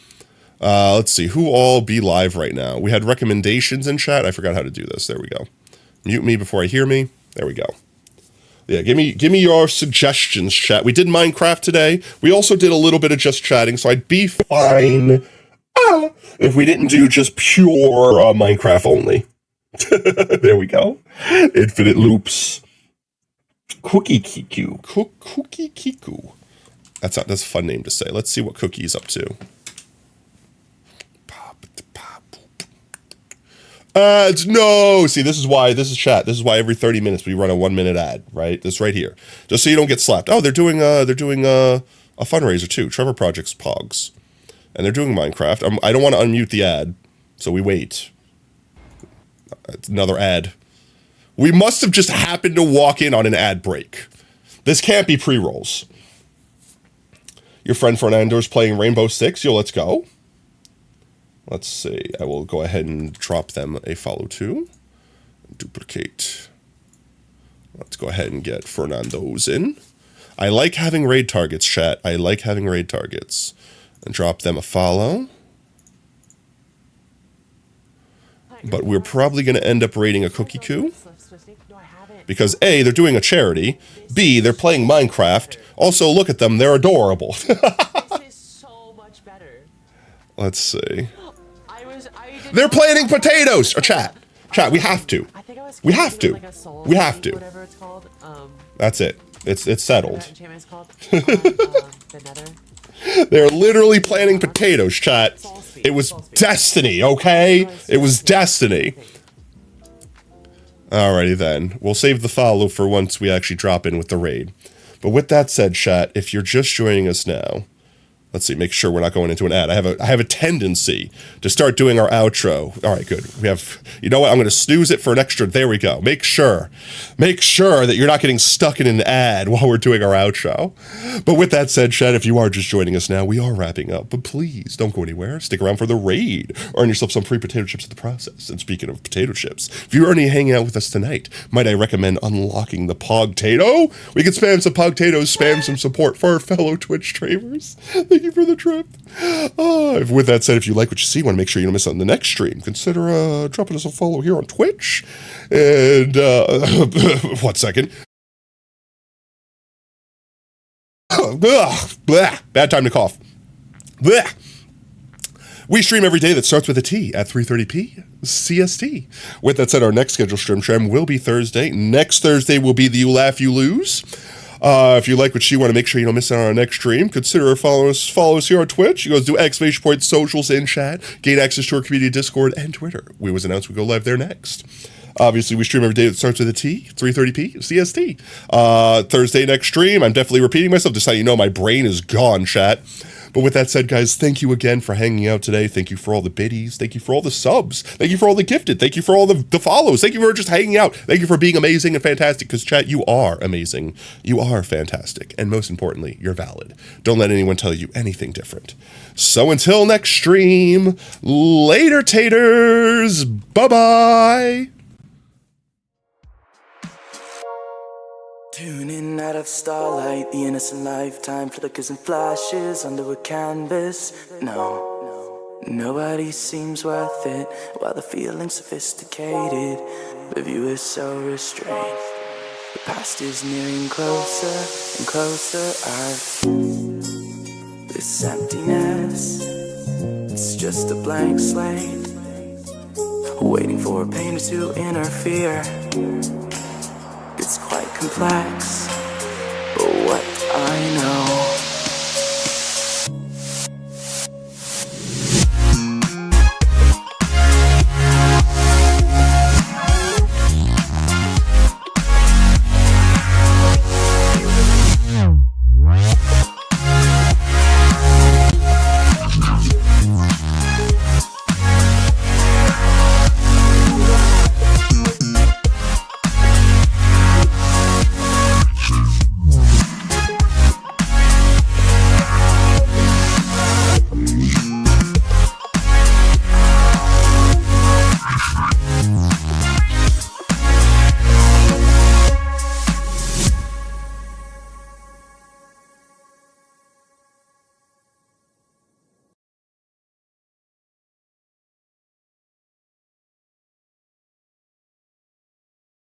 Let's see, who all be live right now? We had recommendations in chat. I forgot how to do this. There we go. Mute me before I hear me. There we go. Yeah, give me your suggestions, chat. We did Minecraft today. We also did a little bit of just chatting, so I'd be fine if we didn't do just pure Minecraft only. There we go. Infinite loops. Cookie Kiku. Cookie Kiku. That's a fun name to say. Let's see what Cookie's up to. Ads, no. See, this is chat. This is why every 30 minutes we run a 1-minute ad, right? This right here, just so you don't get slapped. Oh, they're doing a fundraiser too. Trevor Project's Pogs, and they're doing Minecraft. I don't want to unmute the ad, so we wait. It's another ad. We must have just happened to walk in on an ad break. This can't be pre-rolls. Your friend Fernando's playing Rainbow Six. Yo, let's go. Let's see. I will go ahead and drop them a follow too. Duplicate. Let's go ahead and get Fernando's in. I like having raid targets, chat. I like having raid targets. And drop them a follow. But we're probably going to end up raiding a cookie coup. Because A, they're doing a charity. B, they're playing Minecraft. Also, look at them. They're adorable. This is so much better. Let's see. They're planting potatoes. Chat, we have to. We have to. We have to. Whatever it's called. That's it. It's settled. It's called. The Nether. They're literally planting potatoes, chat. It was destiny, okay? It was destiny. Alrighty then. We'll save the follow for once we actually drop in with the raid. But with that said, chat, if you're just joining us now, let's see, make sure we're not going into an ad. I have a tendency to start doing our outro. All right, good. We have, you know what? I'm going to snooze it for an extra. There we go. Make sure that you're not getting stuck in an ad while we're doing our outro. But with that said, chat, if you are just joining us now, we are wrapping up. But please don't go anywhere. Stick around for the raid. Earn yourself some free potato chips in the process. And speaking of potato chips, if you're only hanging out with us tonight, might I recommend unlocking the Pogtato? We can spam some Pogtatos, spam some support for our fellow Twitch streamers. Thank you for the trip. With that said, if you like what you see, want to make sure you don't miss out on the next stream, consider dropping us a follow here on Twitch. And 1 second. Bad time to cough. Blah. We stream every day that starts with a T at 3:30 CST. With that said, our next scheduled stream will be Thursday. Next Thursday will be the You Laugh, You Lose. If you like what you want to make sure you don't miss out on our next stream, consider follow us here on Twitch. You guys do exclamation point socials in chat, gain access to our community Discord and Twitter. We was announced we go live there next. Obviously, we stream every day that starts with a T, 3:30 CST. Thursday next stream, I'm definitely repeating myself, just so you know my brain is gone, chat. But with that said, guys, thank you again for hanging out today. Thank you for all the biddies. Thank you for all the subs. Thank you for all the gifted. Thank you for all the follows. Thank you for just hanging out. Thank you for being amazing and fantastic, because chat, you are amazing. You are fantastic. And most importantly, you're valid. Don't let anyone tell you anything different. So until next stream, later taters. Bye-bye. Tuning out of starlight, the innocent lifetime flickers and flashes under a canvas. No, nobody seems worth it, while the feeling's sophisticated. The view is so restrained. The past is nearing closer and closer. This emptiness, it's just a blank slate, waiting for a painter to interfere. It's quite complex, but what I know